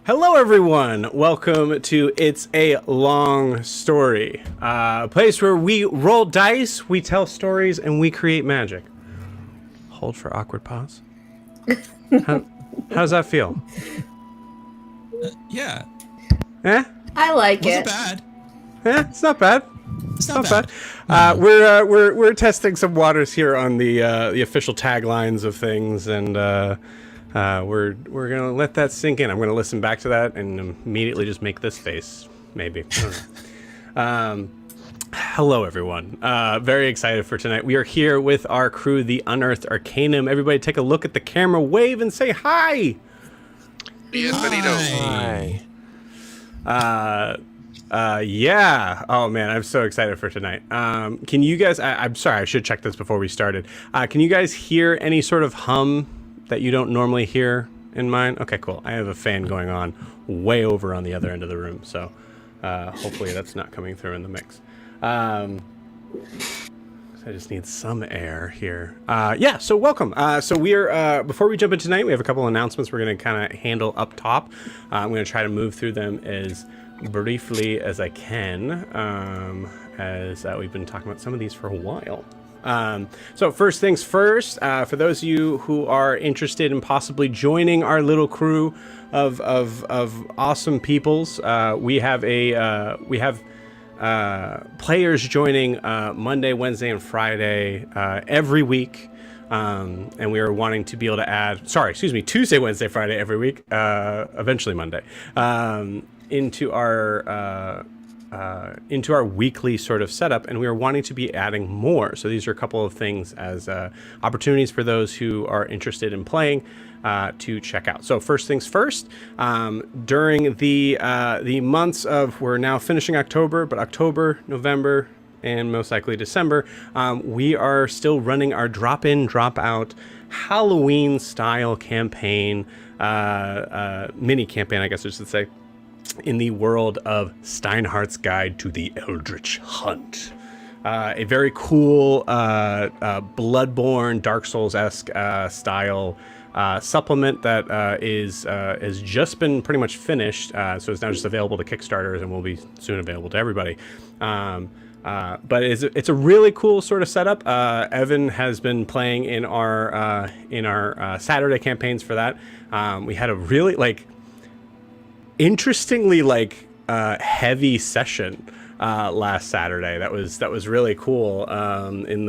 Hello, everyone. Welcome to It's a Long Story, a place where we roll dice, we tell stories, and we create magic. Hold for awkward pause. How does that feel? Yeah. Eh? I like Wasn't it. bad. Eh? It's not bad. It's not bad. bad. We're testing some waters here on the official taglines of things, and we're gonna let that sink in. I'm gonna listen back to that and immediately just make this face. Maybe. I don't know. Hello, everyone. Very excited for tonight. We are here with our crew, the Unearthed Arcanum. Everybody, take a look at the camera, wave, and say hi. Bienvenido. Hi. Yeah. Oh man, I'm so excited for tonight. Can you guys? I'm sorry, I should check this before we started. Can you guys hear any sort of hum that you don't normally hear in mine? Okay, cool. I have a fan going on way over on the other end of the room, so hopefully that's not coming through in the mix. I just need some air here. Yeah, so welcome. So we're, before we jump in tonight, we have a couple announcements we're going to kind of handle up top. I'm going to try to move through them as briefly as I can, as we've been talking about some of these for a while. So first things first, for those of you who are interested in possibly joining our little crew of awesome peoples, we have players joining Monday, Wednesday, and Friday every week, and we are wanting to be able to add, Tuesday, Wednesday, Friday every week, eventually Monday, into our weekly sort of setup, and we are wanting to be adding more. So these are a couple of things as opportunities for those who are interested in playing to check out. So first things first, during the months of, we're now finishing October, but October, November, and most likely December, we are still running our drop-in, drop-out Halloween style campaign, mini campaign, I guess I should say, in the world of Steinhardt's Guide to the Eldritch Hunt. A very cool Bloodborne, Dark Souls-esque style supplement that has just been pretty much finished, so it's now just available to Kickstarters and will be soon available to everybody. But it's a really cool sort of setup. Evan has been playing in our Saturday campaigns for that. We had a really interestingly heavy session last Saturday. That was really cool, in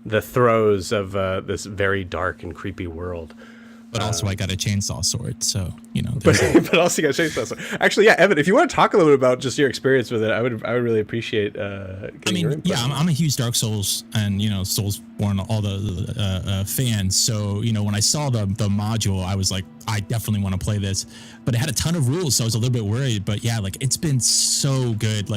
the throes of this very dark and creepy world. But also, I got a chainsaw sword, so But also, you got a chainsaw sword. Actually, yeah, Evan, if you want to talk a little bit about just your experience with it, I would really appreciate. I'm a huge Dark Souls and Soulsborne, all the fans. So when I saw the module, I was like, I definitely want to play this. But it had a ton of rules, so I was a little bit worried. But yeah, it's been so good.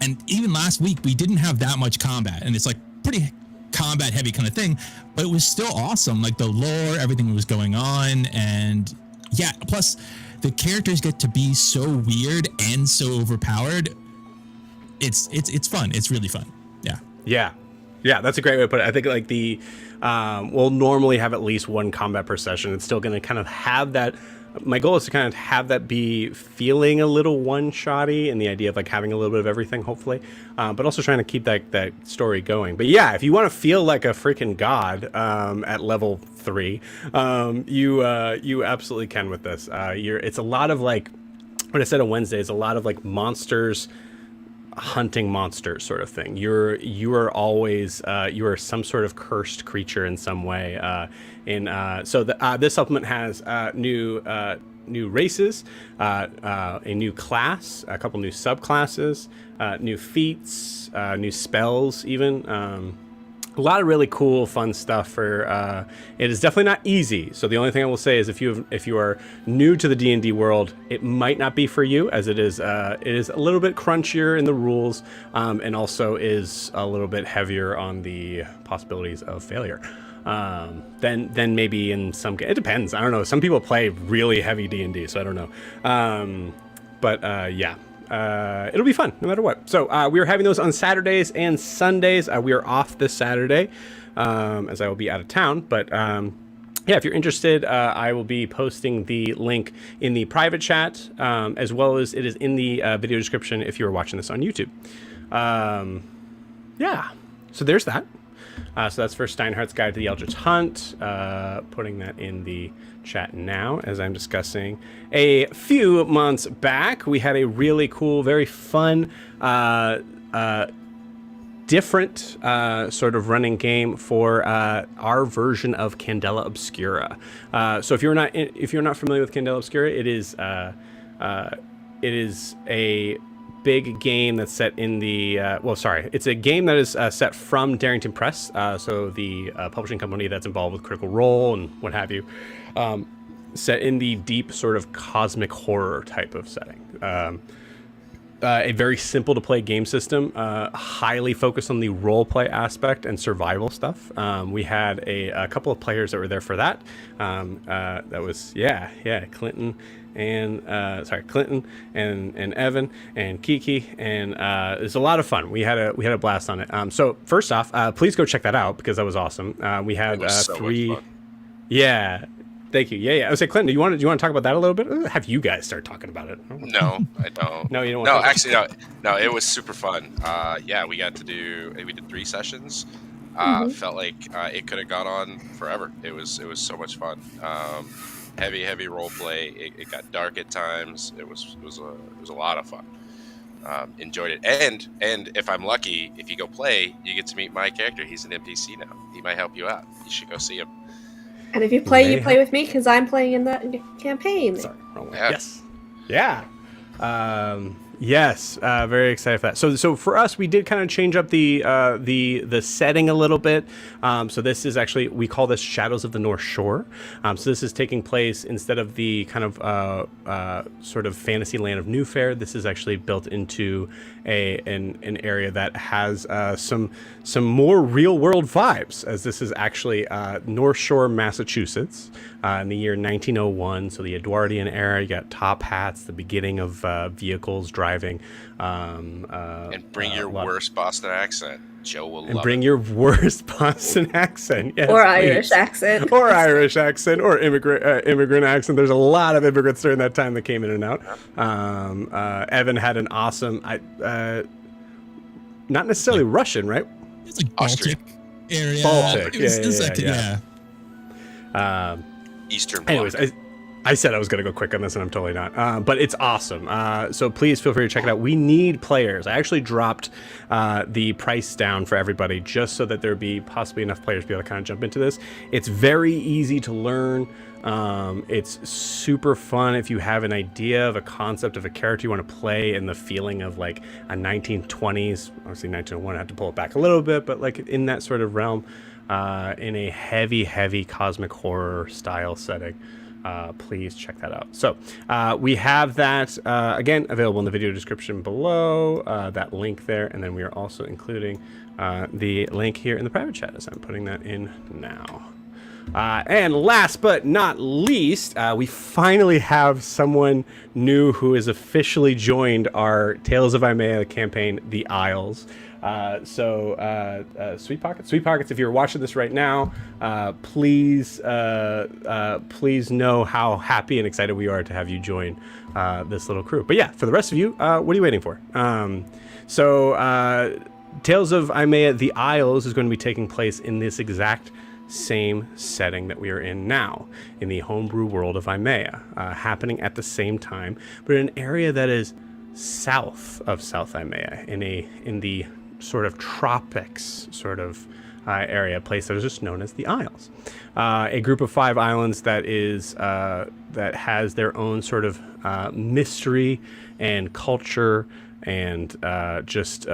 And even last week we didn't have that much combat, and it's pretty combat heavy kind of thing, but it was still awesome. The lore, everything that was going on, and yeah, plus the characters get to be so weird and so overpowered. It's fun. It's really fun. Yeah, that's a great way to put it. I think we'll normally have at least one combat per session. It's still going to kind of have that. My goal is to kind of have that be feeling a little one-shotty, and the idea of having a little bit of everything, hopefully, but also trying to keep that story going. But yeah, if you want to feel like a freaking god at level 3, you absolutely can with this. It's a lot of what I said on Wednesday is a lot of monsters hunting monsters sort of thing. You are always you are some sort of cursed creature in some way. So this supplement has new races, a new class, a couple new subclasses, new feats, new spells, even. A lot of really cool, fun stuff. For it is definitely not easy. So the only thing I will say is, if you are new to the D&D world, it might not be for you, as it is a little bit crunchier in the rules, and also is a little bit heavier on the possibilities of failure. Than maybe in some. It depends. I don't know. Some people play really heavy D&D, so I don't know. Yeah. It'll be fun no matter what. So we are having those on Saturdays and Sundays. We are off this Saturday, as I will be out of town. But yeah, if you're interested, I will be posting the link in the private chat, as well as it is in the video description if you're watching this on YouTube. Yeah, so there's that. So that's for Steinhardt's Guide to the Eldritch Hunt. Putting that in the chat now as I'm discussing. A few months back, we had a really cool, very fun, different sort of running game for our version of Candela Obscura. So if you're not familiar with Candela Obscura, it is a big game that's set in the it's a game that is set from Darrington Press, so the publishing company that's involved with Critical Role and what have you, set in the deep sort of cosmic horror type of setting. A very simple to play game system, highly focused on the role play aspect and survival stuff. We had a couple of players that were there for that. That was Clinton and Evan and Kiki, and it was a lot of fun. We had a blast on it. So first off, please go check that out because that was awesome. We had so three. much fun. Yeah. Thank you. Yeah. I was like, Clinton, do you want to talk about that a little bit? Have you guys start talking about it? No, I don't. No, you don't. No, actually, no. It was super fun. We did 3 sessions. Felt like it could have gone on forever. It was so much fun. Heavy role play. It got dark at times. It was a lot of fun. Enjoyed it. And if I'm lucky, if you go play, you get to meet my character. He's an NPC now. He might help you out. You should go see him. And if you play, you play with me because I'm playing in the campaign. Sorry, wrong one. Yeah. Yes. Yeah. Yes. Very excited for that. So for us, we did kind of change up the setting a little bit. So this is actually, we call this Shadows of the North Shore. So this is taking place instead of the kind of sort of fantasy land of New Fair. This is actually built into an area that has some more real world vibes, as this is actually North Shore, Massachusetts, in the year 1901. So the Edwardian era. You got top hats, the beginning of vehicles driving. And bring your worst Boston accent. Joe will love and bring your worst Boston accent. Yes, or please. Irish accent. Or Irish accent, or immigrant accent. There's a lot of immigrants during that time that came in and out. Evan had an awesome, not necessarily Russian, right? It's like Baltic area. Baltic, Yeah. Eastern Bloc. Anyways, I said I was going to go quick on this, and I'm totally not. But it's awesome. So please feel free to check it out. We need players. I actually dropped the price down for everybody just so that there'd be possibly enough players to be able to kind of jump into this. It's very easy to learn. It's super fun if you have an idea of a concept of a character you want to play and the feeling of like a 1920s, obviously 1901, I have to pull it back a little bit, but like in that sort of realm, in a heavy cosmic horror style setting. Please check that out. So we have that, again, available in the video description below, that link there. And then we are also including the link here in the private chat as I'm putting that in now. And last but not least, we finally have someone new who has officially joined our Tales of Imea campaign, The Isles. Sweet Pockets, if you're watching this right now, please know how happy and excited we are to have you join this little crew. But yeah, for the rest of you, what are you waiting for? Tales of Imea, The Isles is going to be taking place in this exact same setting that we are in now, in the homebrew world of Imea, happening at the same time, but in an area that is south of South Imea, in the sort of tropics sort of area, place that is just known as the Isles. A group of 5 islands that has their own sort of mystery and culture and just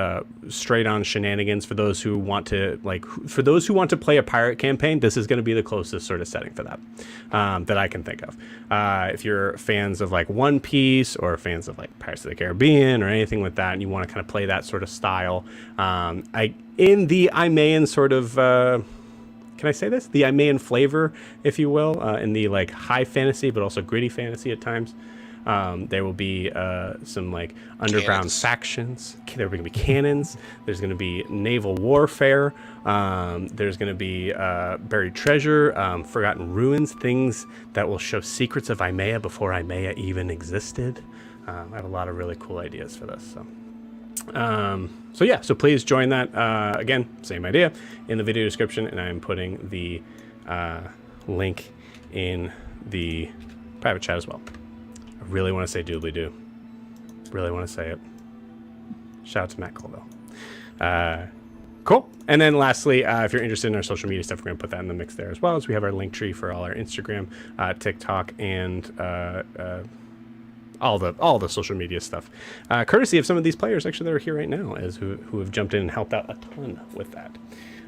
straight on shenanigans for those who want to play a pirate campaign. This is going to be the closest sort of setting for that that I can think of. If you're fans of like One Piece or fans of like Pirates of the Caribbean or anything like that, and you want to kind of play that sort of style, in the Imean sort of can I say this? The Imean flavor, if you will, in the like high fantasy but also gritty fantasy at times. There will be some like underground factions. There are going to be cannons. There's going to be naval warfare. There's going to be buried treasure, forgotten ruins, things that will show secrets of Imea before Imea even existed. I have a lot of really cool ideas for this. So So yeah, so please join that. Again, same idea in the video description, and I'm putting the link in the private chat as well. I really want to say doobly doo. Really want to say it. Shout out to Matt Colville. Cool. And then lastly, if you're interested in our social media stuff, we're going to put that in the mix there as well, as we have our link tree for all our Instagram, TikTok, and all the social media stuff, courtesy of some of these players actually that are here right now, as who have jumped in and helped out a ton with that.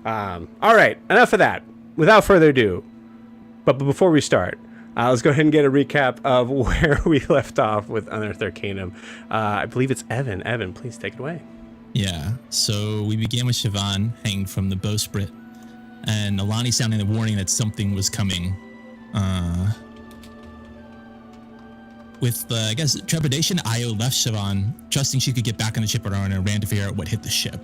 All right, enough of that. Without further ado, but before we start, let's go ahead and get a recap of where we left off with Unearthed Arcanum. I believe it's Evan. Evan, please take it away. Yeah, so we began with Siobhan hanging from the bowsprit, and Alani sounding the warning that something was coming. With, I guess, trepidation, Io left Siobhan, trusting she could get back on the ship on her own, and ran to figure out what hit the ship.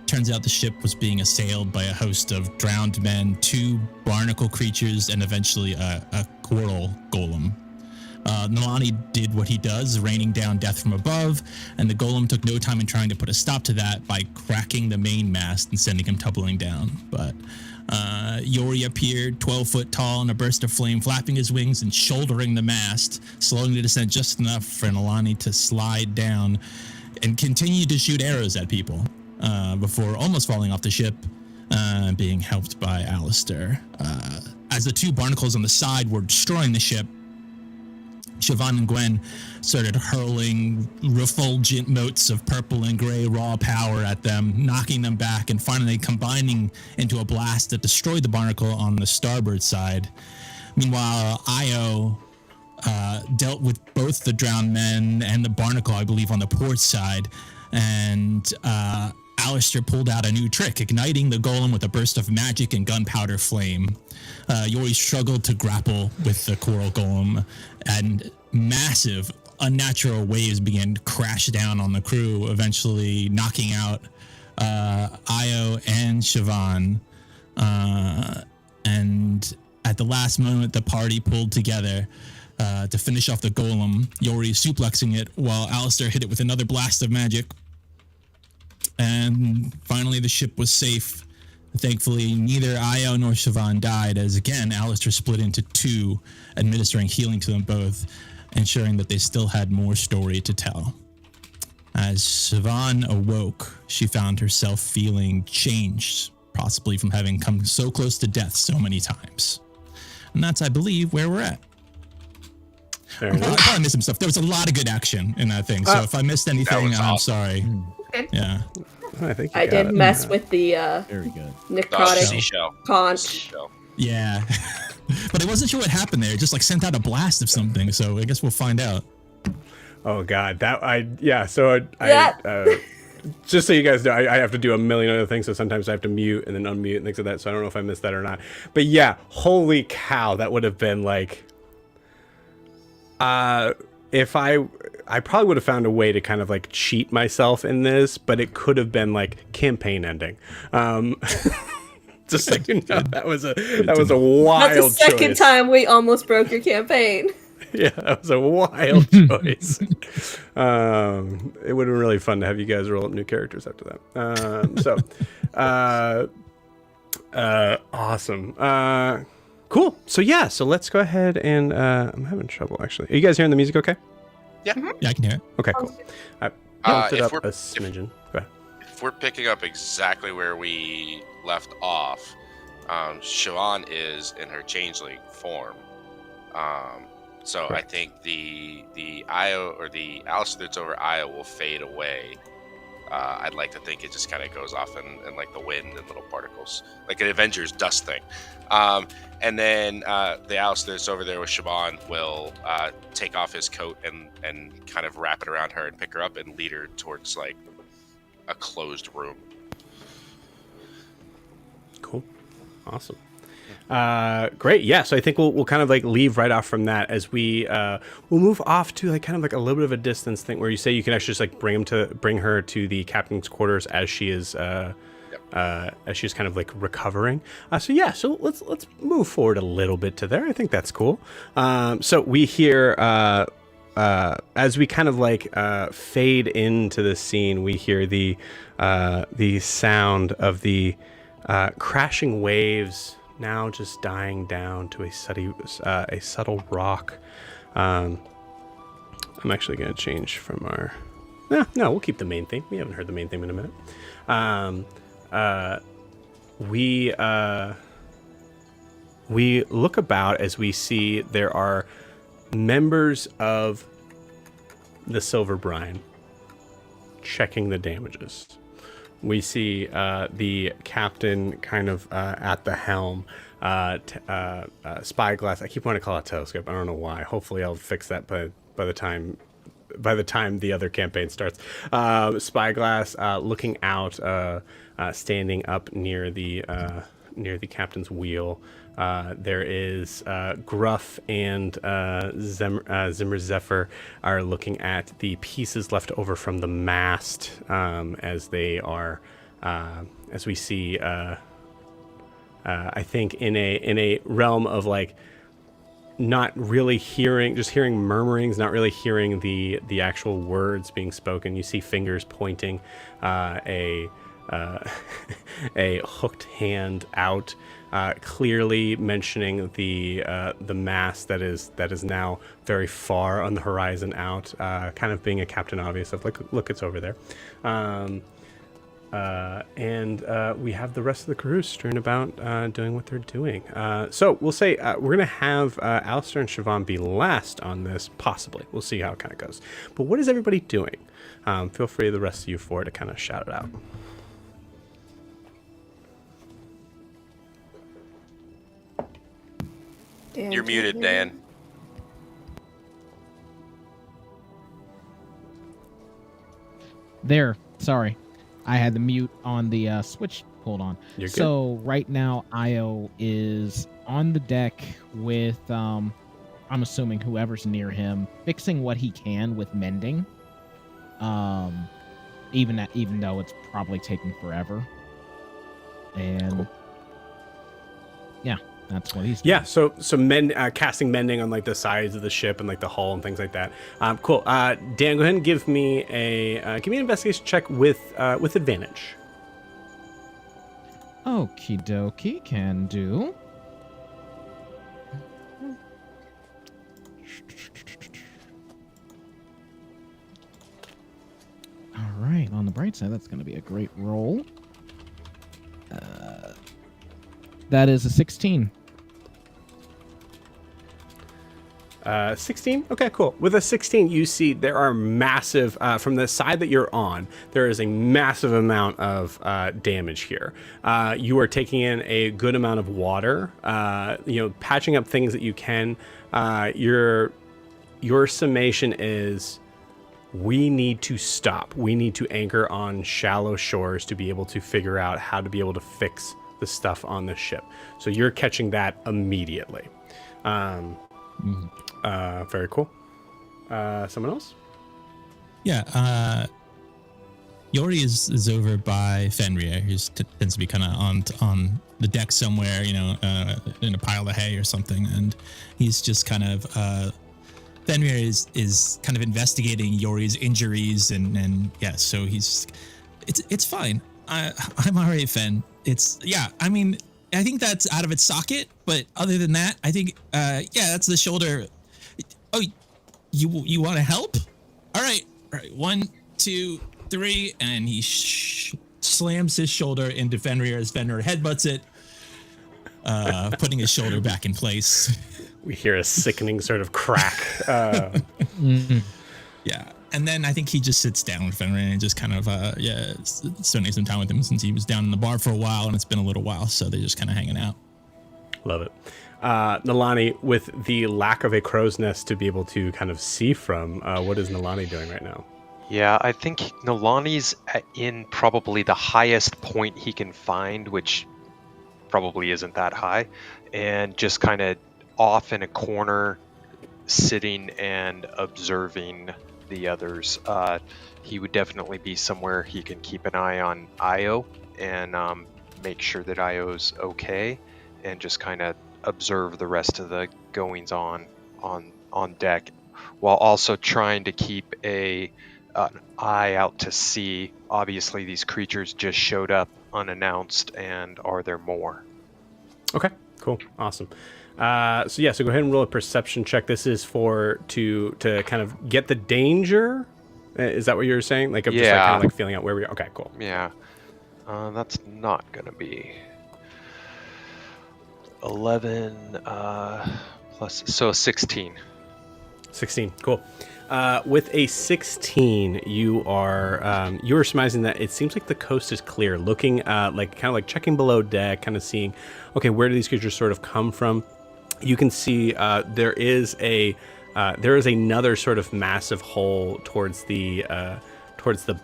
Turns out the ship was being assailed by a host of drowned men, 2 barnacle creatures, and eventually a coral golem. Nalani did what he does, raining down death from above, and the golem took no time in trying to put a stop to that by cracking the main mast and sending him tumbling down. But Yori appeared 12 foot tall in a burst of flame, flapping his wings and shouldering the mast, slowing the descent just enough for Nalani to slide down and continue to shoot arrows at people before almost falling off the ship, being helped by Alistair. As the 2 barnacles on the side were destroying the ship, Siobhan and Gwen started hurling refulgent motes of purple and gray raw power at them, knocking them back and finally combining into a blast that destroyed the barnacle on the starboard side. Meanwhile, Io dealt with both the drowned men and the barnacle, I believe, on the port side, and Alistair pulled out a new trick, igniting the golem with a burst of magic and gunpowder flame. Yori struggled to grapple with the coral golem, and massive, unnatural waves began to crash down on the crew, eventually knocking out Io and Siobhan. And at the last moment, the party pulled together to finish off the golem, Yori suplexing it while Alistair hit it with another blast of magic. And finally, the ship was safe. Thankfully, neither Io nor Siobhan died, as again, Alistair split into 2, administering healing to them both, ensuring that they still had more story to tell. As Siobhan awoke, she found herself feeling changed, possibly from having come so close to death so many times. And that's, I believe, where we're at. I probably missed some stuff. There was a lot of good action in that thing, so if I missed anything, I'm sorry. Okay. Yeah. I think I did mess with the Very good. necrotic Seashell. conch. Seashell. Yeah. But I wasn't sure what happened there. It just like sent out a blast of something, so I guess we'll find out. Oh God, just so you guys know, I have to do a million other things, so sometimes I have to mute and then unmute and things like that, so I don't know if I missed that or not. But yeah, holy cow, that would have been like... if I probably would have found a way to kind of like cheat myself in this, but it could have been like campaign ending. Just so you know, that was a wild That's the second choice. time we almost broke your campaign. Yeah, that was a wild choice. It would have been really fun to have you guys roll up new characters after that. Awesome. Cool. So yeah, so let's go ahead and I'm having trouble actually. Are you guys hearing the music okay? Yeah. Yeah, I can hear it. Okay, cool. I bumped it up a smidgen. Go ahead. If we're picking up exactly where we left off, Siobhan is in her changeling form. So I think the Io or the Alistair that's over Io will fade away. I'd like to think it just kind of goes off in like the wind and little particles, like an Avengers dust thing. And then the Alistair that's over there with Siobhan will take off his coat and kind of wrap it around her and pick her up and lead her towards like a closed room. Cool. Awesome. Great. Yeah. So I think we'll kind of like leave right off from that as we'll move off to like kind of like a little bit of a distance thing where you say you can actually just like bring her to the captain's quarters as she is as she's kind of like recovering. So let's move forward a little bit to there. I think that's cool. So we hear as we kind of like fade into the scene, we hear the sound of the crashing waves now just dying down to a subtle rock. I'm actually going to change from our... No, we'll keep the main theme. We haven't heard the main theme in a minute. We look about as we see there are members of the Silver Brine checking the damages. We see the captain kind of at the helm, spyglass. I keep wanting to call it telescope. I don't know why. Hopefully I'll fix that by the time the other campaign starts. Spyglass looking out, standing up near the captain's wheel. There is Gruff and Zimmer Zephyr are looking at the pieces left over from the mast as they are, as we see, I think in a realm of like not really hearing, just hearing murmurings, not really hearing the actual words being spoken. You see fingers pointing, a hooked hand out, clearly mentioning the mast that is now very far on the horizon out, kind of being a Captain Obvious of like, look, it's over there. And we have the rest of the crew strewn about doing what they're doing. So we'll say we're going to have Alistair and Siobhan be last on this, possibly. We'll see how it kind of goes. But what is everybody doing? Feel free, the rest of you four, to kind of shout it out. You're muted, Dan. There. Sorry. I had the mute on the switch pulled on. You're good. So right now, Io is on the deck with, I'm assuming whoever's near him, fixing what he can with mending. Even though it's probably taking forever. And cool. Yeah, that's what he's doing. Yeah, so casting mending on like the sides of the ship and like the hull and things like that. Cool. Dan, go ahead and give me an investigation check with advantage. Okie dokie, can do. All right, on the bright side, that's going to be a great roll. That is a 16. 16? Okay, cool. With a 16, you see there are massive, from the side that you're on, there is a massive amount of damage here. You are taking in a good amount of water, patching up things that you can. Your summation is, we need to stop. We need to anchor on shallow shores to be able to figure out how to be able to fix the stuff on the ship. So you're catching that immediately. Very cool. Someone else? Yeah. Yori is over by Fenrir, who tends to be kind of on the deck somewhere, in a pile of hay or something, and he's just kind of Fenrir is kind of investigating Yori's injuries, and yeah, so it's fine. I'm all right, Fen. I think that's out of its socket, but other than that, I think that's the shoulder. Oh, you want to help? All right, 1, 2, 3, and he slams his shoulder into Fenrir as Fenrir headbutts it, putting his shoulder back in place. We hear a sickening sort of crack. Yeah, and then I think he just sits down with Fenrir and just kind of spending some time with him since he was down in the bar for a while, and it's been a little while, so they're just kind of hanging out. Love it. Nalani, with the lack of a crow's nest to be able to kind of see from, what is Nalani doing right now? Yeah, I think Nalani's in probably the highest point he can find, which probably isn't that high, and just kind of off in a corner, sitting and observing the others. He would definitely be somewhere he can keep an eye on Io and make sure that Io's okay, and just kind of observe the rest of the goings on deck. while also trying to keep an eye out to sea. Obviously, these creatures just showed up unannounced, and are there more? Okay, cool, awesome. So go ahead and roll a perception check. This is to kind of get the danger. Is that what you were saying? Like, of just like kind of like feeling out where we are. Okay, cool. Yeah. That's not gonna be 11 plus, so 16. 16, cool. With a 16, you're surmising that it seems like the coast is clear. Looking like kind of like checking below deck, kind of seeing, okay, where do these creatures sort of come from? You can see there is another sort of massive hole towards the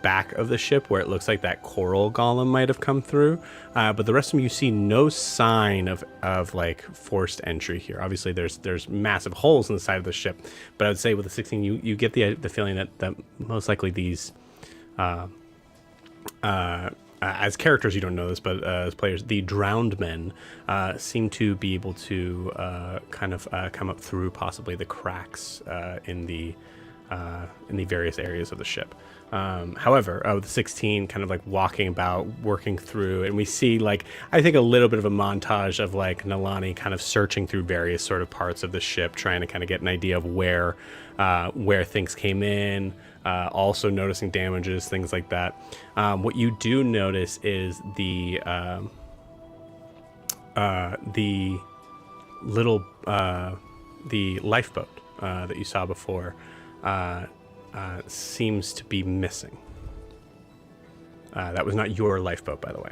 back of the ship where it looks like that coral golem might have come through. But the rest of them, you see no sign of like forced entry here. Obviously, there's massive holes in the side of the ship. But I would say with the 16, you get the feeling that most likely these, as characters, you don't know this, but as players, the drowned men seem to be able to kind of come up through possibly the cracks in the various areas of the ship. However, with 16 kind of like walking about, working through, and we see like, I think a little bit of a montage of like Nalani kind of searching through various sort of parts of the ship, trying to kind of get an idea of where things came in, also noticing damages, things like that. What you do notice is the little the lifeboat that you saw before seems to be missing. That was not your lifeboat, by the way.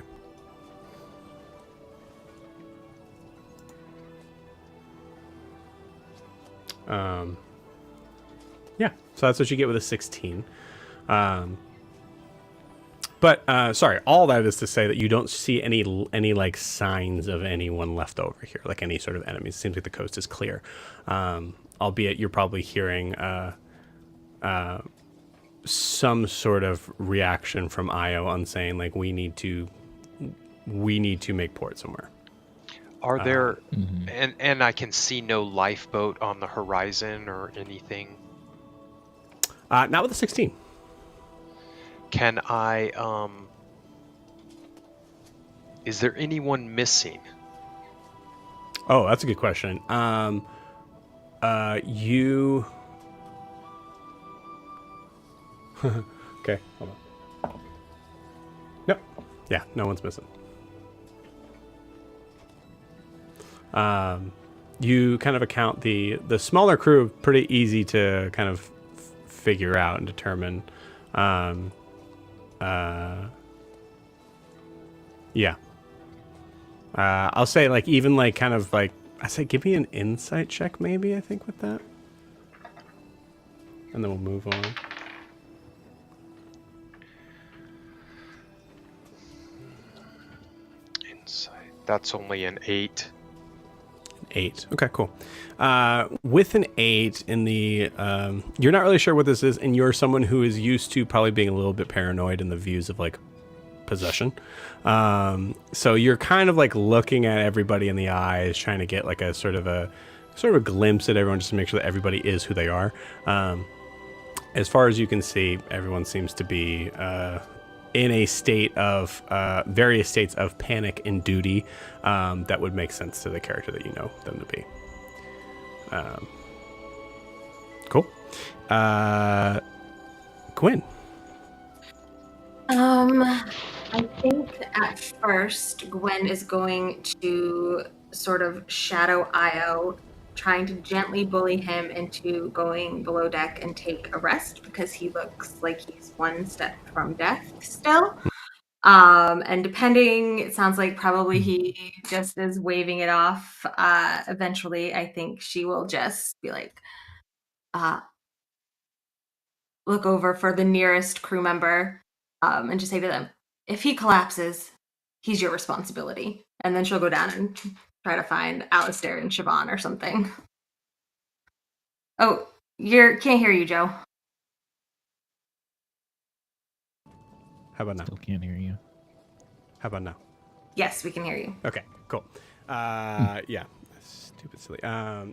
So that's what you get with a 16. But sorry, all that is to say that you don't see any like signs of anyone left over here, like any sort of enemies. It seems like the coast is clear, albeit you're probably hearing some sort of reaction from Io on saying like we need to make port somewhere. Are there and I can see no lifeboat on the horizon or anything? Not with a 16. Can I is there anyone missing? Oh, that's a good question. You okay, hold on. Nope. Yeah, no one's missing. You kind of account the smaller crew pretty easy to kind of figure out and determine. Yeah. I'll say like even like kind of like I say give me an insight check maybe, I think, with that. And then we'll move on. Insight. That's only an 8. 8. Okay, cool. With an 8 in the, you're not really sure what this is, and you're someone who is used to probably being a little bit paranoid in the views of like possession. So you're kind of like looking at everybody in the eyes, trying to get like a sort of a glimpse at everyone just to make sure that everybody is who they are. As far as you can see, everyone seems to be in a state of various states of panic and duty that would make sense to the character that you know them to be. Cool. Gwen. I think at first Gwen is going to sort of shadow Io, trying to gently bully him into going below deck and take a rest because he looks like he's one step from death still. And depending, it sounds like probably he just is waving it off. Eventually, I think she will just be like, look over for the nearest crew member and just say to them, if he collapses, he's your responsibility. And then she'll go down and try to find Alistair and Siobhan or something. Oh, can't hear you, Joe. How about now? Still can't hear you. How about now? Yes, we can hear you. Okay, cool. Yeah. Stupid silly.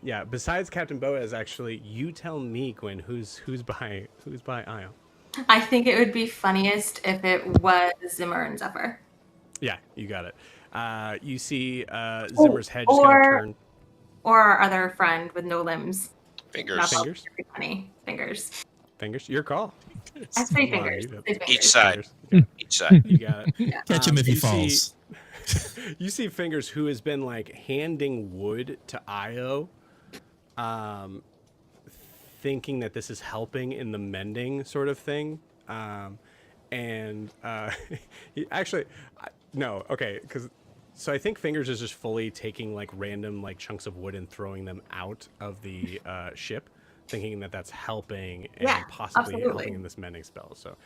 Yeah. Besides Captain Boaz, actually, you tell me, Gwen, who's by Io. I think it would be funniest if it was Zimmer and Zephyr. Yeah, you got it. You see Zimmer's head just kind of Or turn. our other friend with no limbs. Fingers. Fingers. Very funny. Fingers. Fingers. Your call. I say Come on, fingers. you got- Say fingers. Each side. Fingers. Each side. You got it. Catch him if he you see- falls. You see Fingers, who has been like handing wood to Io, thinking that this is helping in the mending sort of thing. And he actually, no, okay, so I think Fingers is just fully taking like random like chunks of wood and throwing them out of the ship, thinking that that's helping and Yeah, possibly absolutely. helping in this mending spell. So,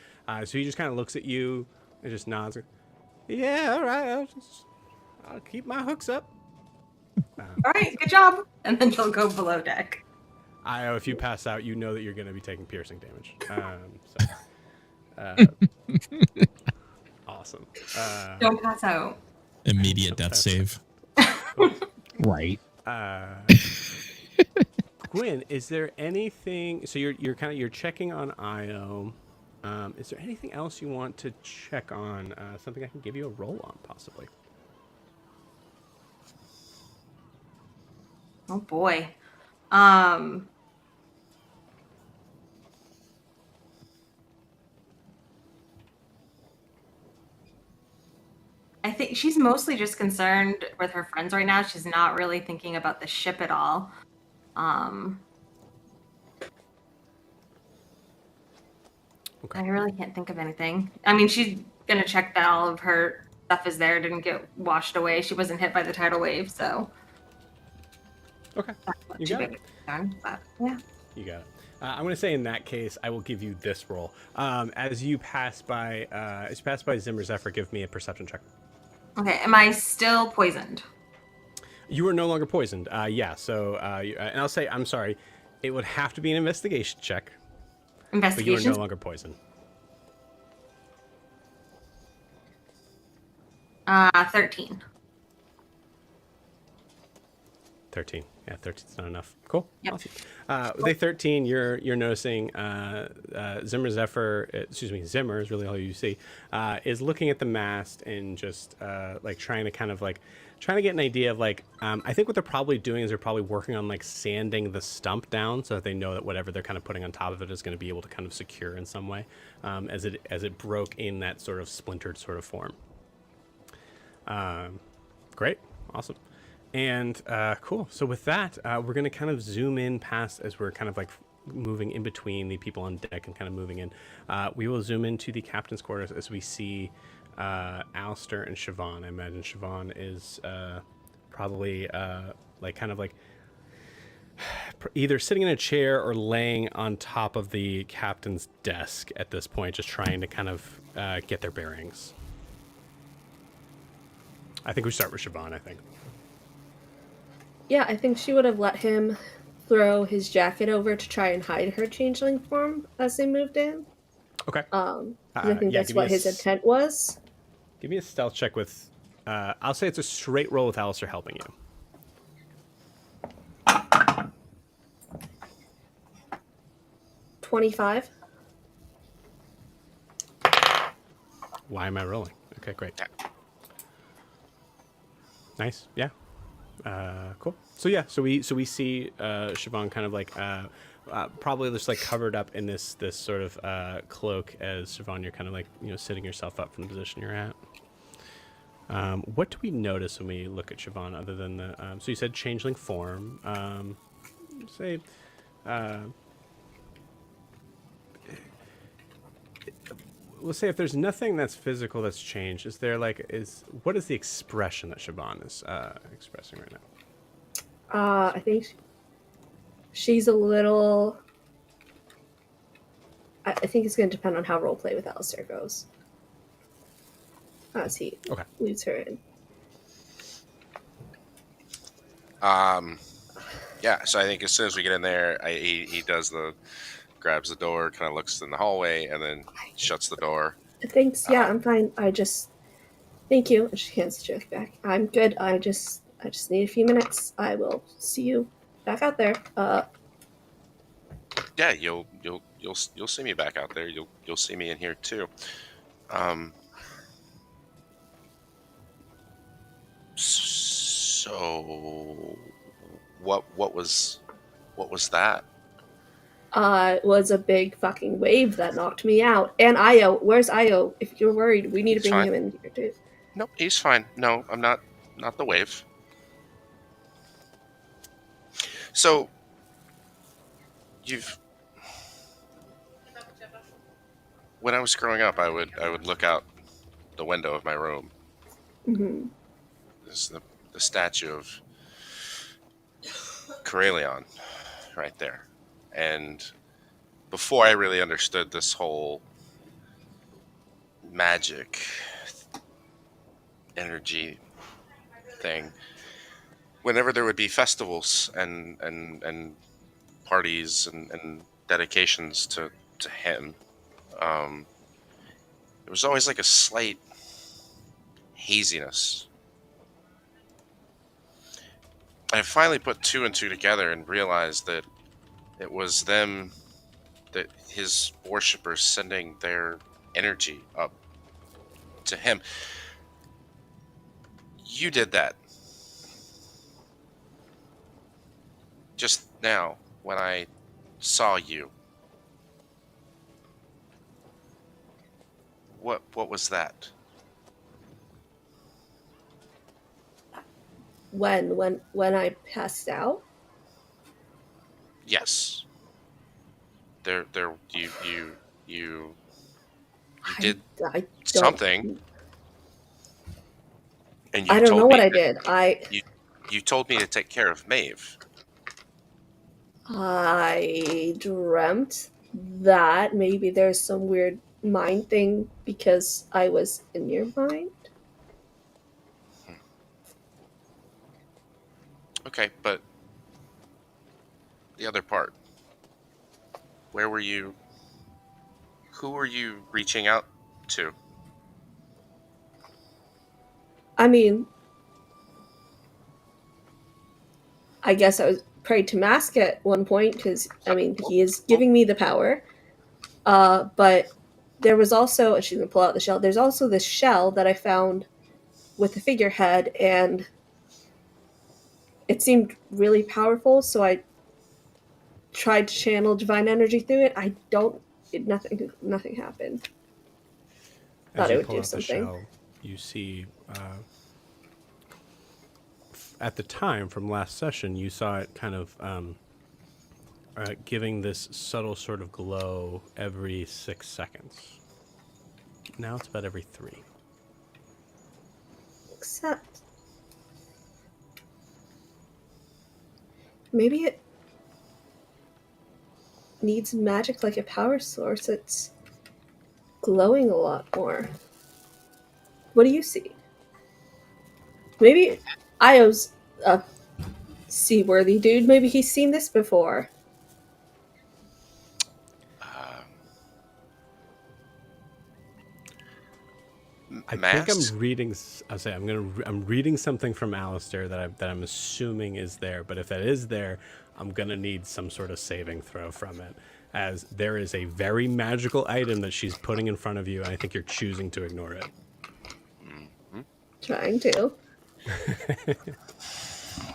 so he just kind of looks at you and just nods. Yeah, all right. I'll keep my hooks up. All right, good job. And then you'll go below deck. Io, if you pass out, you know that you're going to be taking piercing damage. Awesome. Don't pass out. Immediate death save. Right. Gwen, is there anything? So you're checking on Io. Is there anything else you want to check on? Something I can give you a roll on, possibly. Oh boy. I think she's mostly just concerned with her friends right now. She's not really thinking about the ship at all. Okay. I really can't think of anything. I mean, she's gonna check that all of her stuff is there, didn't get washed away. She wasn't hit by the tidal wave, so Okay. that's not You too got big a concern. But yeah. You got it. I'm going to say in that case, I will give you this roll. As you pass by Zimmer Zephyr, give me a perception check. Okay, am I still poisoned? You are no longer poisoned. Yeah. So, and I'll say, I'm sorry. It would have to be an investigation check, but you are Investigation. no longer poisoned. 13. 13. Yeah, 13's not enough. Cool. Yep. Awesome. With a 13, you're noticing Zimmer Zephyr, Zimmer is really all you see, is looking at the mast and just like trying to get an idea of like, I think what they're probably doing is they're probably working on like sanding the stump down so that they know that whatever they're kind of putting on top of it is going to be able to kind of secure in some way, as it broke in that sort of splintered sort of form. Great. Awesome. And cool. So with that, we're going to kind of zoom in past as we're kind of like moving in between the people on deck and kind of moving in. We will zoom into the captain's quarters as we see Alistair and Siobhan. I imagine Siobhan is probably like kind of like either sitting in a chair or laying on top of the captain's desk at this point, just trying to kind of get their bearings. I think we start with Siobhan, I think. Yeah, I think she would have let him throw his jacket over to try and hide her changeling form as they moved in. Okay. 'Cause I think yeah, that's give me what his intent was. Give me a stealth check with... I'll say it's a straight roll with Alistair helping you. 25. Why am I rolling? Okay, great. Yeah. Nice. Yeah. Cool. So yeah, so we see Siobhan kind of like probably just like covered up in this sort of cloak as Siobhan, you're kind of like, you know, sitting yourself up from the position you're at. What do we notice when we look at Siobhan other than the so you said changeling form, say we'll say if there's nothing that's physical that's changed, is there like what is the expression that Siobhan is expressing right now? I think she's a little... I think it's going to depend on how roleplay with Alistair goes. As he leads her in. Yeah, so I think as soon as we get in there, he grabs the door, kind of looks in the hallway, and then shuts the door. Thanks, yeah, I'm fine. Thank you. And she hands the joke back. I'm good. I just need a few minutes. I will see you back out there. Yeah, you'll see me back out there. You'll see me in here too. So what was that? It was a big fucking wave that knocked me out. And Io, where's Io? If you're worried, we need to He's bring fine. him in here too. Nope, he's fine. No, I'm not the wave. So you've when I was growing up, I would look out the window of my room. Mm-hmm. There's the statue of Corellion right there. And before I really understood this whole magic energy thing, whenever there would be festivals and parties and dedications to him, there was always like a slight haziness. I finally put two and two together and realized that it was them, that his worshippers sending their energy up to him. You did that just now when I saw you. What was that? When I passed out? Yes. There you did I don't, something, and you I don't told know me what I did. you told me to take care of Maeve. I dreamt that maybe there's some weird mind thing because I was in your mind. Okay, but the other part. Where were you? Who were you reaching out to? I mean, I guess I was prayed to Mask at one point because I mean he is giving me the power. But there was also, and she's gonna pull out the shell. There's also this shell that I found with the figurehead, and it seemed really powerful. So I tried to channel divine energy through it. I don't. Nothing happened. As Thought it you would pull do out something. the shell, you see, at the time from last session, you saw it kind of giving this subtle sort of glow every 6 seconds. Now it's about every 3. Except maybe it needs magic like a power source. It's glowing a lot more. What do you see? Maybe Io's a seaworthy dude. Maybe he's seen this before. I Mask? think I'm reading. I'm reading something from Alistair that I'm assuming is there. But if that is there, I'm gonna need some sort of saving throw from it, as there is a very magical item that she's putting in front of you, and I think you're choosing to ignore it. Mm-hmm. Trying to.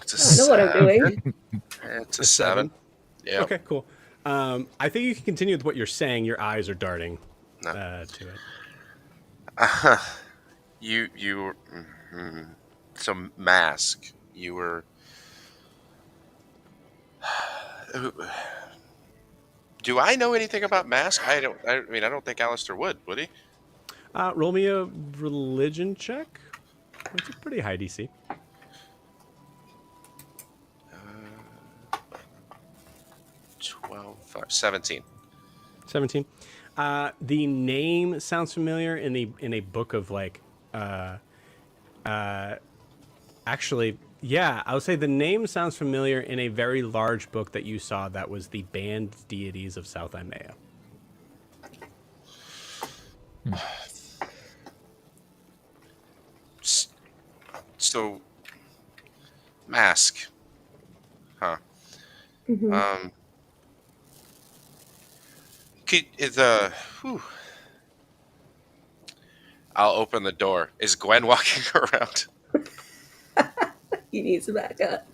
It's I know what I'm doing. It's a 7. Yeah. Okay, cool. I think you can continue with what you're saying. Your eyes are darting No. to it. You were so Mask. You were. Do I know anything about Mask? I mean, I don't think Alistair would he? Roll me a religion check. It's a pretty high DC. 17. 17. The name sounds familiar in a book of like, actually, yeah, I would say the name sounds familiar in a very large book that you saw that was the banned deities of South Imea. So Mask. Huh. Mhm. Could whew. I'll open the door. Is Gwen walking around? He needs to back up.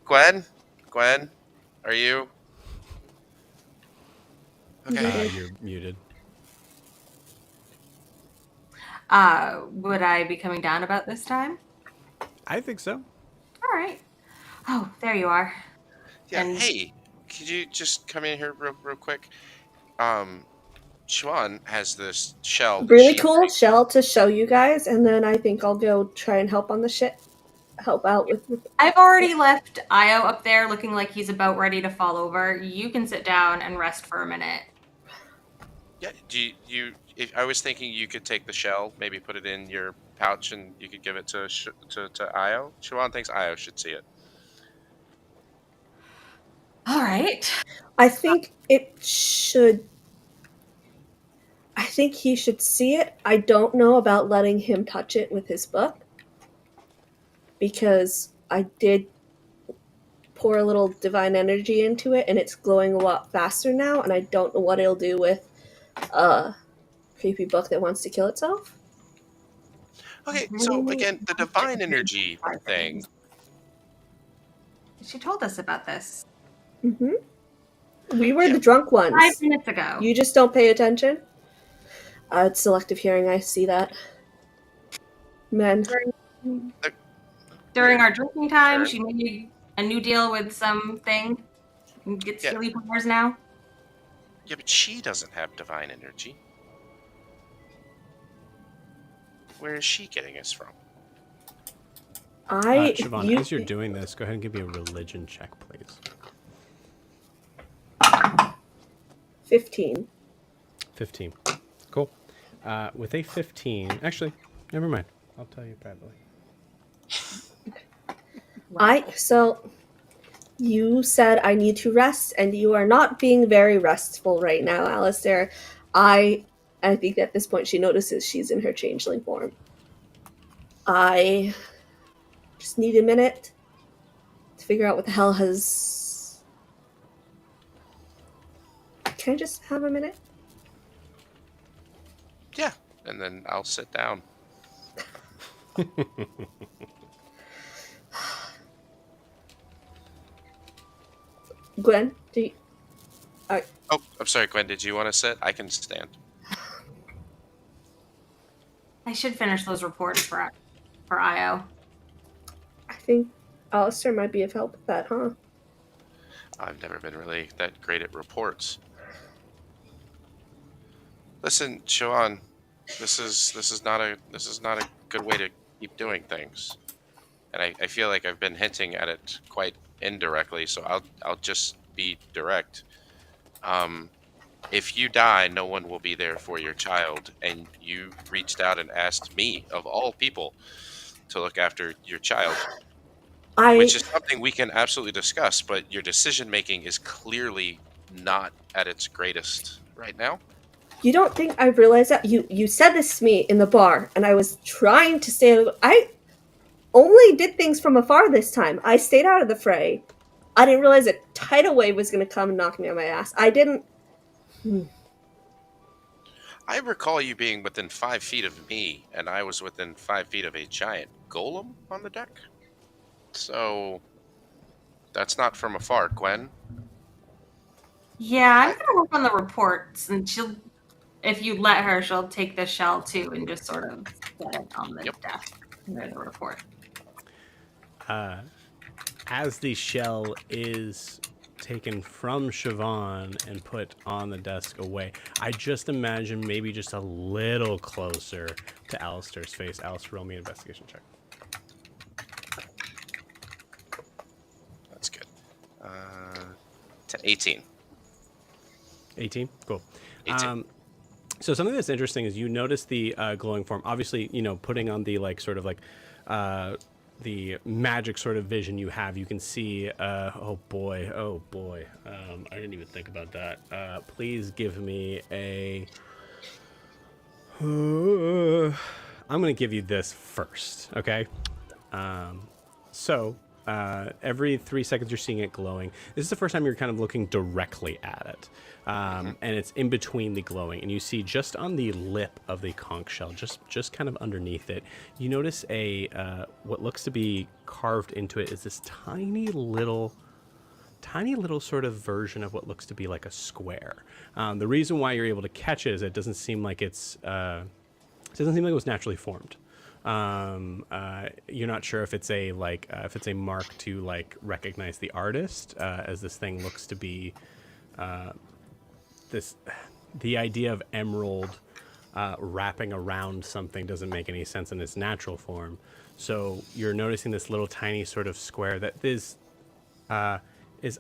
Gwen? Gwen? Are you? Okay. Muted. You're muted. Would I be coming down about this time? I think so. All right. Oh, there you are. Yeah, And hey, could you just come in here real quick? Chuan has this shell that Really she cool shell to show you guys, and then I think I'll go try and help on the shit. Help out with. I've already left Io up there looking like he's about ready to fall over. You can sit down and rest for a minute. Yeah, do you if I was thinking you could take the shell, maybe put it in your pouch and you could give it to Io. Chuan thinks Io should see it. All right. I think it should. I think he should see it. I don't know about letting him touch it with his book because I did pour a little divine energy into it and it's glowing a lot faster now, and I don't know what it'll do with a creepy book that wants to kill itself. Okay, so again, the divine energy thing. She told us about this Mm-hmm. We were Yeah. the drunk ones. 5 minutes ago. You just don't pay attention. It's selective hearing. I see that. Men. During our drinking time, Sure. she made a new deal with something. Get Yeah. silly powers now. Yeah, but she doesn't have divine energy. Where is she getting this from? Siobhan, you- as you're doing this, go ahead and give me a religion check, please. 15. 15. Cool. With a 15, actually, never mind. I'll tell you privately. So you said I need to rest, and you are not being very restful right now, Alistair. I think at this point she notices she's in her changeling form. I just need a minute to figure out what the hell has. Can I just have a minute? Yeah, and then I'll sit down. Gwen, do you, Oh, I'm sorry, Gwen. Did you want to sit? I can stand. I should finish those reports for Io. I think Alistair might be of help with that, huh? I've never been really that great at reports. Listen, Chuan, this is not a good way to keep doing things, and I feel like I've been hinting at it quite indirectly. So I'll just be direct. If you die, no one will be there for your child, and you reached out and asked me, of all people, to look after your child, which is something we can absolutely discuss, but your decision making is clearly not at its greatest right now. You don't think I realized that? You said this to me in the bar, and I was trying to stay. I only did things from afar this time. I stayed out of the fray. I didn't realize a tidal wave was going to come and knock me on my ass. I didn't. I recall you being within 5 feet of me, and I was within 5 feet of a giant golem on the deck. So that's not from afar, Gwen. Yeah, I'm gonna work on the reports, and if you let her, she'll take the shell too and just sort of get it on the desk near the report. As the shell is taken from Siobhan and put on the desk away, I just imagine maybe just a little closer to Alistair's face. Alistair, roll me an investigation check. That's good. 18. 18? Cool. 18. So something that's interesting is you notice the glowing form. Obviously, putting on the the magic sort of vision you have, you can see. Oh boy. I didn't even think about that. Please give me a. I'm gonna give you this first, okay? Every 3 seconds you're seeing it glowing. This is the first time you're kind of looking directly at it. And it's in between the glowing. And you see just on the lip of the conch shell, just kind of underneath it, you notice what looks to be carved into it is this tiny little sort of version of what looks to be like a square. The reason why you're able to catch it is it doesn't seem like it was naturally formed. You're not sure if it's a mark to like recognize the artist, as this thing looks to be the idea of emerald wrapping around something doesn't make any sense in its natural form. So you're noticing this little tiny sort of square that is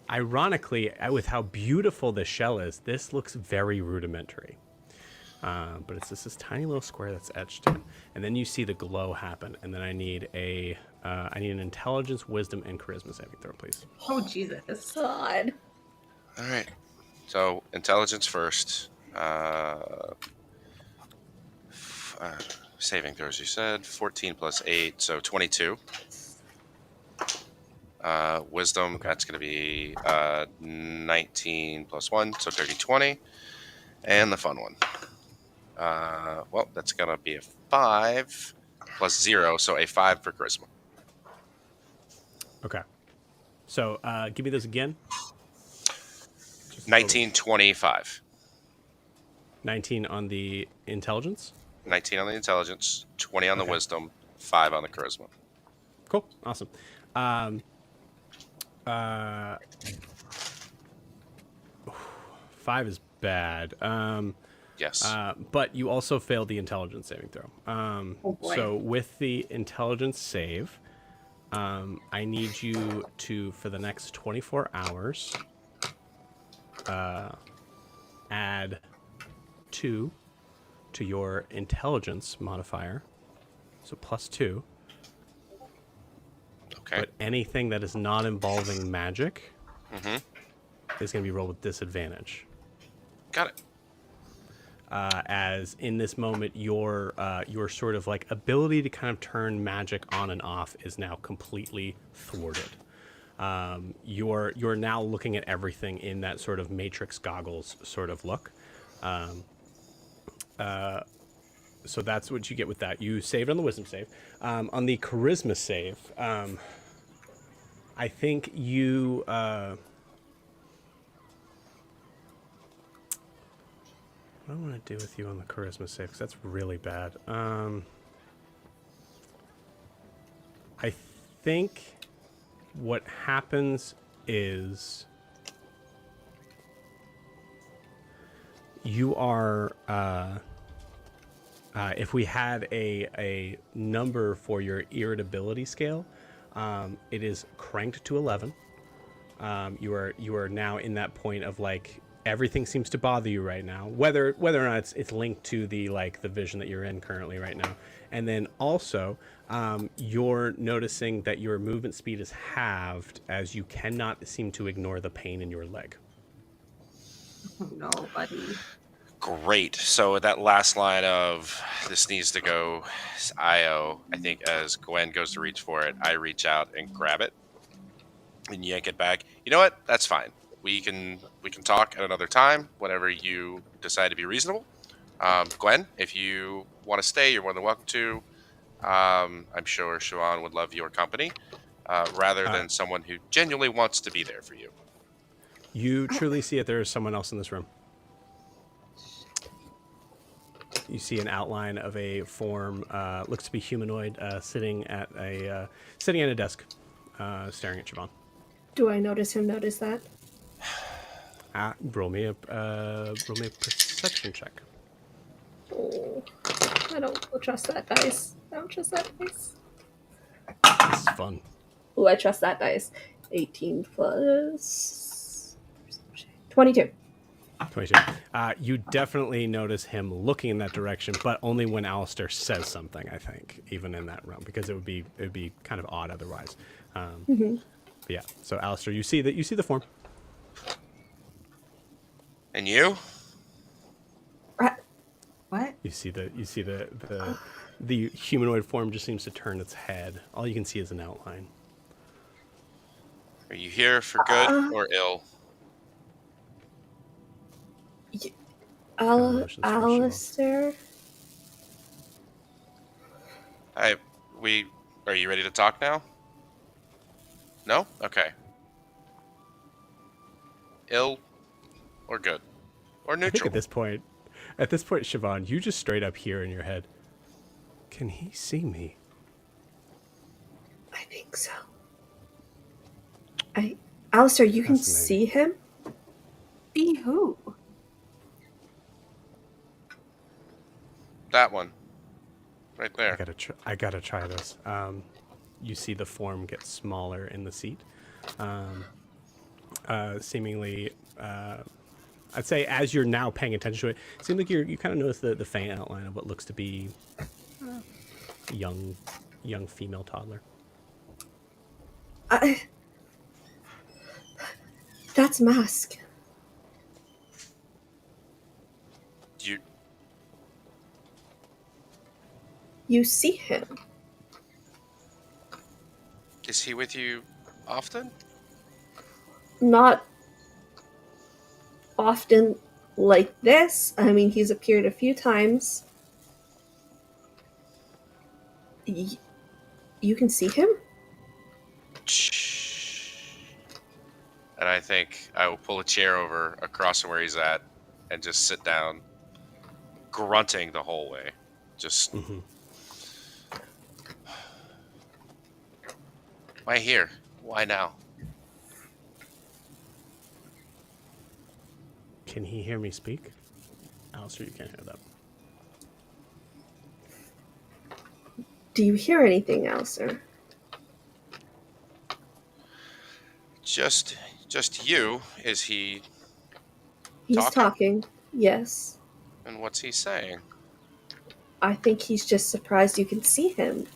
ironically, with how beautiful this shell is, this looks very rudimentary. But it's just this tiny little square that's etched in, and then you see the glow happen. And then I need an intelligence, wisdom, and charisma saving throw, please. Oh Jesus! God. All right. So intelligence first. Saving throws. You said 14 plus 8, so 22. Wisdom. Okay. That's going to be 19 plus 1, so dirty 20, and the fun one. Well, that's going to be a 5 plus 0, so a 5 for charisma. Okay. So give me those again. 1925. 19 on the intelligence? 19 on the intelligence, 20 on the wisdom, 5 on the charisma. Cool. Awesome. 5 is bad. Yes. But you also failed the intelligence saving throw. So with the intelligence save, I need you to, for the next 24 hours, add 2 to your intelligence modifier. So plus 2. Okay. But anything that is not involving magic is going to be rolled with disadvantage. Got it. As in this moment, your sort of like ability to kind of turn magic on and off is now completely thwarted. You're now looking at everything in that sort of Matrix goggles sort of look. So that's what you get with that. You saved on the wisdom save. On the charisma save, I think you... what do I want to do with you on the charisma save? Because that's really bad. I think what happens is you are... if we had a number for your irritability scale, it is cranked to 11. You are now in that point of like everything seems to bother you right now, whether or not it's linked to the vision that you're in currently right now. And then also you're noticing that your movement speed is halved as you cannot seem to ignore the pain in your leg. Oh, no, buddy. Great. So with that last line of this needs to go IO, I think as Gwen goes to reach for it, I reach out and grab it and yank it back. You know what? That's fine. We can talk at another time whenever you decide to be reasonable. Gwen, if you want to stay, you're more than welcome to. I'm sure Siobhan would love your company rather than someone who genuinely wants to be there for you. You truly see it. There is someone else in this room. You see an outline of a form, looks to be humanoid, sitting at a desk, staring at Siobhan. Do I notice him notice that? Roll me a perception check. Oh, I don't trust that dice. I don't trust that dice. This is fun. Oh, I trust that dice. 18 plus 22. 22. You definitely notice him looking in that direction, but only when Alistair says something, I think, even in that realm, because it would be kind of odd otherwise. But yeah, so Alistair, you see the form. And you? What? You see the humanoid form just seems to turn its head. All you can see is an outline. Are you here for good or ill? Emotions for Siobhan. Alistair? Are you ready to talk now? No? Okay. Ill or good? Or I think neutral? at this point, Siobhan, you just straight up hear in your head, can he see me? I think so. Alistair, you can Fascinating. see him? See who? That one. Right there. I gotta try this. You see the form get smaller in the seat. Seemingly, I'd say as you're now paying attention to it, it seems like you kind of notice the faint outline of what looks to be a young female toddler. That's Mask. You see him. Is he with you often? Not often like this. I mean, he's appeared a few times. You can see him? And I think I will pull a chair over across from where he's at and just sit down, grunting the whole way. Just... Why here? Why now? Can he hear me speak? Alistair, you can't hear that. Do you hear anything, Alistair? Just you. Is he He's talking? talking, yes. And what's he saying? I think he's just surprised you can see him.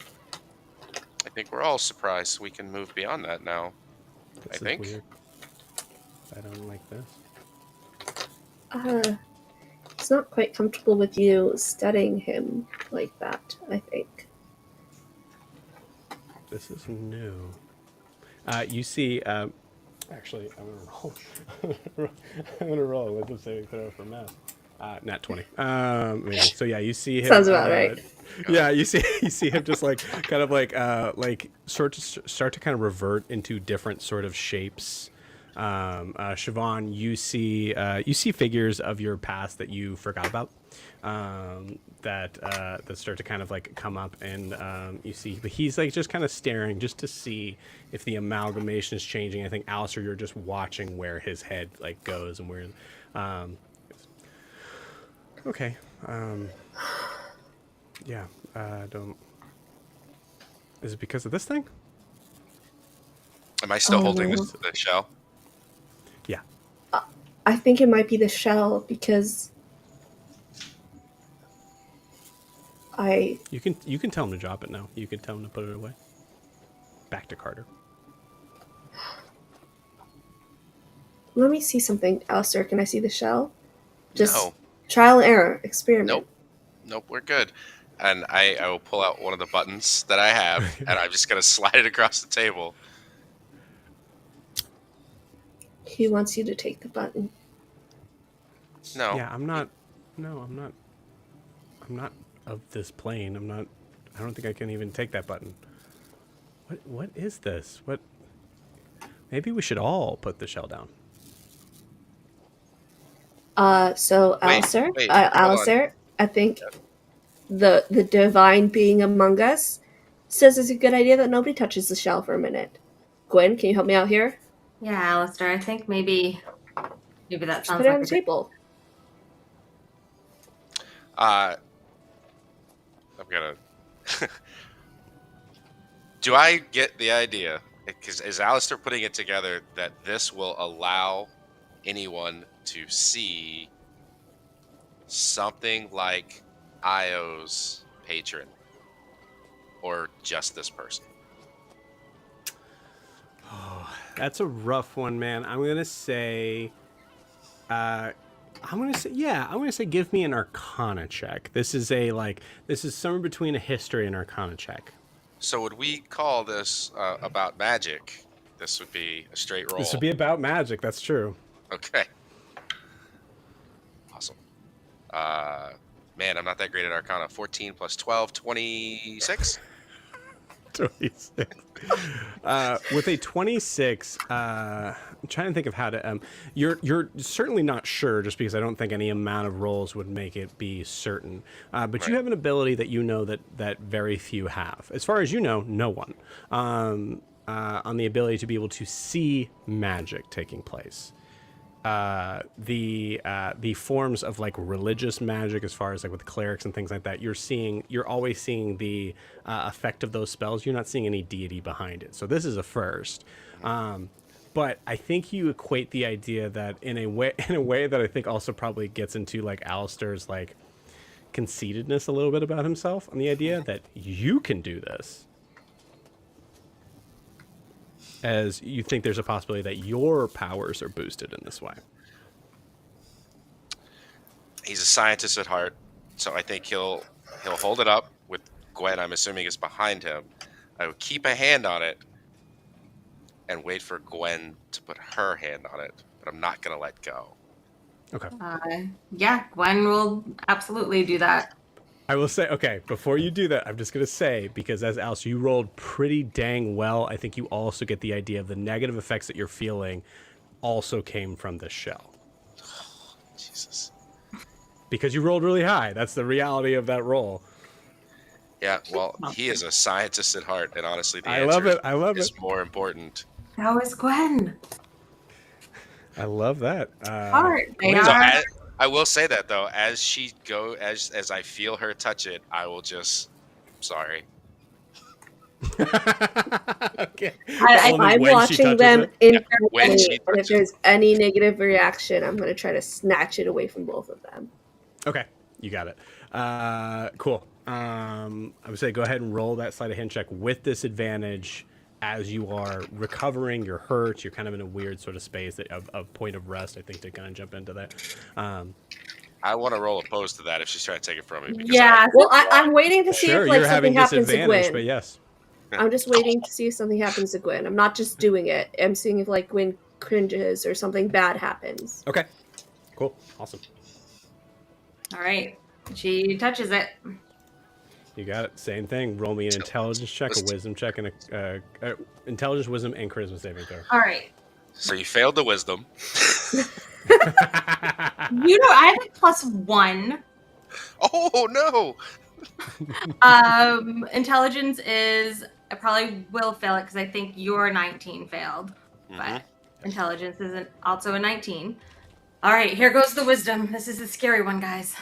I think we're all surprised we can move beyond that now. This is think. weird. I don't like this. He's not quite comfortable with you studying him like that, I think. This is new. You see, actually, I'm gonna roll. I'm gonna roll a wisdom saving throw for math. Nat 20. So yeah, you see him. Sounds about right. Yeah, you see him just like kind of like start to kind of revert into different sort of shapes. Siobhan, you see figures of your past that you forgot about. That start to kind of like come up, and you see, but he's like just kind of staring just to see if the amalgamation is changing. I think Alistair, you're just watching where his head like goes and where. Okay. Yeah. Don't. Is it because of this thing? Am I still holding no. the shell? Yeah. I think it might be the shell because You can tell him to drop it now. You can tell him to put it away. Back to Carter. Let me see something, Alistair. Can I see the shell? Just No. trial and error, experiment. Nope, we're good. And I will pull out one of the buttons that I have, and I'm just going to slide it across the table. He wants you to take the button. No. Yeah, I'm not of this plane. I don't think I can even take that button. What is this? Maybe we should all put the shell down. So Alistair, wait, Alistair, I think the divine being among us says it's a good idea that nobody touches the shell for a minute. Gwen, can you help me out here? Yeah, Alistair, I think maybe that Just sounds put it like on the table. I'm going to... Do I get the idea, because is Alistair putting it together, that this will allow anyone to see something like Io's patron, or just this person? Oh, that's a rough one, man. I'm gonna say give me an Arcana check. This is somewhere between a history and Arcana check. So would we call this about magic, This would be a straight roll. This would be about magic. That's true. Okay. Awesome. Man, I'm not that great at Arcana. 14 plus 12, 26. 26. With a 26, I'm trying to think of how to. You're certainly not sure, just because I don't think any amount of rolls would make it be certain. But you have an ability that you know that very few have. As far as you know, no one. On the ability to be able to see magic taking place. The forms of like religious magic, as far as like with clerics and things like that, you're always seeing the effect of those spells. You're not seeing any deity behind it. So this is a first. But I think you equate the idea that in a way that I think also probably gets into like Alistair's like conceitedness a little bit about himself, on the idea that you can do this. As you think there's a possibility that your powers are boosted in this way. He's a scientist at heart, so I think he'll hold it up with Gwen. I'm assuming is behind him. I would keep a hand on it and wait for Gwen to put her hand on it, but I'm not gonna let go. Okay. Yeah, Gwen will absolutely do that. I will say, okay, before you do that, I'm just going to say, because as Alice, you rolled pretty dang well, I think you also get the idea of the negative effects that you're feeling also came from this shell. Jesus. Because you rolled really high. That's the reality of that roll. Yeah, well, he is a scientist at heart, and honestly, the I love answer it. I love is it. more important. How is Gwen? I love that. Heart. They So are. I will say that though, as I feel her touch it, I will just, sorry. Okay. I'm When she watching touches them it? in When she and if there's any negative reaction, I'm going to try to snatch it away from both of them. Okay, you got it. Cool. I would say go ahead and roll that sleight of hand check with disadvantage. As you are recovering, you're hurt, you're kind of in a weird sort of space of point of rest, I think, to kind of jump into that. I want to roll opposed to that if she's trying to take it from me. Because Yeah. Well, I'm waiting to see Sure, if like you're having something happens to disadvantage, Gwen. but yes. I'm just waiting to see if something happens to Gwen. I'm not just doing it. I'm seeing if like Gwen cringes or something bad happens. Okay, cool, awesome. All right. She touches it. You got it. Same thing. Roll me an intelligence check, a wisdom check, and a intelligence, wisdom, and charisma saving throw. All right. So you failed the wisdom. You know, I have a +1. Oh no! Intelligence is, I probably will fail it because I think your 19 failed. But intelligence is also a 19. All right, here goes the wisdom. This is the scary one, guys.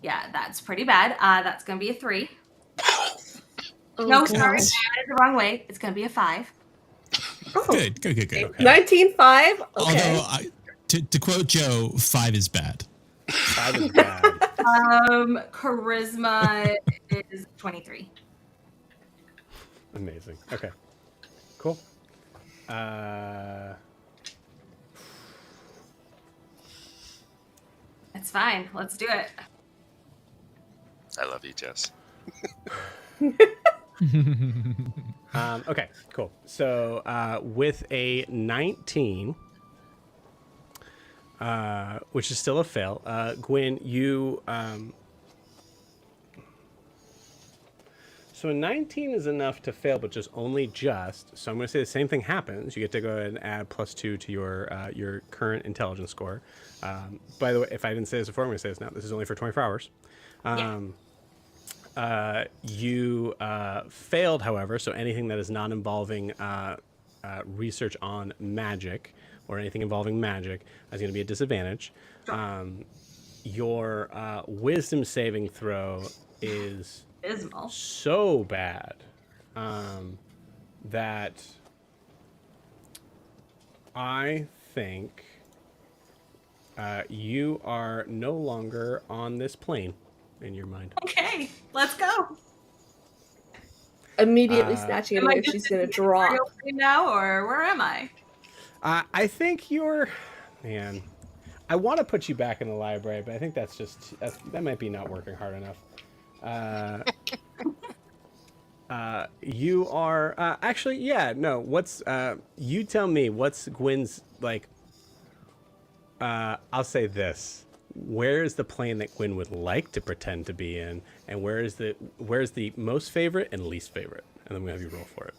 Yeah, that's pretty bad. That's gonna be a 3. Oh, No, God. sorry, I added the wrong way. It's gonna be a 5. Oh. Good. Okay. 19.5? Okay. Although, to quote Joe, 5 is bad. 5 is bad. Charisma is 23. Amazing. Okay. Cool. It's fine. Let's do it. I love you, Jess. Okay, cool. So with a 19, which is still a fail, Gwen, you... So a 19 is enough to fail, but just only just. So I'm going to say the same thing happens. You get to go ahead and add +2 to your current intelligence score. By the way, if I didn't say this before, I'm going to say this now. This is only for 24 hours. You failed, however, so anything that is not involving research on magic or anything involving magic is going to be a disadvantage. Your wisdom saving throw is Abysmal. so bad that I think you are no longer on this plane in your mind. Okay, let's go. Immediately snatching it Am I away if just she's going to in the drop. real plane now, or where am I? I think you're... Man, I want to put you back in the library, but I think that might be not working hard enough. You are actually, yeah. No, what's you tell me what's Gwyn's like? I'll say this: where is the plane that Gwyn would like to pretend to be in, and where's the most favorite and least favorite? And I'm gonna have you roll for it.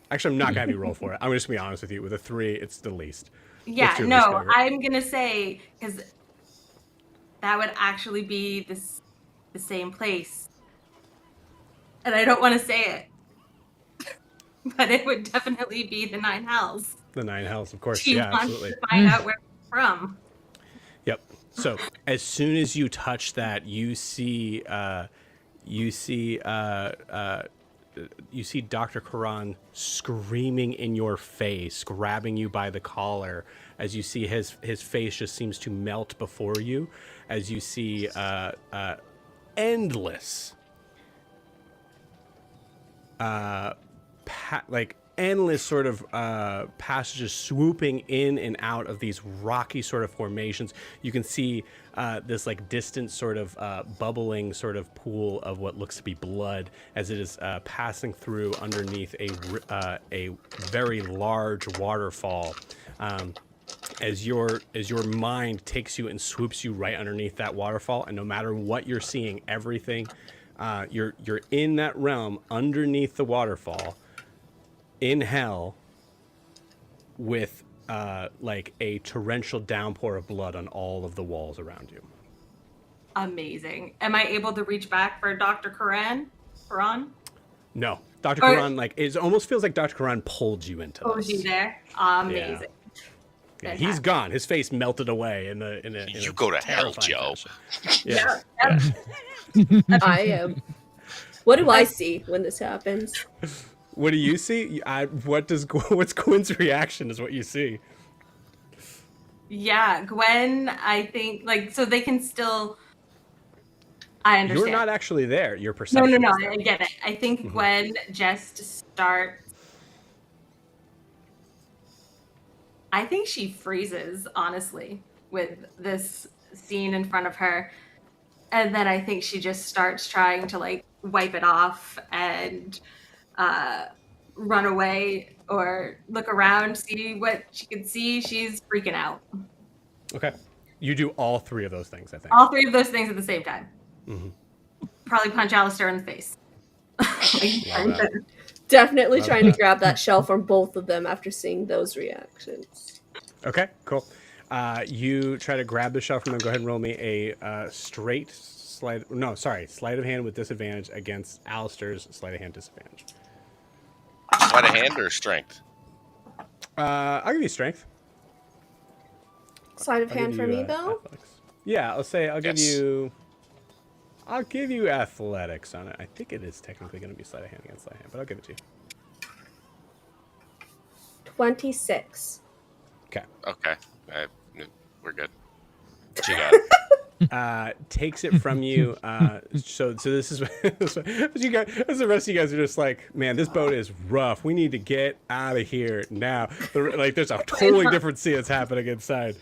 Actually, I'm not gonna have you roll for it. I'm just gonna be honest with you. With a 3, it's the least. Yeah, What's your least no, favorite? I'm gonna say because that would actually be the same place, and I don't want to say it, but it would definitely be the Nine Hells. The 9 hells, of course. Do you Yeah, want absolutely. to find out where it's from? Yep. So as soon as you touch that, you see Dr. Karan screaming in your face, grabbing you by the collar. As you see his face just seems to melt before you, as you see endless, endless sort of passages swooping in and out of these rocky sort of formations. You can see this like distant sort of bubbling sort of pool of what looks to be blood as it is passing through underneath a very large waterfall. As your mind takes you and swoops you right underneath that waterfall, and no matter what you're seeing, everything you're in that realm underneath the waterfall in hell with like a torrential downpour of blood on all of the walls around you. Amazing. Am I able to reach back for Dr. Karan? No, Dr. Karan, like it almost feels like Dr. Karan pulled you into Oh, this. was you there? Amazing. Yeah, he's gone. His face melted away in a You go to hell, terrifying Joe. fashion. Yes. I am. What do I see when this happens? What do you see? What's Gwen's reaction is what you see. Yeah, Gwen, I think, like, so they can still... I understand. You're not actually there. Your perception No, is there. I get it. I think Gwen just starts... I think she freezes, honestly, with this scene in front of her. And then I think she just starts trying to, like, wipe it off and run away or look around, see what she can see. She's freaking out. Okay. You do all 3 of those things, I think. All 3 of those things at the same time. Probably punch Alistair in the face. Definitely trying to grab that shell from both of them after seeing those reactions. Okay, cool. You try to grab the shell from them. Go ahead and roll me a straight sleight. No, sorry, sleight of hand with disadvantage against Alistair's sleight of hand disadvantage. Sleight of hand or strength? I'll give you strength. Sleight of hand for me, though? Athletics. Yeah, I'll say I'll give Yes. you athletics on it. I think it is technically going to be sleight of hand against sleight of hand, but I'll give it to you. 26. Okay. Okay. We're good. She got it. Takes it from you. So this is you guys. As the rest of you guys are just like, man, this boat is rough. We need to get out of here now. Like, there's a totally different scene that's happening inside.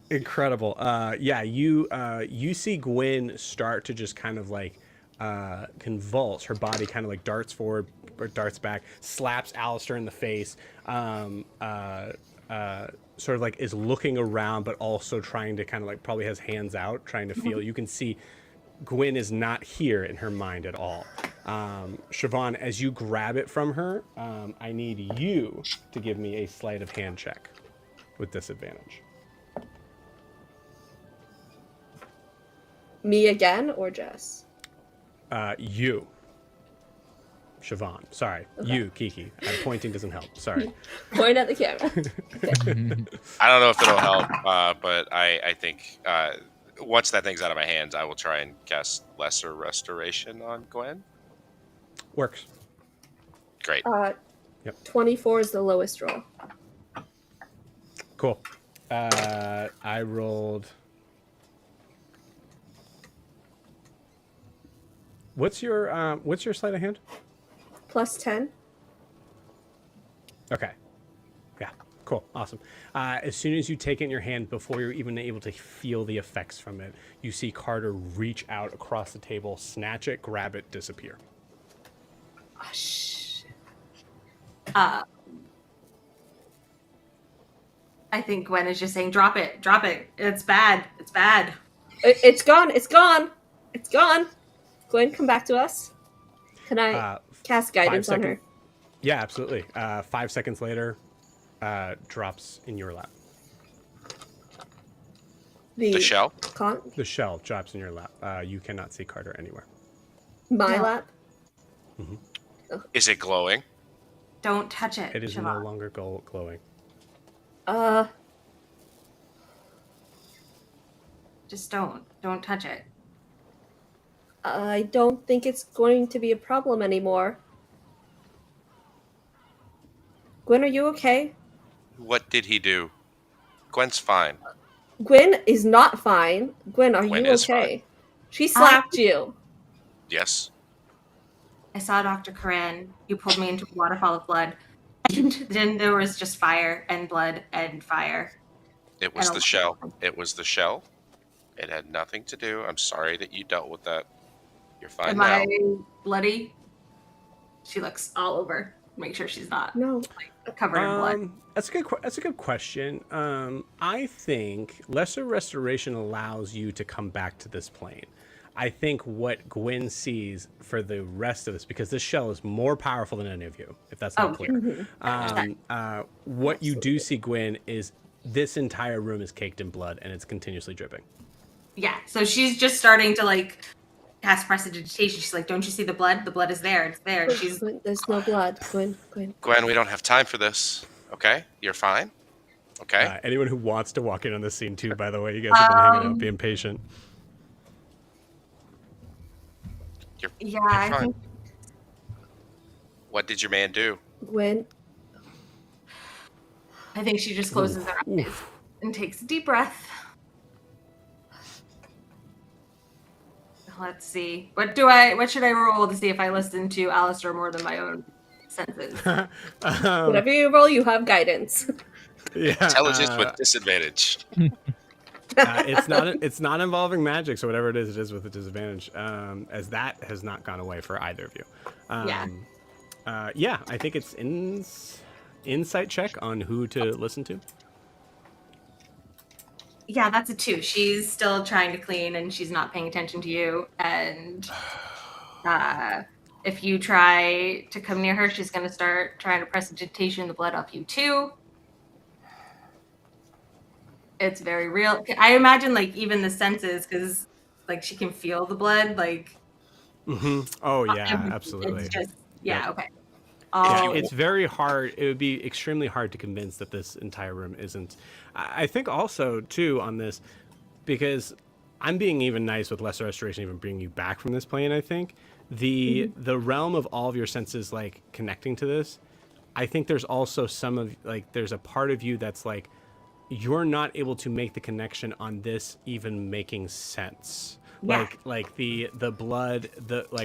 Incredible. Yeah, you see Gwen start to just kind of like convulse. Her body kind of like darts forward or darts back, slaps Alistair in the face. Sort of like is looking around, but also trying to kind of like probably has hands out, trying to feel. You can see Gwen is not here in her mind at all. Siobhan, as you grab it from her, I need you to give me a sleight of hand check with disadvantage. Me again or Jess? You. Siobhan. Sorry. Okay. You, Kiki. Pointing doesn't help. Sorry. Point at the camera. I don't know if it'll help, but I think once that thing's out of my hands, I will try and cast Lesser Restoration on Gwen. Works. Great. Yep. 24 is the lowest roll. Cool. I rolled... What's your sleight of hand? Plus 10. Okay. Yeah. Cool. Awesome. As soon as you take it in your hand, before you're even able to feel the effects from it, you see Carter reach out across the table, snatch it, grab it, disappear. Oh, shh. I think Gwen is just saying, drop it. It's bad. It's bad. It's gone. It's gone. It's gone. Gwen, come back to us. Can I cast guidance on her? Yeah, absolutely. 5 seconds later, drops in your lap. The shell? Conch? The shell drops in your lap. You cannot see Carter anywhere. My No. lap? Is it glowing? Don't touch it. It is Siobhan. no longer glowing. Just don't touch it. I don't think it's going to be a problem anymore. Gwen, are you okay? What did he do? Gwen's fine. Gwen is not fine. Gwen, are Gwen you is okay? fine. She slapped you. Yes. I saw Dr. Corinne. You pulled me into a waterfall of blood. And then there was just fire and blood and fire. It was And the shell. It was the shell. It had nothing to do. I'm sorry that you dealt with that. You're fine Am now. I bloody? She looks all over. Make sure she's not No. covered in blood. That's a good question. I think lesser restoration allows you to come back to this plane. I think what Gwen sees for the rest of this, because this shell is more powerful than any of you, if that's not clear. What you do see, Gwen, is this entire room is caked in blood and it's continuously dripping. Yeah, so she's just starting to like cast prestidigitation. She's like, "Don't you see the blood? The blood is there. It's there." She's Gwen, there's no blood. Gwen. Gwen, we don't have time for this. Okay? You're fine? Okay? Anyone who wants to walk in on this scene too, by the way, you guys have been hanging out, being patient. You're I fine. think What did your man do? Gwen. she just closes her eyes and takes a deep breath. Let's see. What should I roll to see if I listen to Alistair more than my own senses? Whatever you roll, you have guidance. Yeah, Intelligence with disadvantage. it's not involving magic, so whatever it is with a disadvantage. As that has not gone away for either of you. I think it's insight check on who to listen to. Yeah, that's a 2. She's still trying to clean and she's not paying attention to you. And if you try to come near her, she's going to start trying to prestidigitation the blood off you too. It's very real. I imagine like even the senses, because like she can feel the blood. Like, Oh yeah, absolutely. It's just okay. It's very hard. It would be extremely hard to convince that this entire room isn't. I think also too on this, because I'm being even nice with lesser restoration, even bringing you back from this plane. I think the realm of all of your senses like connecting to this. I think there's also some of like there's a part of you that's like you're not able to make the connection on this even making sense. Yeah. Like the blood,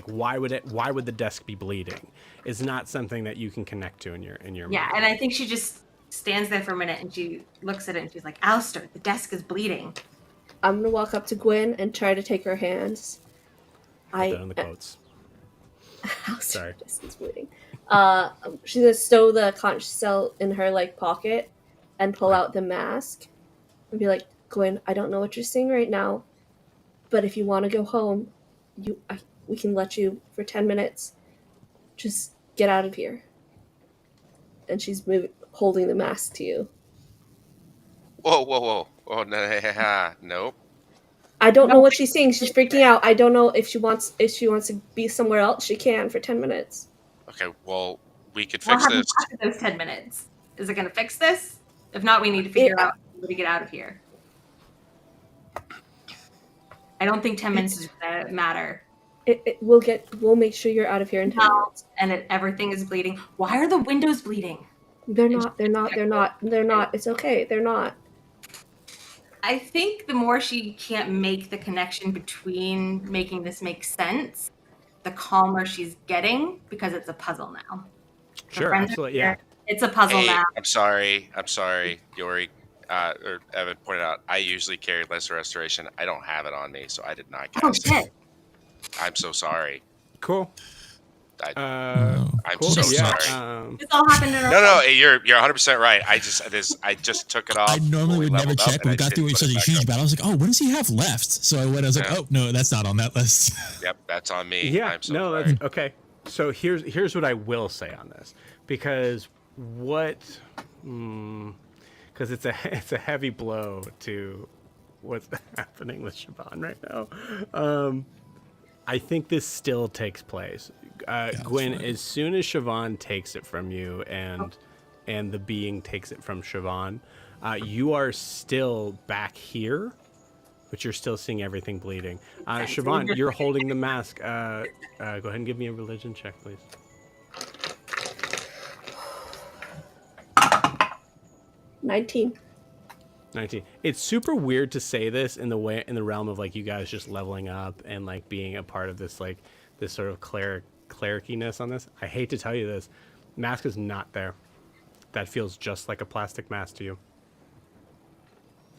why would the desk be bleeding is not something that you can connect to in your mind. Yeah, and I think she just stands there for a minute and she looks at it and she's like, "Alistair, the desk is bleeding." I'm gonna walk up to Gwen and try to take her hands. Put that on the quotes. Sorry. Desk is bleeding. She's gonna stow the conch shell in her like pocket and pull out the mask and be like, "Gwen, I don't know what you're seeing right now, but if you want to go home, we can let you for 10 minutes. Just get out of here." And she's holding the mask to you. Whoa. Oh, no. Nope. I don't know what she's seeing. She's freaking out. I don't know if she wants to be somewhere else. She can for 10 minutes. Okay, well, we could What fix happens this. after those 10 minutes? Is it going to fix this? If not, we need to figure out how to get out of here. I don't think 10 minutes is going to matter. We'll make sure you're out of here in 10 minutes. And everything is bleeding. Why are the windows bleeding? They're not. It's okay. They're not. I think the more she can't make the connection between making this make sense, the calmer she's getting, because it's a puzzle now. Sure, absolutely, yeah. It's a puzzle now. I'm sorry. Yori or Evan pointed out, I usually carry lesser restoration. I don't have it on me, so I did not cast it. Shit. I'm so sorry. Cool. I'm cool. so Yeah, sorry. This all happened in our No, you're 100% right. I just took it off. I normally when we would never leveled up, check, but and we I got didn't through put such it a back huge up. battle. I was like, oh, what does he have left? So I was like, Yeah. oh, no, that's not on that list. Yep, that's on me. yeah. I'm so No, sorry. that's okay. So here's what I will say on this, because because it's a heavy blow to what's happening with Siobhan right now. I think this still takes place. Gwen, fine. as soon as Siobhan takes it from you and the being takes it from Siobhan, you are still back here, but you're still seeing everything bleeding. Siobhan, you're holding the mask. Go ahead and give me a religion check, please. 19. 19. It's super weird to say this in the realm of like you guys just leveling up and like being a part of this like this sort of clericiness on this. I hate to tell you this, mask is not there. That feels just like a plastic mask to you,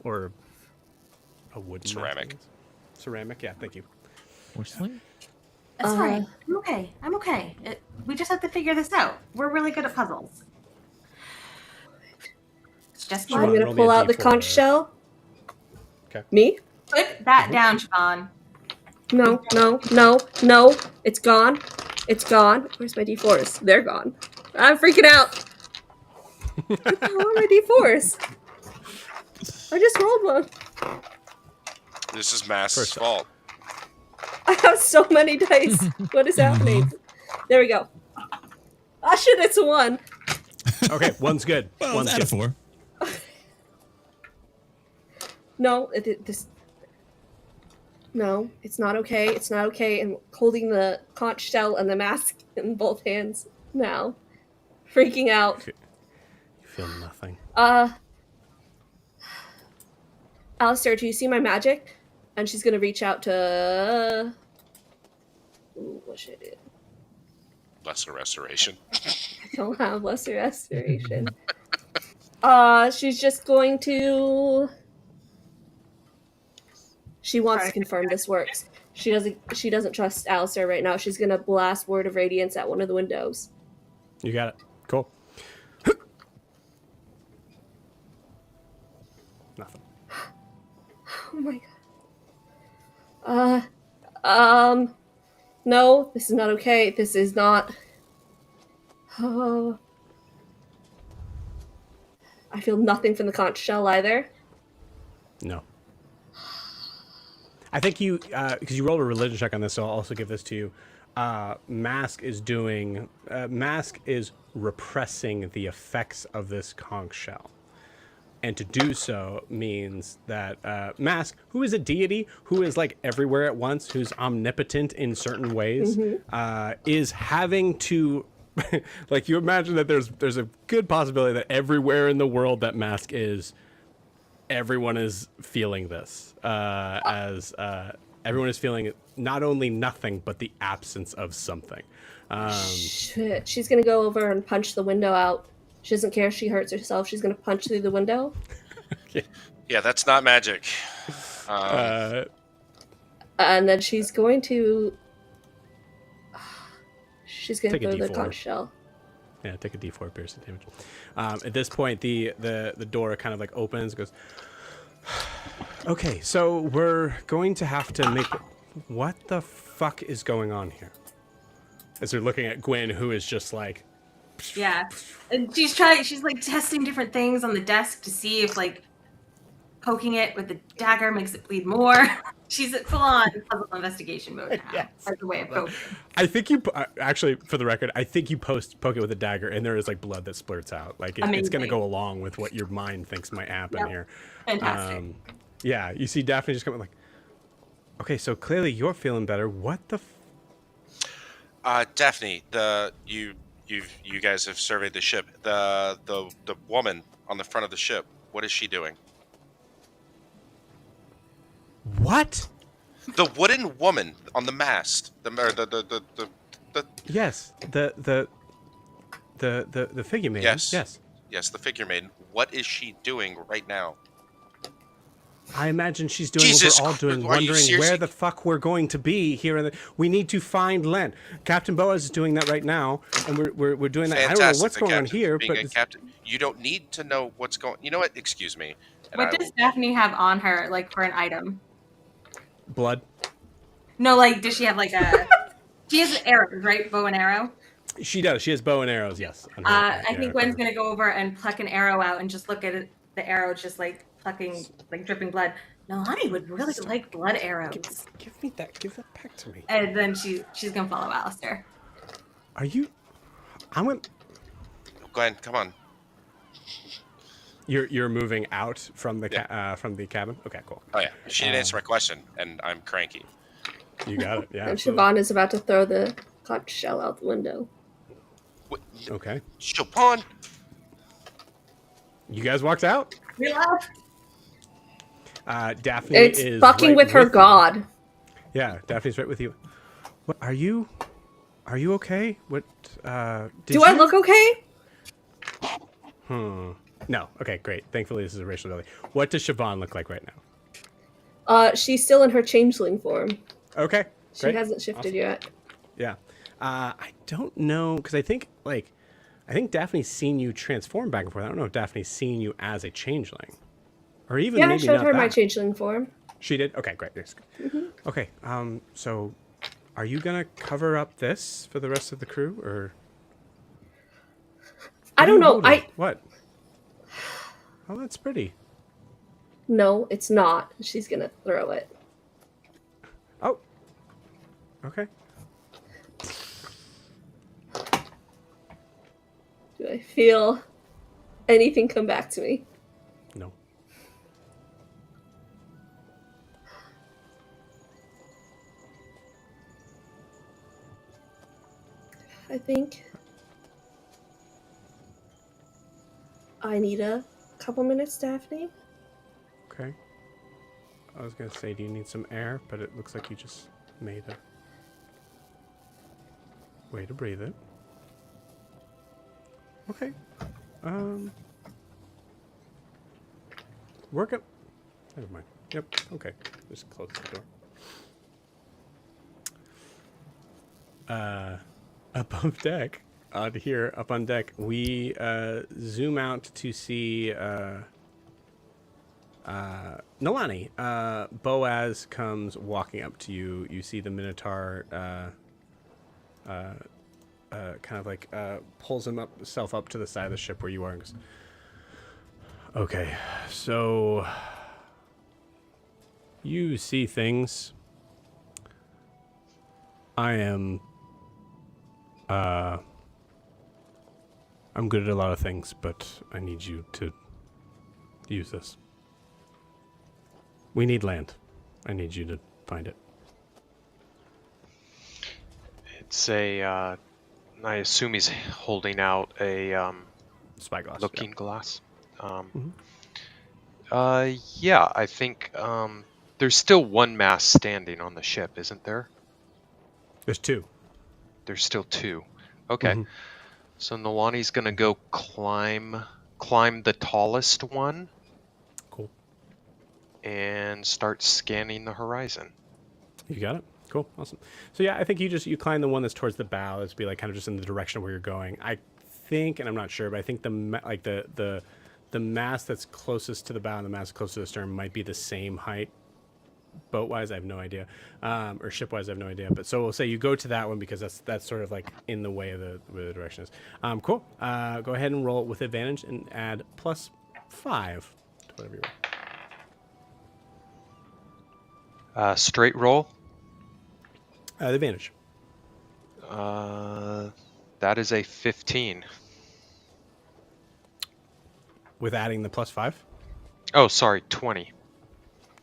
or a wooden Ceramic. mask. Ceramic, yeah. Thank you. Porcelain? It's fine. I'm okay. We just have to figure this out. We're really good at puzzles. It's just Sure. I'm Roll gonna me pull a out the D4. conch shell. Okay. Me? Put that down, Siobhan. No. It's gone. It's gone. Where's my D4s? They're gone. I'm freaking out. Where are my D4s? I just rolled one. This is Mass's First fault. I have so many dice. What is happening? There we go. Ah, shit, it's a 1. Okay, one's good. Well, One's it's out good. of 4. No, no, it's not okay. It's not okay. I'm holding the conch shell and the mask in both hands now. Freaking out. You feel nothing. Alistair, do you see my magic? And she's gonna reach out to... Ooh, what should I do? Lesser restoration. I don't have lesser restoration. She's just going to... She wants to confirm this works. She doesn't trust Alistair right now. She's gonna blast Word of Radiance at one of the windows. You got it. Cool. Nothing. Oh my god. No, this is not okay. This is not... Oh. I feel nothing from the conch shell either. No. I think you, because you rolled a religion check on this, so I'll also give this to you. Mask is repressing the effects of this conch shell. And to do so means that Mask, who is a deity, who is like everywhere at once, who's omnipotent in certain ways, is having to, like, you imagine that there's a good possibility that everywhere in the world that Mask is, everyone is feeling this, as everyone is feeling not only nothing, but the absence of something. Shit. She's gonna go over and punch the window out. She doesn't care if she hurts herself. She's gonna punch through the window. Yeah, that's not magic. And then she's going to... She's gonna Take a throw the D4. conch shell. Yeah, take a D4 piercing damage. At this point, the door kind of like opens, goes. Okay, so we're going to have to make. What the fuck is going on here? As they're looking at Gwen, who is just like. Yeah. And she's like testing different things on the desk to see if like poking it with the dagger makes it bleed more. She's at full on puzzle investigation mode now. Yes. As a way of coping. I think you actually, for the record, I think you poke it with a dagger, and there is like blood that splurts out. Like it's going to go along with what your mind thinks might happen here. Fantastic. Yeah, you see Daphne just coming like, okay, so clearly you're feeling better. What the? Daphne, you guys have surveyed the ship. The woman on the front of the ship. What is she doing? What? The wooden woman on the mast. Yes, the figure maiden. Yes. Yes. Yes, the figure maiden. What is she doing right now? I imagine she's doing Jesus what we're all doing, Christ, are you wondering seriously- where the fuck we're going to be here. We need to find Len. Captain Boaz is doing that right now, and we're doing that. I don't know what's the going on captain here, being but a captain. You don't need to know what's going. You know what? Excuse me. And What I does will- Daphne have on her, like for an item? blood. No, like does she have like a? She has arrows, right? Bow and arrow. She does. She has bow and arrows. Yes. on her- I yeah, think her Gwen's cover. gonna go over and pluck an arrow out and just look at it, the arrow just like plucking, like dripping blood. Nalani would really like blood arrows. Give me that. Give that back to me. And then she's gonna follow Alistair. Are you? I'm gonna. Glenn, come on. You're moving out from the cabin. Okay, cool. Oh yeah, she didn't answer my question, and I'm cranky. You got it. Yeah. And absolutely. Siobhan is about to throw the conch shell out the window. What? Okay. Chopin. You guys walked out. We left. Daphne It's is fucking right with her you. god. Yeah, Daphne's right with you. What are you? Are you okay? What? Do I look okay? No. Okay, great. Thankfully, this is a racial ability. What does Siobhan look like right now? She's still in her changeling form. Okay. She Great. hasn't shifted yet. Yeah. I don't know because I think Daphne's seen you transform back and forth. I don't know if Daphne's seen you as a changeling, or even Yeah, I maybe showed not her my that. changeling form. She did. Okay, great. Yes. Okay. So, are you gonna cover up this for the rest of the crew, or? I What are don't you know. holding? What? Oh, that's pretty. No, it's not. She's gonna throw it. Oh. Okay. Do I feel anything come back to me? No. I think I need a couple minutes, Daphne. Okay. I was gonna say, do you need some air? But it looks like you just made a way to breathe it. Okay. Work it. Never mind. Yep. Okay. Just close the door. Above deck, up on deck, we zoom out to see Nalani. Boaz comes walking up to you. You see the Minotaur kind of like pulls himself up to the side of the ship where you are and goes, okay, so you see things. I am I'm good at a lot of things, but I need you to use this. We need land. I need you to find it. It's a. I assume he's holding out a Spyglass. looking glass. Mhm. Yeah, I think there's still one mast standing on the ship, isn't there? There's two. There's still two. Okay. Mhm. So Nalani's gonna go climb the tallest one Cool. and start scanning the horizon. You got it. Cool. Awesome. So yeah, I think you climb the one that's towards the bow. That's be like kind of just in the direction where you're going. I think, and I'm not sure, but I think the mast that's closest to the bow and the mast closest to the stern might be the same height. Boat-wise, I have no idea, or ship-wise, I have no idea. But so we'll say you go to that one because that's sort of like in the way of where the direction is. Cool. Go ahead and roll it with advantage and add +5 to whatever you roll. Straight roll. The advantage. That is a 15. With adding the +5. Oh, sorry, 20.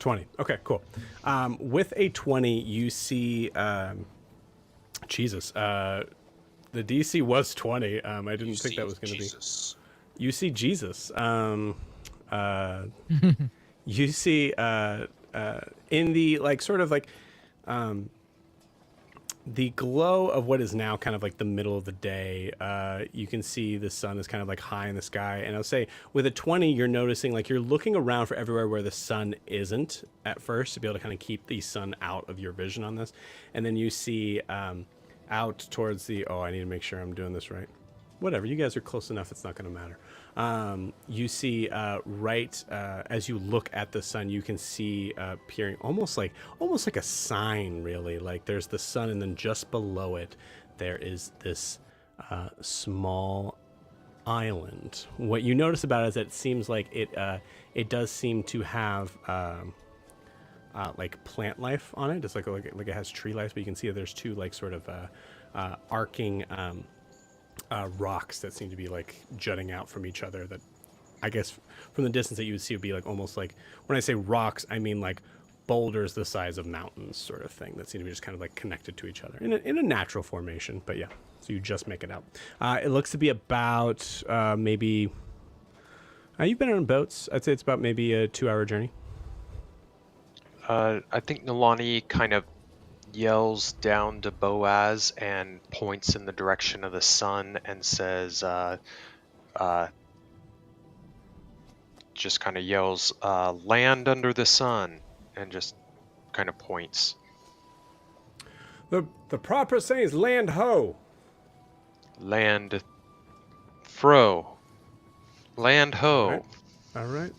20. Okay, cool. With a 20, you see, Jesus. The DC was 20. I didn't think that was going to be. You see Jesus. You see in the like sort of like the glow of what is now kind of like the middle of the day, you can see the sun is kind of like high in the sky. And I'll say with a 20, you're noticing like you're looking around for everywhere where the sun isn't at first to be able to kind of keep the sun out of your vision on this. And then you see out towards the, I need to make sure I'm doing this right. Whatever, you guys are close enough, it's not going to matter. You see right as you look at the sun, you can see appearing almost like a sign, really. Like there's the sun, and then just below it, there is this small island. What you notice about it is that it seems like it does seem to have like plant life on it. It's like it has tree life, but you can see that there's two like sort of arcing rocks that seem to be like jutting out from each other, that I guess from the distance that you would see would be like almost like, when I say rocks, I mean like boulders the size of mountains sort of thing that seem to be just kind of like connected to each other in a natural formation. But yeah, so you just make it out. It looks to be about maybe you've been on boats. I'd say it's about maybe a 2-hour journey. I think Nalani kind of yells down to Boaz and points in the direction of the sun and says, just kind of yells, land under the sun, and just kind of points. The proper saying is land ho. Land fro. Land ho. All right.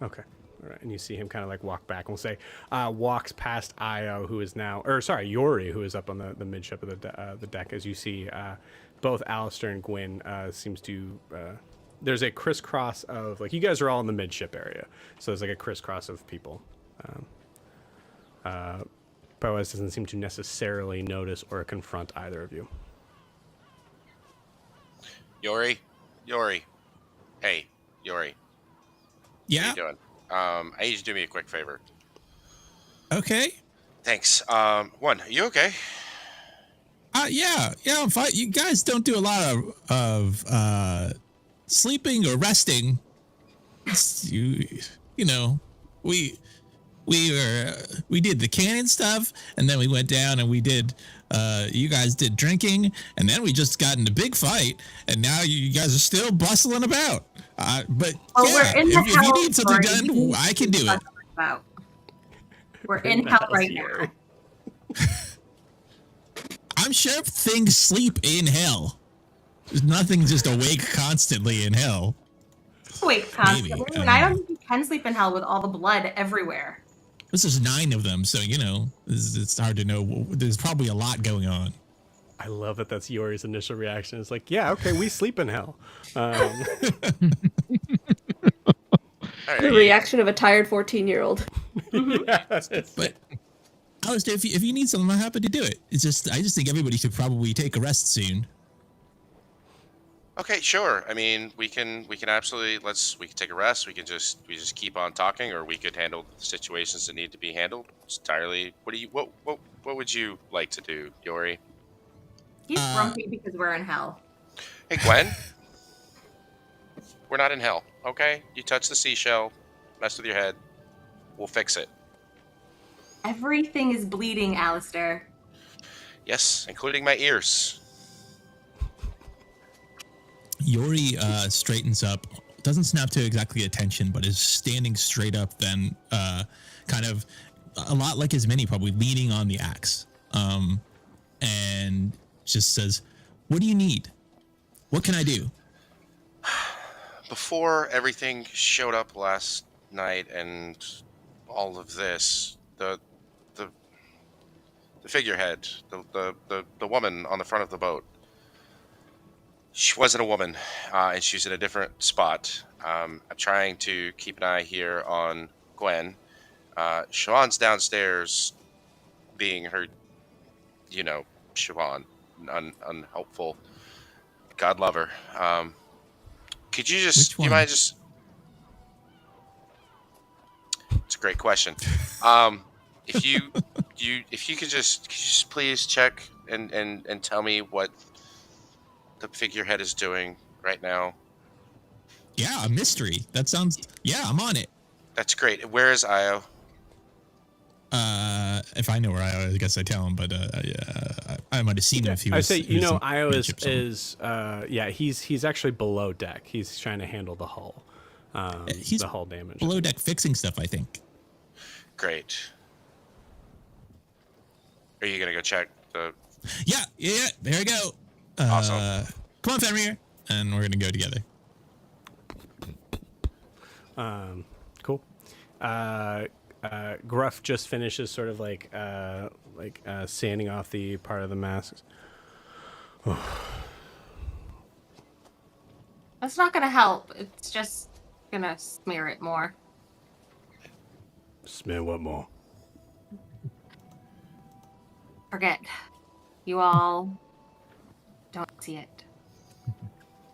Okay. All right. And you see him kind of like walk back, and we'll say walks past Io, who is now, or sorry, Yori, who is up on the midship of the deck. As you see, both Alistair and Gwyn seems to, there's a crisscross of, like, you guys are all in the midship area. So there's like a crisscross of people. Boaz doesn't seem to necessarily notice or confront either of you. Yori. Hey, Yori. Yeah. How you doing? I need you to do me a quick favor. Okay. Thanks. One, are you okay? Yeah, I'm fine. You guys don't do a lot of sleeping or resting. You know, we did the cannon stuff, and then we went down and we did. You guys did drinking, and then we just got into big fight, and now you guys are still bustling about. But yeah, if you need something done, I can do it. We're in hell right now. I'm sure things sleep in hell. There's nothing just awake constantly in hell. Wait, constantly? Maybe, I don't think you can sleep in hell with all the blood everywhere. This is 9 of them, so it's hard to know. There's probably a lot going on. I love that. That's Yori's initial reaction. It's like, yeah, okay, we sleep in hell. The reaction of a tired 14-year-old. Yes. But Alistair, if you need something, I'm happy to do it. I just think everybody should probably take a rest soon. Okay, sure. I mean, we can absolutely we can take a rest. We just keep on talking, or we could handle the situations that need to be handled. It's entirely. What would you like to do, Yori? He's grumpy because we're in hell. Hey, Gwen. We're not in hell, okay? You touch the seashell, mess with your head, we'll fix it. Everything is bleeding, Alistair. Yes, including my ears. Yori straightens up, doesn't snap to exactly attention, but is standing straight up, then kind of a lot like his mini, probably leaning on the axe, and just says, what do you need? What can I do? Before everything showed up last night and all of this, the figurehead, the woman on the front of the boat, she wasn't a woman, and she's in a different spot. I'm trying to keep an eye here on Gwen. Siobhan's downstairs being her, Siobhan, unhelpful. God love her. Could you just, you might just, it's a great question. If you could just please check and tell me what the figurehead is doing right now. Yeah, a mystery. That sounds, yeah, I'm on it. That's great. Where is Io? if I know where I guess I tell him, but I might have seen him if he was. I say, he was in Io midship somewhere. he's actually below deck. He's trying to handle the hull, He's the hull damage. below deck fixing stuff, I think. Great. Are you gonna go check the? Yeah. There we go. Awesome. Come on, Fenrir, and we're gonna go together. Cool. Gruff just finishes sort of like sanding off the part of the masks. That's not gonna help. It's just gonna smear it more. Smear what more? Forget. You all don't see it.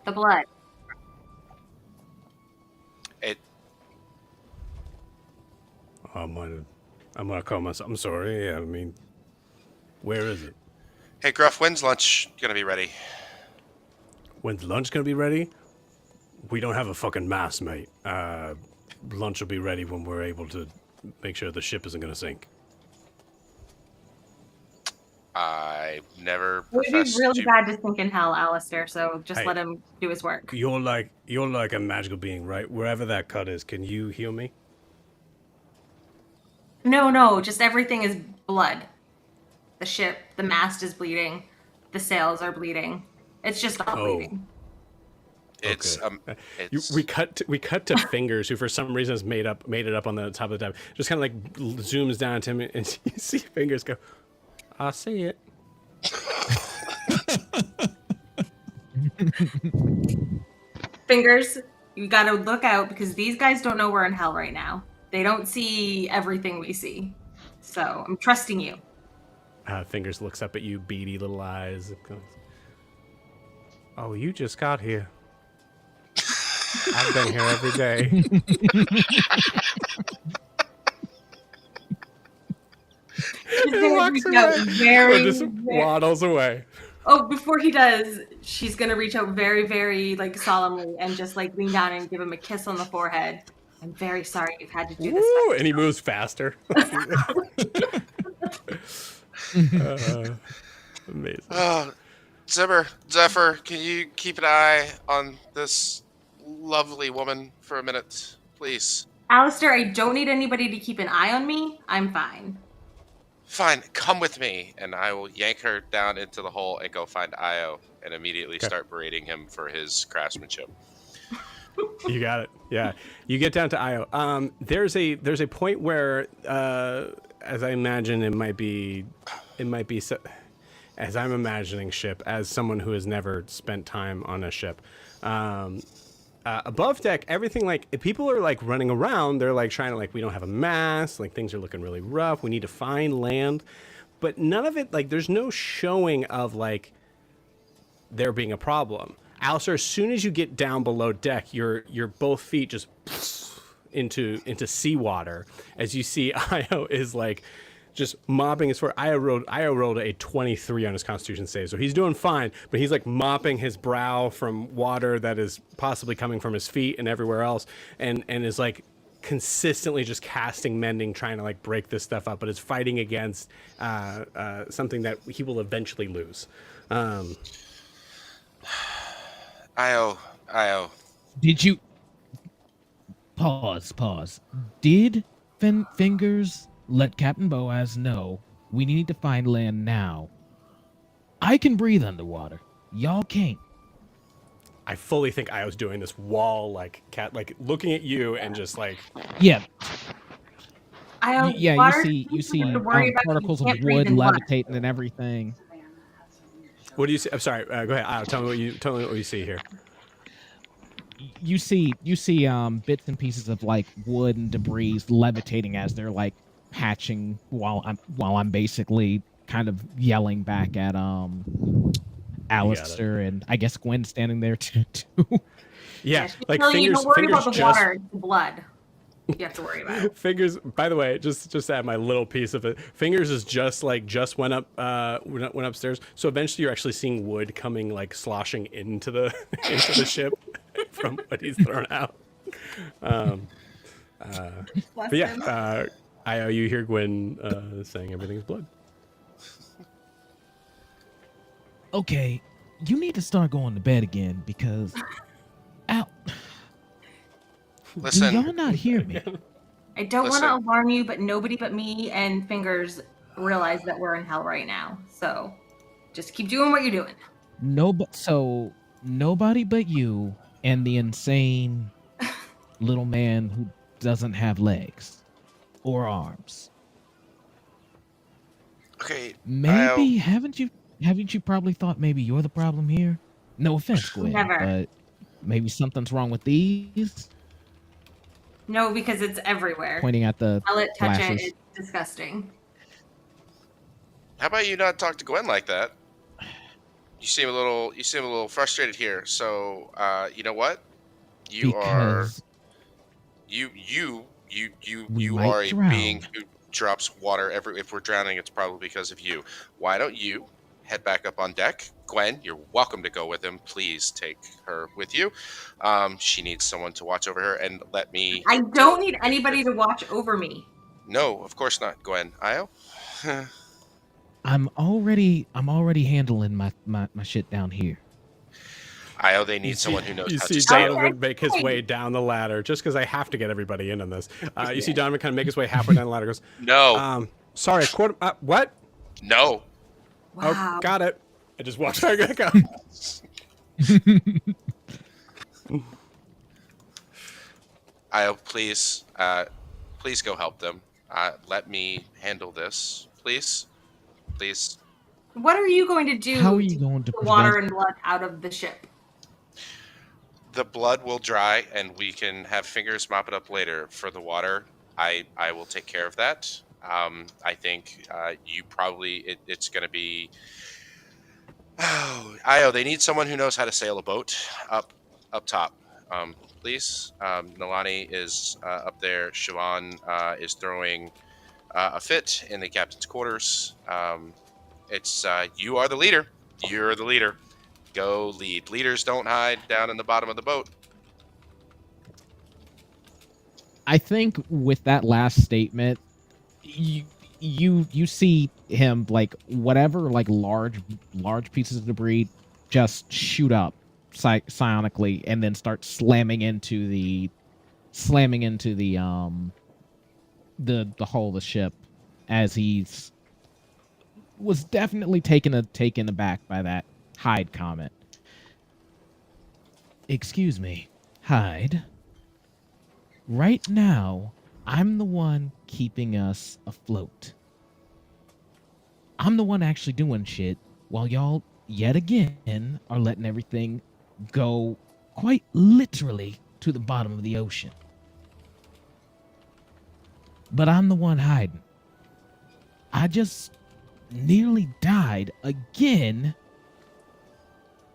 The blood. It. I'm gonna call myself. I'm sorry. I mean, where is it? Hey, Gruff, when's lunch gonna be ready? When's lunch gonna be ready? We don't have a fucking mass, mate. Lunch will be ready when we're able to make sure the ship isn't gonna sink. I never. It would be professed really to- bad to sink in hell, Alistair, so just Hey. let him do his work. You're like a magical being, right? Wherever that cut is, can you heal me? No, just everything is blood. The ship, the mast is bleeding, the sails are bleeding. It's just all Oh. bleeding. It's Okay. it's We cut to Fingers, who for some reason has made it up on the top of the tab. Just kind of like zooms down to him, and you see Fingers go, "I see it." Fingers, you gotta look out because these guys don't know we're in hell right now. They don't see everything we see. So I'm trusting you. Fingers looks up at you, beady little eyes. and goes, "Oh, you just got here. I've been here every day." She's And gonna walks reach away. out very, And just very- waddles away. Oh, before he does, she's gonna reach out very, very like solemnly and just like lean down and give him a kiss on the forehead. I'm very sorry you've had to do this. Woo! And he moves faster. Amazing. Oh, Zephyr, can you keep an eye on this lovely woman for a minute, please? Alistair, I don't need anybody to keep an eye on me. I'm fine. Fine, come with me, and I will yank her down into the hole and go find Io and immediately start berating him for his craftsmanship. You got it. Yeah, you get down to Io. There's a point where, as I imagine, it might be, as I'm imagining ship, as someone who has never spent time on a ship. Above deck, everything like people are like running around. They're like trying to like we don't have a mast. Like things are looking really rough. We need to find land, but none of it like there's no showing of like there being a problem. Alistair, as soon as you get down below deck, your both feet just into seawater as you see Io is like just mopping his floor. Io rolled a 23 on his Constitution save, so he's doing fine. But he's like mopping his brow from water that is possibly coming from his feet and everywhere else, and is like consistently just casting mending, trying to like break this stuff up. But it's fighting against something that he will eventually lose. Io. Did you pause? Did Fingers let Captain Boaz know we need to find land now? I can breathe underwater. Y'all can't. I fully think I was doing this wall like cat, like looking at you and just like Yeah, I yeah. You see have to worry about 'cause you particles of can't breathe wood in water. levitating and everything. what do you see? I'm sorry. Go ahead. Io, tell me what you see here. You see bits and pieces of like wood and debris levitating as they're like hatching while I'm basically kind of yelling back at Alistair and I guess Gwen standing there too. Yeah, she's like telling you, fingers. don't worry Fingers about the just water, it's the blood. You have to worry about. Fingers. By the way, just to add my little piece of it. Fingers is just went upstairs. So eventually, you're actually seeing wood coming like sloshing into the into the ship from what he's thrown out. But yeah, Io, you hear Gwen saying everything's blood. Okay, you need to start going to bed again because, ow, do Listen. y'all not hear me? I don't want to Listen. alarm you, but nobody but me and Fingers realize that we're in hell right now. So just keep doing what you're doing. So nobody but you and the insane little man who doesn't have legs or arms. Okay. Maybe haven't you probably thought maybe you're the problem here? No offense, Gwen, Never. but maybe something's wrong with these. No, because it's everywhere. Pointing at the I'll let touch flashes. it. It's disgusting. How about you not talk to Gwen like that? You seem a little frustrated here. So, you know what? You Because we are might a being drown. who drops water if we're drowning, it's probably because of you. Why don't you head back up on deck? Gwen, you're welcome to go with him. Please take her with you. She needs someone to watch over her, and let me. I don't need anybody to watch over me. No, of course not, Gwen. Io? I'm already handling my shit down here. Io, they need someone who knows You how see to sail. Donovan make his way down the ladder, just because I have to get everybody in on this. You see Donovan kind of make his way halfway down the ladder. Goes, No. sorry, a quarter. What? No. Wow. Oh, got it. I just walked back up. Io, please go help them. Let me handle this, please. Please. What are you going to do? How are you going to get the water prevent- and blood out of the ship? The blood will dry, and we can have Fingers mop it up later. For the water, I will take care of that. I think you probably it's going to be. Oh, Io, they need someone who knows how to sail a boat up top. Please. Nalani is up there. Siobhan is throwing a fit in the captain's quarters. It's you are the leader. You're the leader. Go lead. Leaders don't hide down in the bottom of the boat. I think with that last statement, you see him like whatever like large pieces of debris just shoot up psionically and then start slamming into the hull of the ship as he's was definitely taken aback by that Hyde comment. Excuse me, Hyde. Right now, I'm the one keeping us afloat. I'm the one actually doing shit while y'all, yet again, are letting everything go quite literally to the bottom of the ocean. But I'm the one hiding. I just nearly died again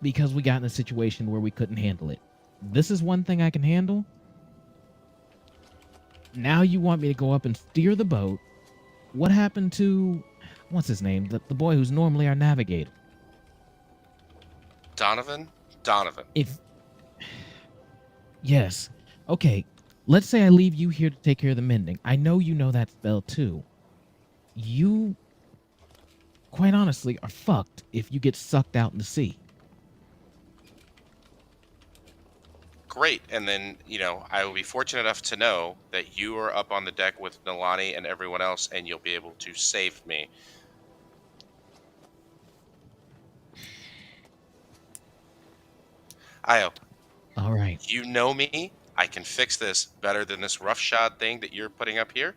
because we got in a situation where we couldn't handle it. This is one thing I can handle. Now you want me to go up and steer the boat. What happened to, what's his name? The boy who's normally our navigator. Donovan? Yes. Okay, let's say I leave you here to take care of the mending. I know you know that spell too. You, quite honestly, are fucked if you get sucked out in the sea. Great. And then, I will be fortunate enough to know that you are up on the deck with Nalani and everyone else, and you'll be able to save me. Io. All right. You know me. I can fix this better than this roughshod thing that you're putting up here.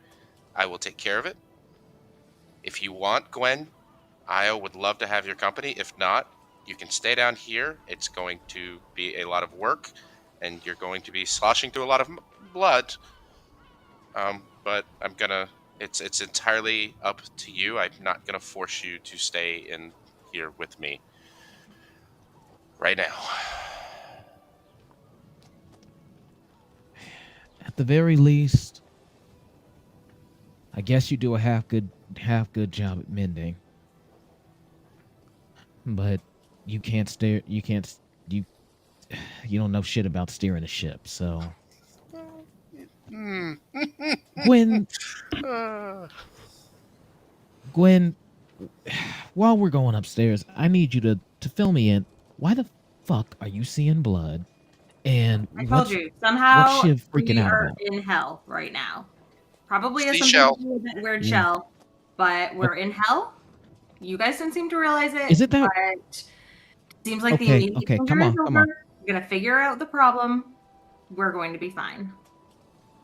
I will take care of it. If you want, Gwen, Io would love to have your company. If not, you can stay down here. It's going to be a lot of work, and you're going to be sloshing through a lot of blood. But it's entirely up to you. I'm not gonna force you to stay in here with me right now. At the very least, I guess you do a half good job at mending. But you can't steer. You don't know shit about steering a ship, so. Gwen, Gwen, while we're going upstairs, I need you to fill me in. Why the fuck are you seeing blood? And I told what's you, somehow Shiv freaking we out are about? in hell right now. Probably has something Seashell. to do with that weird Mm. shell, but we're in hell. You guys don't seem to realize it. Is it that? But seems like the Okay, immediate okay, danger come is on, come over. on. We're gonna figure out the problem. We're going to be fine.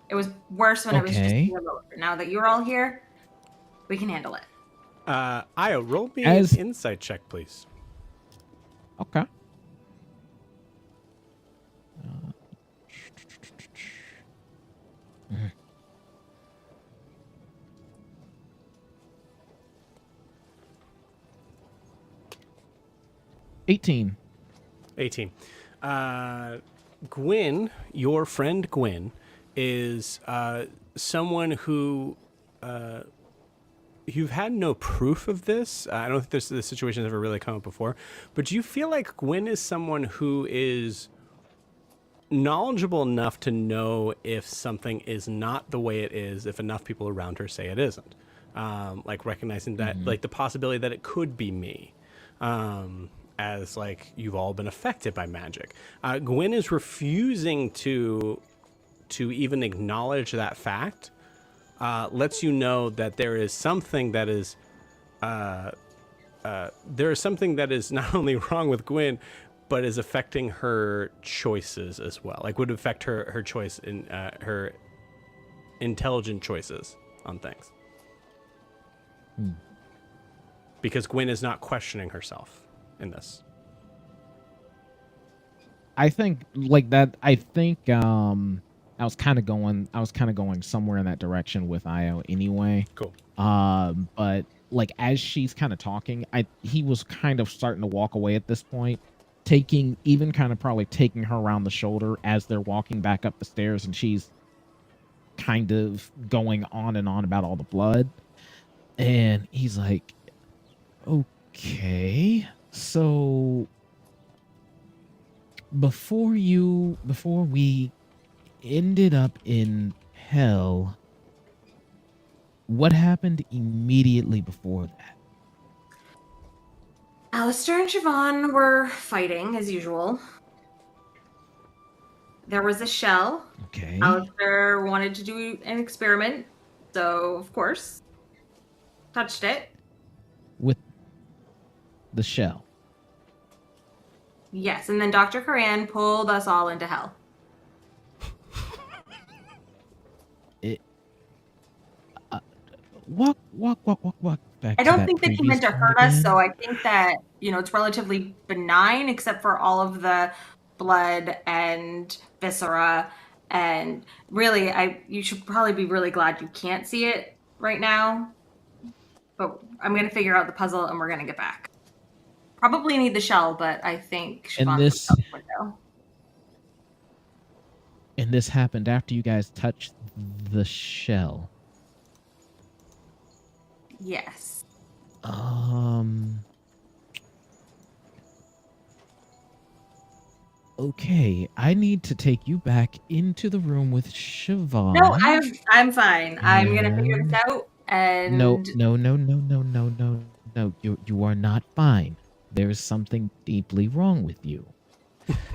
It was worse when it was just Okay. me alone. But now that you're all here, we can handle it. Io, roll me As- an insight check, please. Okay. 18. 18. Gwyn, your friend Gwyn, is someone who you've had no proof of this. I don't think this situation has ever really come up before, but do you feel like Gwyn is someone who is knowledgeable enough to know if something is not the way it is, if enough people around her say it isn't? Like recognizing that, like the possibility that it could be me. As like you've all been affected by magic. Gwyn is refusing to even acknowledge that fact. Lets you know that there is something that is not only wrong with Gwyn, but is affecting her choices as well. Like would affect her choice in her intelligent choices on things. Because Gwyn is not questioning herself in this. I think like that. I think I was kind of going somewhere in that direction with Io anyway. Cool. But like as she's kind of talking, he was kind of starting to walk away at this point, probably taking her around the shoulder as they're walking back up the stairs, and she's kind of going on and on about all the blood. And he's like, okay, so before we ended up in hell, what happened immediately before that? Alistair and Siobhan were fighting as usual. There was a shell. Okay. Alistair wanted to do an experiment, so of course, touched it. With the shell. Yes, and then Dr. Karan pulled us all into hell. Walk back. I don't think that he meant to hurt us, so I think that, it's relatively benign, except for all of the blood and viscera. And really, you should probably be really glad you can't see it right now. But I'm going to figure out the puzzle, and we're going to get back. Probably need the shell, but I think Siobhan was out the window. And this happened after you guys touched the shell. Yes. Okay, I need to take you back into the room with Siobhan. No, I'm fine. I'm gonna figure this out. And No. You are not fine. There's something deeply wrong with you.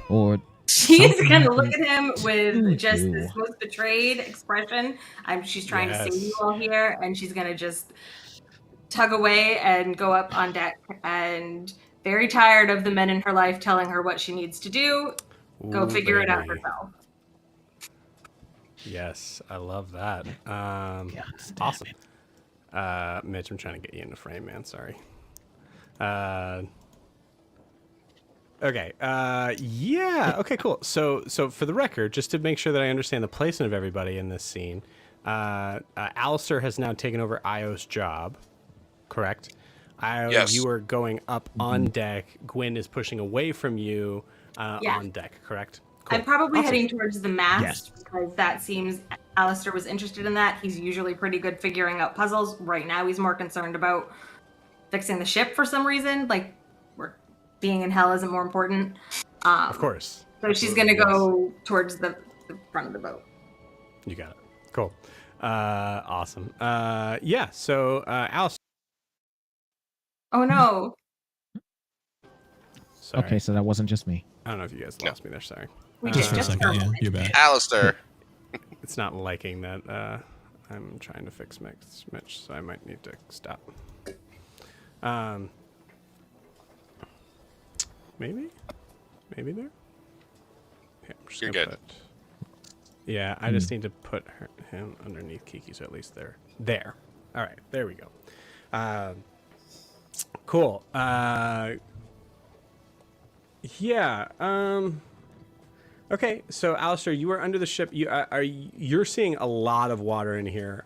Or she's something gonna look happened at him with just you. this most betrayed expression. She's trying to save you Yes. all here, and she's gonna just tug away and go up on deck. And very tired of the men in her life telling her what she needs to do. Go Ooh, figure it out baby. herself. Yes, I love that. God damn Awesome. it. Mitch, I'm trying to get you in the frame, man. Sorry. Okay. Yeah. Okay. Cool. So for the record, just to make sure that I understand the placement of everybody in this scene, Alistair has now taken over Io's job. Correct. Io, Yes. you are going up on deck. Gwyn is pushing away from you Yeah. on deck. Correct. Cool. I'm probably Awesome. heading towards the mast Yes. because that seems Alistair was interested in that. He's usually pretty good figuring out puzzles. Right now, he's more concerned about fixing the ship for some reason. Like, being in hell isn't more important. Of course. So she's Absolutely, gonna go towards the front of the boat. You got it. Cool. Awesome. Yeah. So, Alice. Oh no. Sorry. Okay, so that wasn't just me. I don't know if you guys lost me there. Sorry. We Just did for a just second, yeah, moment. you're back. Alistair. It's not liking that. I'm trying to fix Mitch, so I might need to stop. Maybe there. Yeah, I'm just You're gonna good. Yeah, I just need to put him underneath Kiki, so at least they're there. All right, there we go. Cool. Yeah. Okay, so Alistair, you are under the ship. You're seeing a lot of water in here.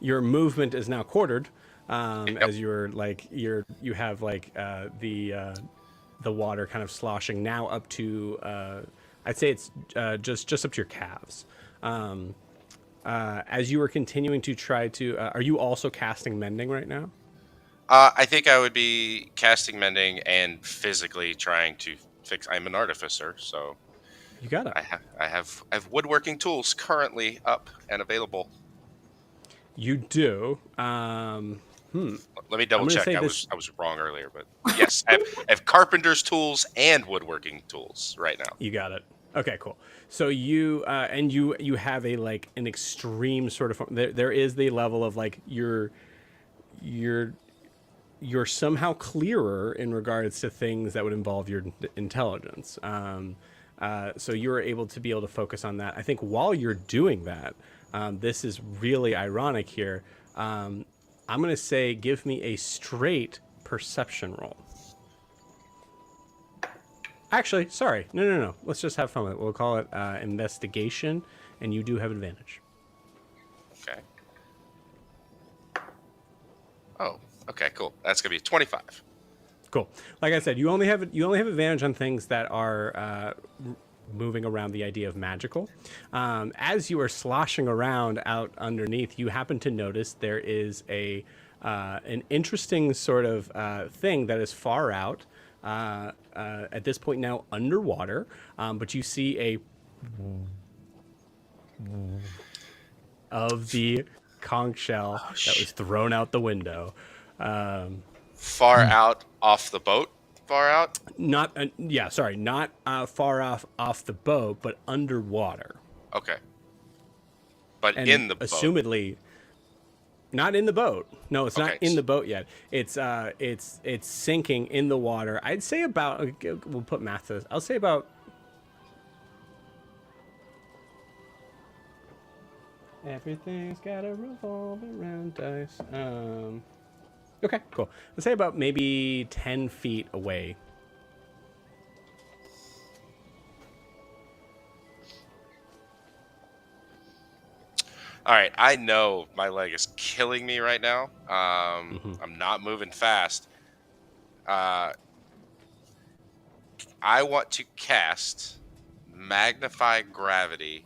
Your movement is now quartered, as you have the water kind of sloshing now up to I'd say it's just up to your calves. As you are continuing to try to, are you also casting mending right now? I think I would be casting mending and physically trying to fix. I'm an artificer, so You got it. I have woodworking tools currently up and available. You do. Let me I'm double gonna check. say I this- was wrong earlier, but yes, I have carpenter's tools and woodworking tools right now. You got it. Okay, cool. So you you have an extreme sort of there is the level of you're somehow clearer in regards to things that would involve your intelligence. So you're able to focus on that. I think while you're doing that, this is really ironic here. I'm going to say give me a straight perception roll. Actually, sorry. No. Let's just have fun with it. We'll call it investigation, and you do have advantage. Okay. Oh, okay, cool. That's gonna be 25. Cool. Like I said, you only have advantage on things that are moving around the idea of magical. As you are sloshing around out underneath, you happen to notice there is an interesting sort of thing that is far out. At this point now underwater, but you see a of the conch shell that was thrown out the window. Far out off the boat. Far out. Not far off the boat, but underwater. Okay. But And in the boat. assumedly, not in the boat. No, it's not Okay. in the boat yet. It's sinking in the water. I'd say about. We'll put math to this. I'll say about. Everything's gotta revolve around dice. Okay, cool. Let's say about maybe 10 feet away. All right, I know my leg is killing me right now. I'm not moving fast. I want to cast magnify gravity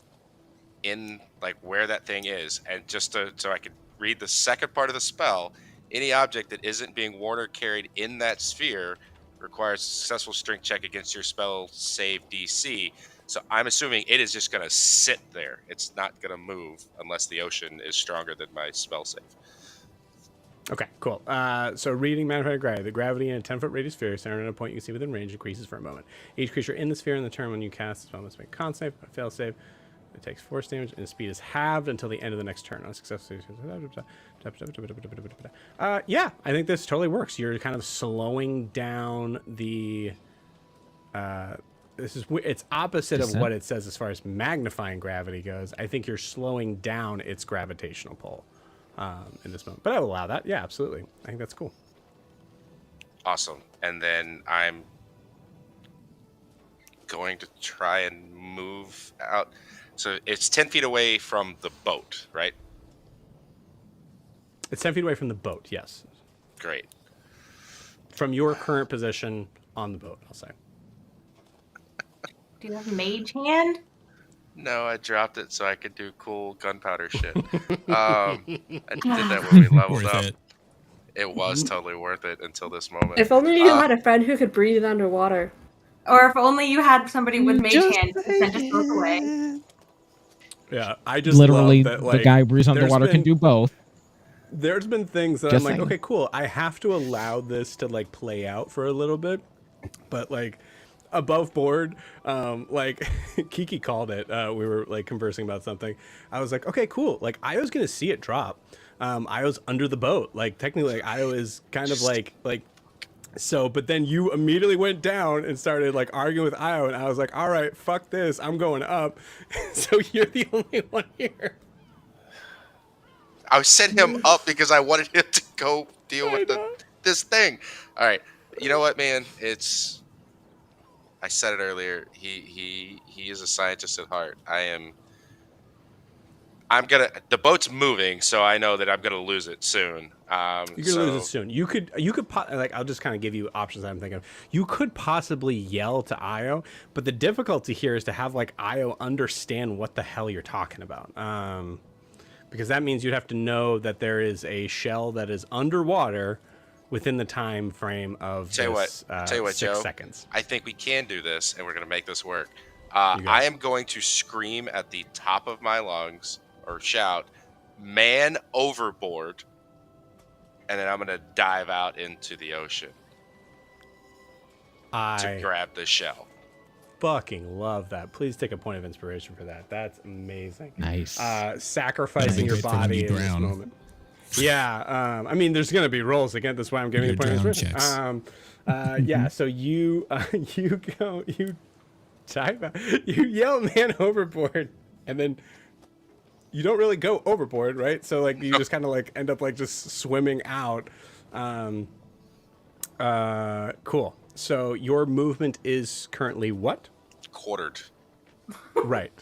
in where that thing is, and so I can read the second part of the spell. Any object that isn't being worn or carried in that sphere requires a successful strength check against your spell save DC. So I'm assuming it is just going to sit there. It's not going to move unless the ocean is stronger than my spell save. Okay, cool. So reading Magnified Gravity. The gravity in a 10-foot radius sphere centered at a point you see within range increases for a moment. Each creature in the sphere in the turn when you cast the spell must make a con save, a fail save. It takes force damage, and the speed is halved until the end of the next turn. Yeah, I think this totally works. You're kind of slowing down the... It's opposite of what it says as far as magnifying gravity goes. I think you're slowing down its gravitational pull in this moment. But I will allow that. Yeah, absolutely. I think that's cool. Awesome. And then I'm going to try and move out. So it's 10 feet away from the boat, right? It's 10 feet away from the boat, yes. Great. From your current position on the boat, I'll say. Do you have mage hand? No, I dropped it so I could do cool gunpowder shit. I did that when we leveled Worth up. it. It was totally worth it until this moment. If only you had a friend who could breathe underwater. Or if only you had somebody with mage hand to send us both away. Yeah, I just Literally, love that, like, the guy who breathes there's underwater can been- do both. There's been things that Just I'm like, saying. okay, cool. I have to allow this to like play out for a little bit, but like above board, like Kiki called it. We were like conversing about something. I was like, okay, cool. Like Io's gonna see it drop. Io's under the boat. Like technically, like Io is kind of like. So, but then you immediately went down and started like arguing with Io, and I was like, all right, fuck this. I'm going up. So you're the only one here. I sent him up because I wanted him to go deal with this thing. All right, you know what, man? I said it earlier. He is a scientist at heart. The boat's moving, so I know that I'm gonna lose it soon. You're gonna lose it soon. You could like, I'll just kind of give you options that I'm thinking of. You could possibly yell to Io, but the difficulty here is to have like Io understand what the hell you're talking about. Because that means you'd have to know that there is a shell that is underwater within the time frame of Tell you what, 6 Joe, seconds. I think we can do this, and we're gonna make this work. You got I it. am going to scream at the top of my lungs or shout, "Man overboard!" and then I'm gonna dive out into the ocean to I grab the shell. fucking love that. Please take a point of inspiration for that. That's amazing. Nice. Sacrificing your Good for when body you in this drown. moment. Yeah, I mean, there's gonna be rolls again. That's why I'm giving you a Your point of drown inspiration. checks. Yeah. So you dive out, you yell "man overboard," and then you don't really go overboard, right? So like you just kind of like end up like just swimming out. Cool. So your movement is currently what? Quartered. Right.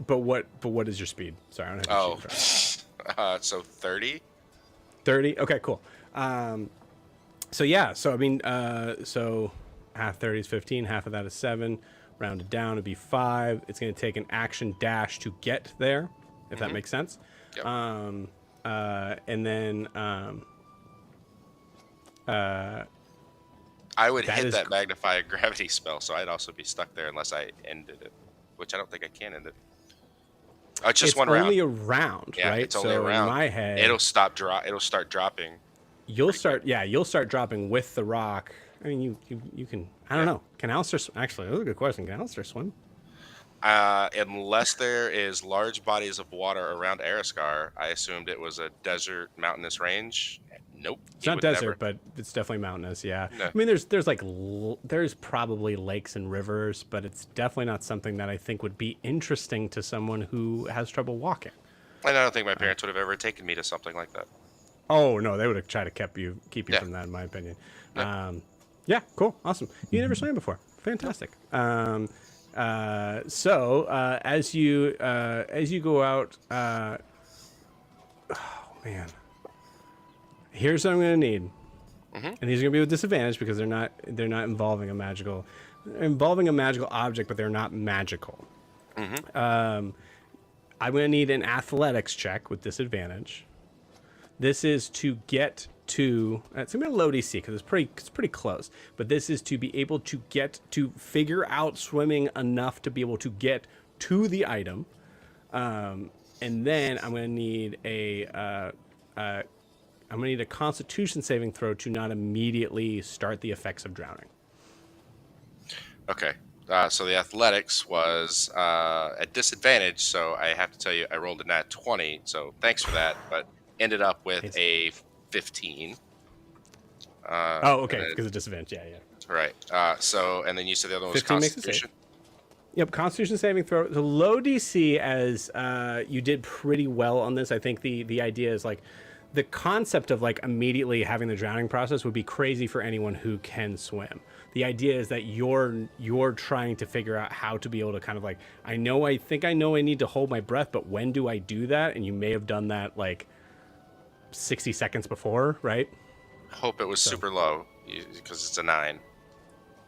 But what is your speed? Sorry, I don't have your sheet in front of me. So 30. 30. Okay, cool. So yeah, so I mean, so half 30 is 15, half of that is 7, rounded down it'd be 5. It's going to take an action dash to get there, if that makes sense. Yep. And then I would That hit is that cr- magnify gravity spell, so I'd also be stuck there unless I ended it, which I don't think I can end it. Oh, it's just it's one round. only a round, Yeah, right? it's only a so round. in my head, It'll start dropping. you'll start dropping with the rock. I mean, you can. I don't know. Can Alistair? Actually, that's a good question. Can Alistair swim? Unless there is large bodies of water around Araskar, I assumed it was a desert mountainous range. Nope. It's not desert, but it's definitely mountainous. Yeah. No. I mean, there's like there's probably lakes and rivers, but it's definitely not something that I think would be interesting to someone who has trouble walking. And I don't think my parents would have ever taken me to something like that. Oh no, they would have tried to keep you Yeah. from that, in my opinion. Yeah. Yeah, cool, awesome. You never swam before, fantastic. So as you go out, oh man, here's what I'm gonna need, and these are gonna be with disadvantage because they're not involving a magical object, but they're not magical. I'm gonna need an athletics check with disadvantage. This is to get to. It's gonna be a low DC because it's pretty close. But this is to be able to get to figure out swimming enough to be able to get to the item, and then I'm gonna need a Constitution saving throw to not immediately start the effects of drowning. Okay. So the athletics was at disadvantage, so I have to tell you I rolled a nat 20, so thanks for that, but ended up with a 15. Oh, okay, and then- because of disadvantage. Yeah. Right. So, and then you said the other one was 15 makes it safe. Constitution? Yep, Constitution saving throw. The low DC, as you did pretty well on this. I think the idea is like the concept of like immediately having the drowning process would be crazy for anyone who can swim. The idea is that you're trying to figure out how to be able to kind of like, I think I know I need to hold my breath, but when do I do that? And you may have done that like 60 seconds before, right? Hope it was super low, because it's a 9.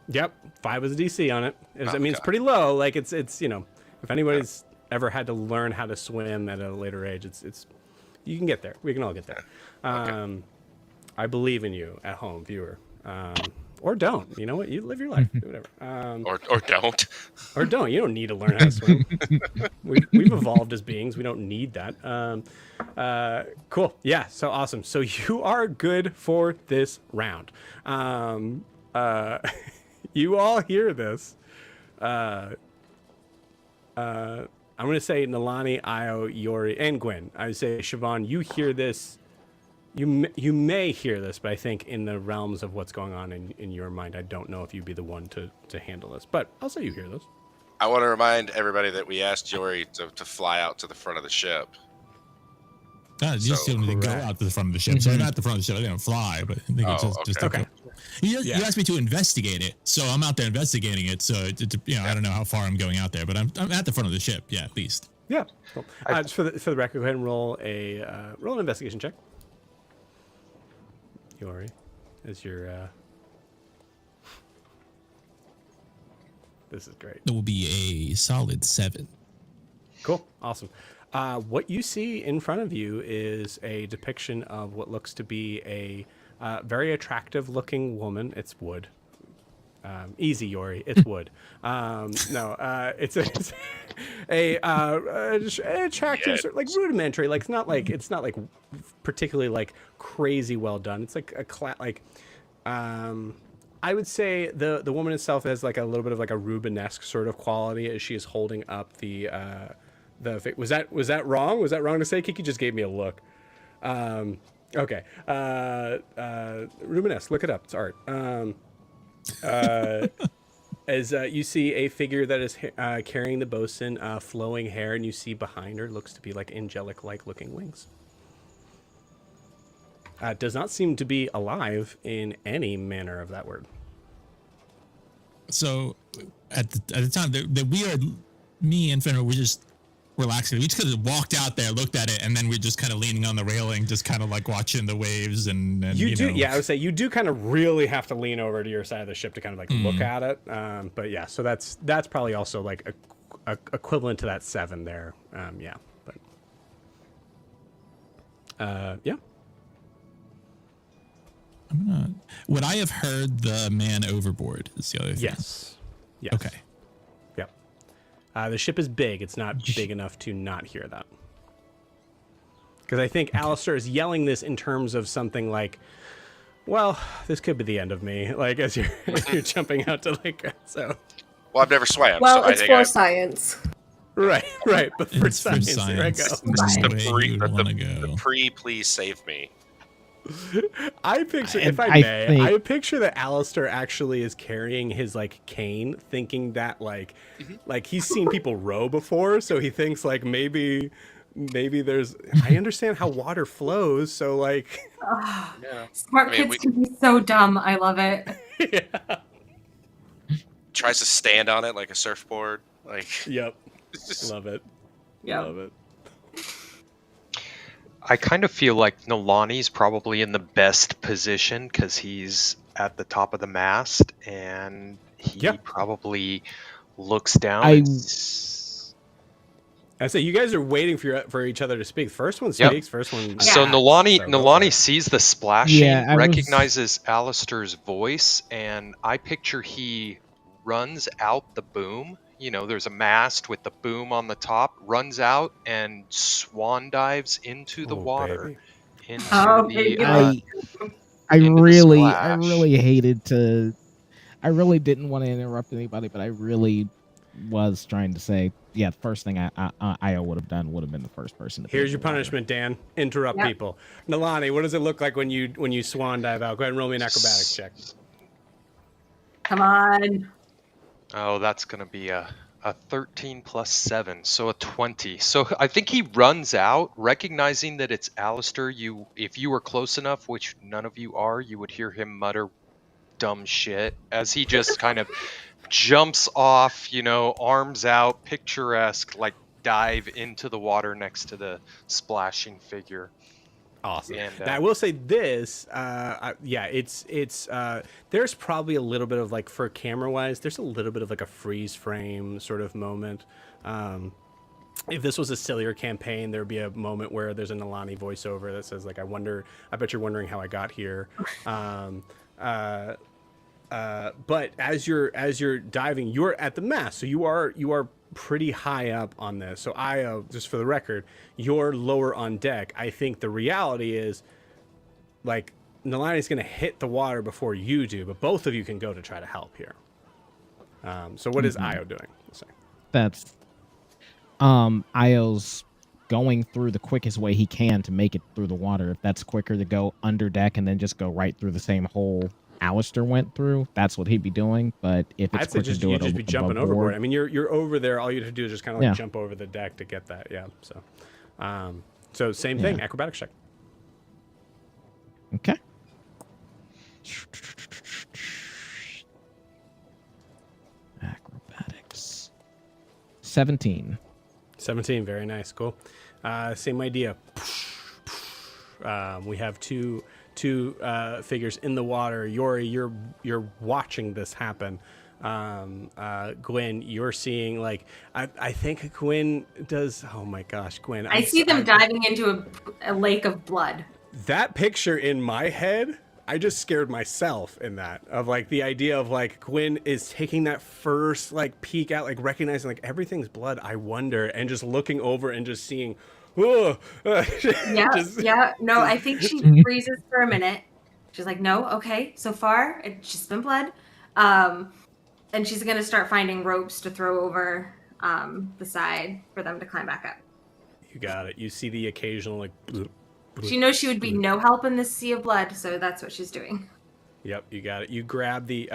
Yep, 5 was a DC on it. I mean, it's Okay. pretty low. Like it's if anybody's ever had to learn how to swim at a later age, it's you can get there. We can all get there. I believe in you at home, viewer. or don't. You know what? You live your life. Do whatever. Or don't. Or don't. You don't need to learn how to swim. We've evolved as beings. We don't need that. Cool. Yeah. So awesome. So you are good for this round. You all hear this. I'm going to say Nalani, Io, Yori, and Gwen. I would say, Siobhan, you hear this. You may hear this, but I think in the realms of what's going on in your mind, I don't know if you'd be the one to handle this. But I'll say you hear this. I want to remind everybody that we asked Yori to fly out to the front of the ship. You just still need to go out to the front of the ship. So I'm at the front of the ship. I didn't fly, but I think it's just okay. You asked me to investigate it, so I'm out there investigating it. So I don't know how far I'm going out there, but I'm at the front of the ship. Yeah, at least. Yeah. Cool. Just for the record, go ahead and roll an investigation check. Yori, as your this is great. It will be a solid 7. Cool. Awesome. What you see in front of you is a depiction of what looks to be a very attractive looking woman. It's wood. Easy, Yori. It's wood. It's a attractive, like rudimentary. Like it's not like particularly like crazy well done. It's like I would say the woman itself has like a little bit of like a Rubenesque sort of quality as she is holding up the was that wrong? Was that wrong to say? Kiki just gave me a look. Okay. Rubenesque, look it up. It's art. As you see a figure that is carrying the bosun, flowing hair, and you see behind her looks to be like angelic-like looking wings. Does not seem to be alive in any manner of that word. So at the time that we are, me and Fenrir, we're just relaxing. We just kind of walked out there, looked at it, and then we're just kind of leaning on the railing, just kind of like watching the waves. And you do, yeah. I would say you do kind of really have to lean over to your side of the ship to kind of like look at it. But yeah, so that's probably also like a equivalent to that 7 there. Yeah, but yeah. Would I have heard the man overboard? Is the other thing. Yes. Okay. Yep. The ship is big. It's not big enough to not hear that. Because I think Alistair is yelling this in terms of something like, well, this could be the end of me. Like as you're jumping out to like so. Well, I've never swam. Well, so it's for science. Right. But for science, there I go. This is the way you want to go. Please save me. I picture, if I may, I picture that Alistair actually is carrying his like cane, thinking that like he's seen people row before, so he thinks like maybe there's. I understand how water flows, so like. Smart kids can be so dumb. I love it. Yeah. Tries to stand on it like a surfboard. Like. Yep. Love it. Yeah. Love it. I kind of feel like Nolani's probably in the best position because he's at the top of the mast and he probably looks down. I say you guys are waiting for each other to speak. First one speaks. First one. So Nolani sees the splashing, recognizes Alistair's voice, and I picture he runs out the boom. You know, there's a mast with the boom on the top, runs out and swan dives into the water. I really hated to. I really didn't want to interrupt anybody, but I really was trying to say, yeah, the first thing I would have done would have been the first person to. Here's your punishment, Dan. Interrupt people. Nalani, what does it look like when you swan dive out? Go ahead and roll me an acrobatics check. Come on. Oh, that's going to be a 13 plus 7, so a 20. So I think he runs out, recognizing that it's Alistair. If you were close enough, which none of you are, you would hear him mutter dumb shit as he just kind of jumps off, arms out, picturesque, like dive into the water next to the splashing figure. Awesome. And I will say this, it's there's probably a little bit of like, for camera wise, there's a little bit of like a freeze frame sort of moment. If this was a sillier campaign, there'd be a moment where there's a Nalani voiceover that says like, I bet you're wondering how I got here. but as you're diving, you're at the mast, so you are pretty high up on this. So Io, just for the record, you're lower on deck. I think the reality is, like, Nalani's going to hit the water before you do, but both of you can go to try to help here. So what is Io doing? Let's say. That's Io's going through the quickest way he can to make it through the water. If that's quicker to go under deck and then just go right through the same hole Alistair went through, that's what he'd be doing. But if it's I'd say quicker to do it just be jumping above overboard. board, I mean, you're over there. All you have to do is just kind of like Yeah. jump over the deck to get that. Yeah. So same thing. Yeah. Acrobatics check. okay. Acrobatics. 17. 17. Very nice. Cool. Same idea. We have two figures in the water. Yori, you're watching this happen. Gwen, you're seeing, like, I think Gwen does. Oh my gosh, Gwen! I see them diving into a lake of blood. That picture in my head, I just scared myself in that, of like the idea of like Gwen is taking that first like peek out, like recognizing like everything's blood. I wonder, and just looking over and just seeing. Oh, Yeah. No, I think she freezes for a minute. She's like, no, okay, so far it's just been blood. And she's gonna start finding ropes to throw over the side for them to climb back up. You got it. You see the occasional like. She knows she would be no help in this sea of blood, so that's what she's doing. Yep, you got it. You grab the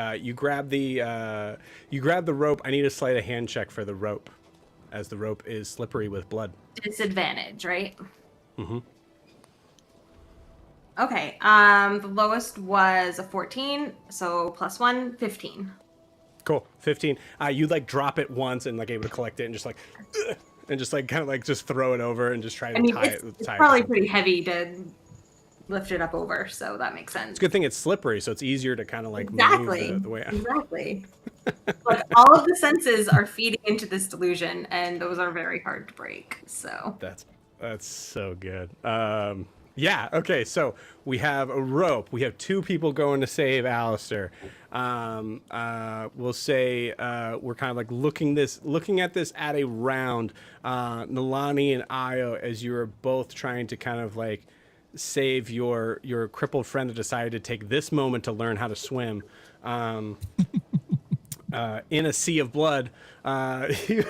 rope. I need a sleight of hand check for the rope, as the rope is slippery with blood. Disadvantage, right? Mm-hmm. Okay. The lowest was a 14, so +1, 15. Cool. 15. You like drop it once and like able to collect it and just like, and just like kind of like just throw it over and just try to tie it. It's probably pretty heavy to lift it up over, so that makes sense. It's a good thing it's slippery, so it's easier to kind of like Exactly. move the way. Exactly. Like all of the senses are feeding into this delusion, and those are very hard to break. So That's so good. Yeah. Okay. So we have a rope. We have two people going to save Alistair. We'll say we're kind of like looking at this at a round. Nalani and Io, as you are both trying to kind of like save your crippled friend that decided to take this moment to learn how to swim. In a sea of blood, you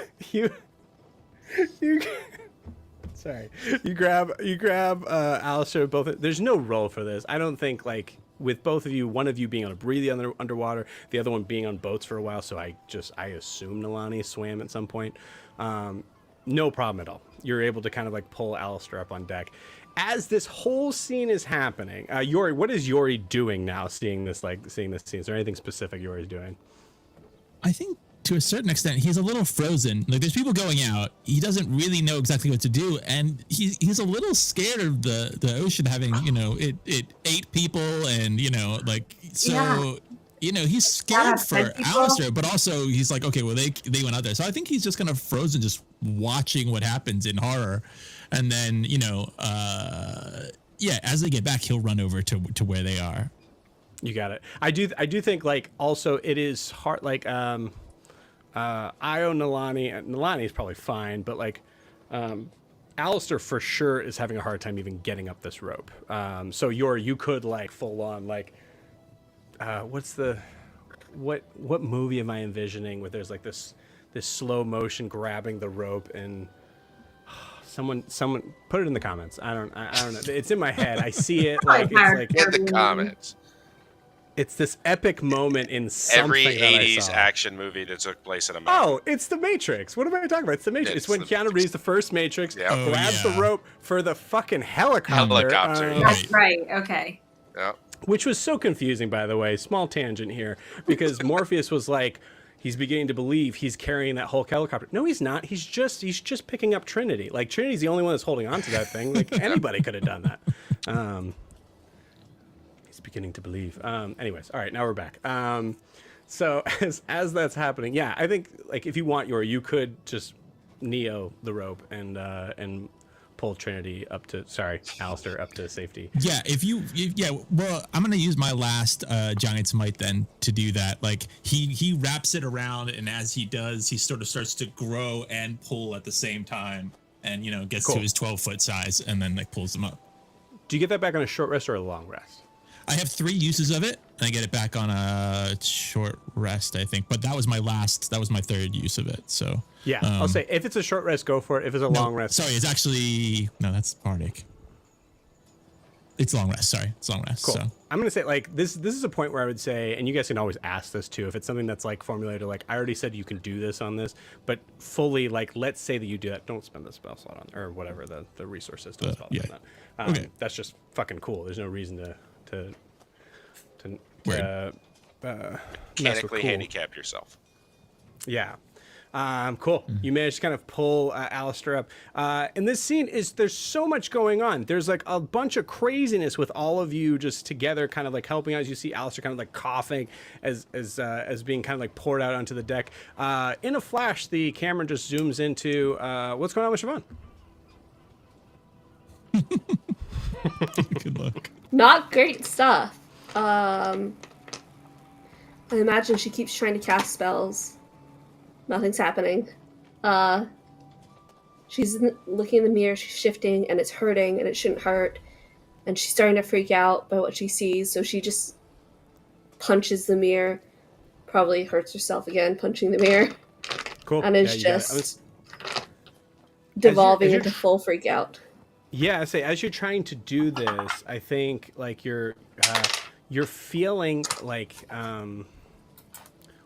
sorry, you grab Alistair both. There's no roll for this. I don't think, like, with both of you, one of you being able to breathe underwater, the other one being on boats for a while. So I assume Nalani swam at some point. No problem at all. You're able to kind of like pull Alistair up on deck. As this whole scene is happening, Yori, what is Yori doing now? Seeing this scene. Is there anything specific Yori's doing? I think to a certain extent, he's a little frozen. Like, there's people going out. He doesn't really know exactly what to do, and he's a little scared of the ocean having, it ate people, and like, so. Yeah. He's scared for people. Alistair, but also he's like, okay, well, they went out there, so I think he's just kind of frozen, just watching what happens in horror, and then as they get back, he'll run over to where they are. You got it. I do think, like, also it is hard, like, Io, Nalani is probably fine, but like Alistair for sure is having a hard time even getting up this rope. So you could like full on like what movie am I envisioning where there's like this slow motion grabbing the rope, and someone put it in the comments. I don't know. It's in my head. I see it like it's like In the comments. It's this epic moment in something Every that I 80s saw. action movie that took place in a mountain. Oh, it's the Matrix. What am I talking about? It's the Matrix. It's when the Keanu Reeves, the first Matrix, Yeah. Oh, grabs yeah. the rope for the fucking helicopter. Helicopter, yeah. That's right. Okay. Yeah. Which was so confusing, by the way. Small tangent here, because Morpheus was like, he's beginning to believe he's carrying that Hulk helicopter. No, he's not. He's just picking up Trinity. Like, Trinity's the only one that's holding on to that thing. Like, anybody could have done that. He's beginning to believe. Anyways, all right, now we're back. So as that's happening, yeah, I think, like, if you want, you could just Neo the rope and pull Trinity up to, Alistair up to safety. Yeah, well, I'm gonna use my last giant's might then to do that. Like he wraps it around, and as he does, he sort of starts to grow and pull at the same time, and gets Cool. to his 12-foot size, and then like pulls them up. Do you get that back on a short rest or a long rest? I have 3 uses of it, and I get it back on a short rest, I think. But that was my 3rd use of it. So Yeah, I'll say if it's a short rest, go for it. If it's a long rest, sorry, it's actually that's Bardic. It's long rest. Sorry, it's long rest. cool. So I'm gonna say like this is a point where I would say, and you guys can always ask this too, if it's something that's like formulated, like I already said you can do this on this, but fully like let's say that you do that, don't spend the spell slot on or whatever the resource is. Don't spell yeah. on that. Okay. That's just fucking cool. There's no reason to Word. mess with Mechanically cool. handicap yourself. Yeah. Cool. You managed to kind of pull Alistair up. And this scene there's so much going on. There's like a bunch of craziness with all of you just together, kind of like helping out. As you see Alistair kind of like coughing as being kind of like poured out onto the deck. In a flash, the camera just zooms into what's going on with Siobhan. good luck. Not great stuff. I imagine she keeps trying to cast spells. Nothing's happening. She's looking in the mirror, she's shifting, and it's hurting, and it shouldn't hurt. And she's starting to freak out by what she sees, so she just punches the mirror. Probably hurts herself again, punching the mirror. Cool. And is you got it. just devolving as you're into full freak out. Yeah, I say as you're trying to do this, I think like you're feeling like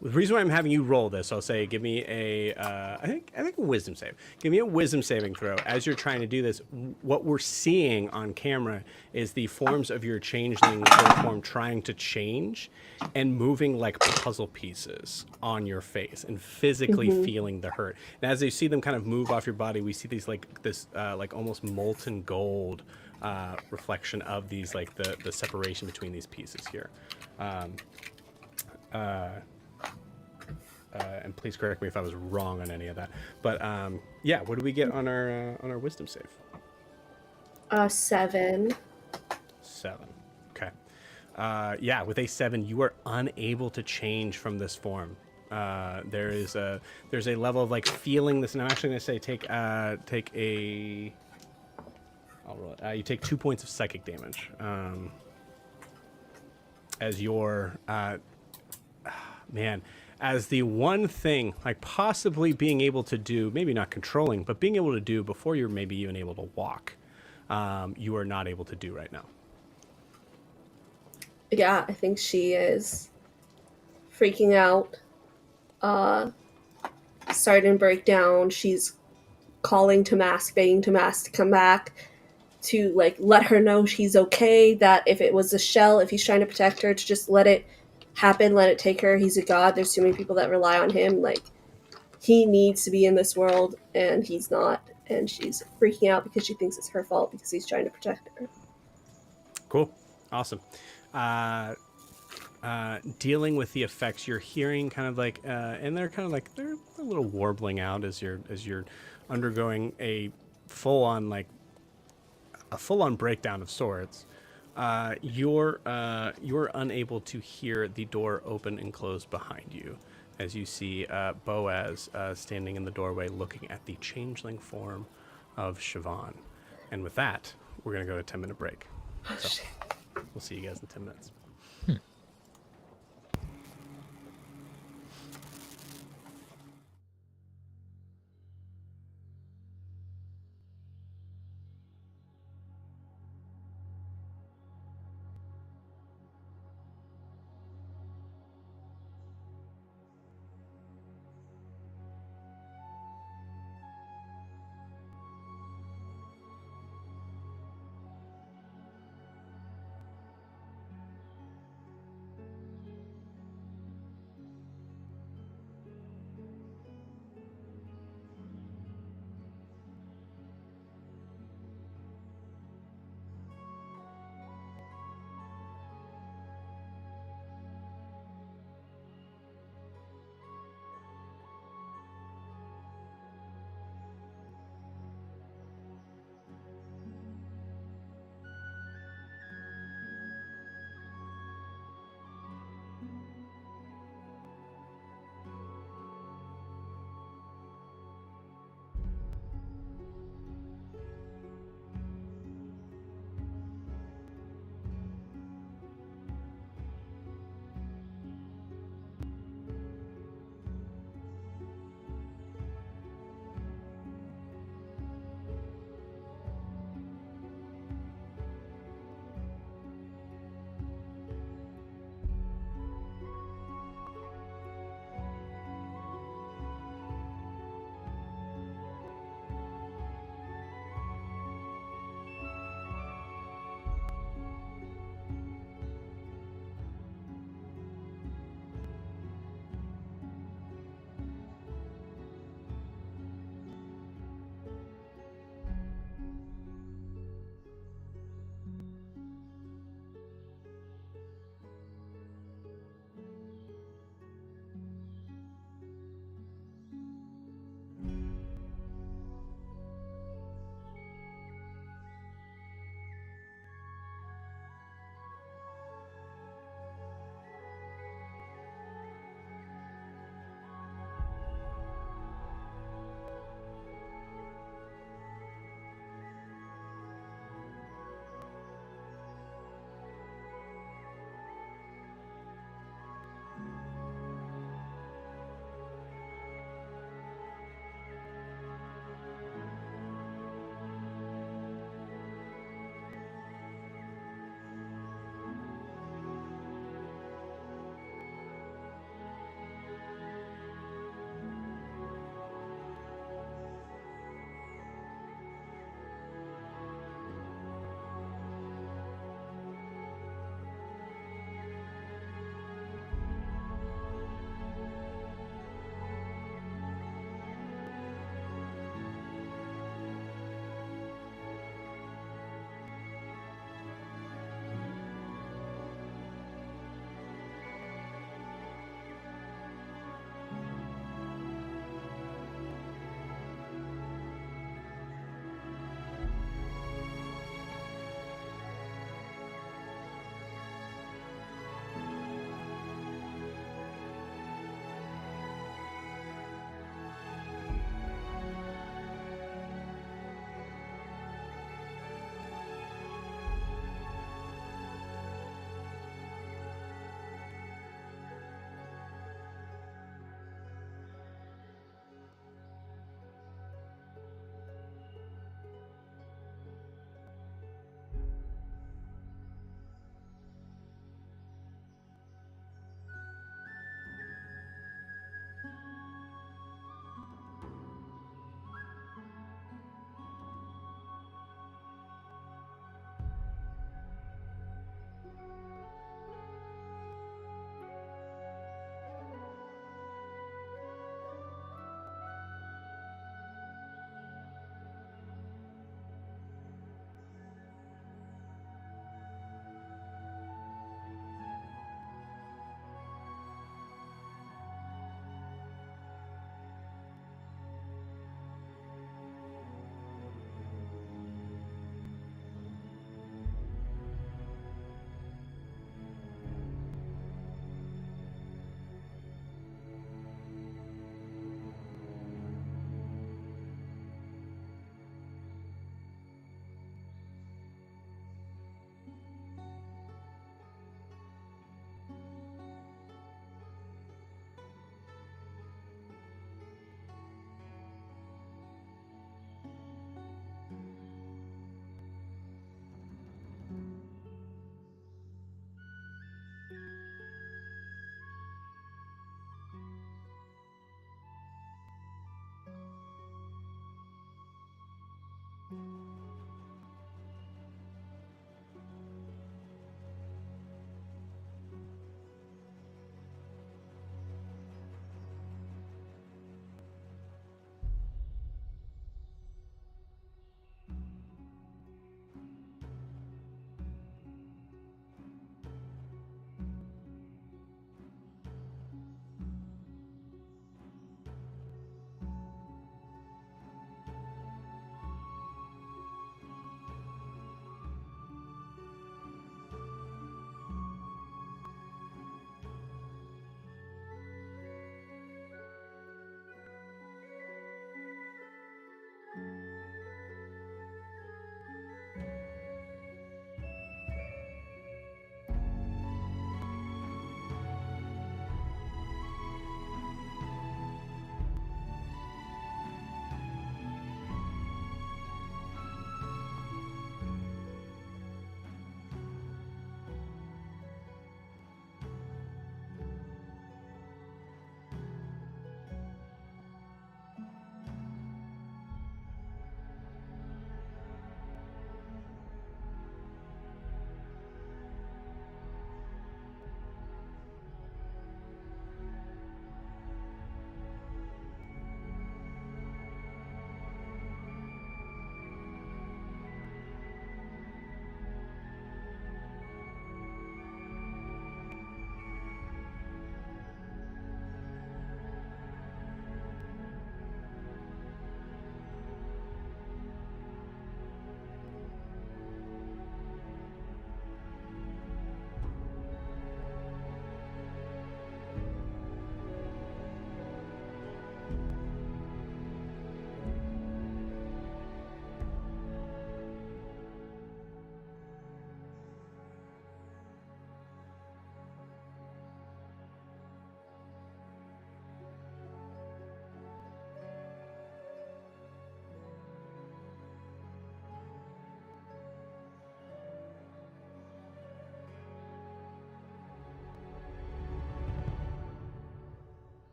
the reason why I'm having you roll this, I'll say, give me a I think a wisdom save. Give me a wisdom saving throw as you're trying to do this. What we're seeing on camera is the forms of your changeling form trying to change and moving like puzzle pieces on your face and physically feeling the hurt. And as you see them kind of move off your body, we see these like this like almost molten gold reflection of these like the separation between these pieces here. And please correct me if I was wrong on any of that. But yeah, what do we get on our wisdom save? 7. 7. Okay. Yeah, with a 7, you are unable to change from this form. There's a level of like feeling this, and I'm actually going to say take a. I'll roll it. You take 2 points of psychic damage as your man. As the one thing, like possibly being able to do, maybe not controlling, but being able to do before you're maybe even able to walk, you are not able to do right now. Yeah, I think she is freaking out, starting to break down. She's calling to Mask, begging to Mask to come back, to like let her know she's okay, that if it was a shell, if he's trying to protect her, to just let it happen, let it take her. He's a god. There's too many people that rely on him. Like, he needs to be in this world, and he's not. And she's freaking out because she thinks it's her fault because he's trying to protect her. Cool. Awesome. Dealing with the effects, you're hearing kind of like, and they're kind of like, they're a little warbling out as you're undergoing a full-on breakdown of sorts. You're unable to hear the door open and close behind you as you see Boaz standing in the doorway looking at the changeling form of Siobhan. And with that, we're going to go to a 10-minute break. So we'll see you guys in 10 minutes.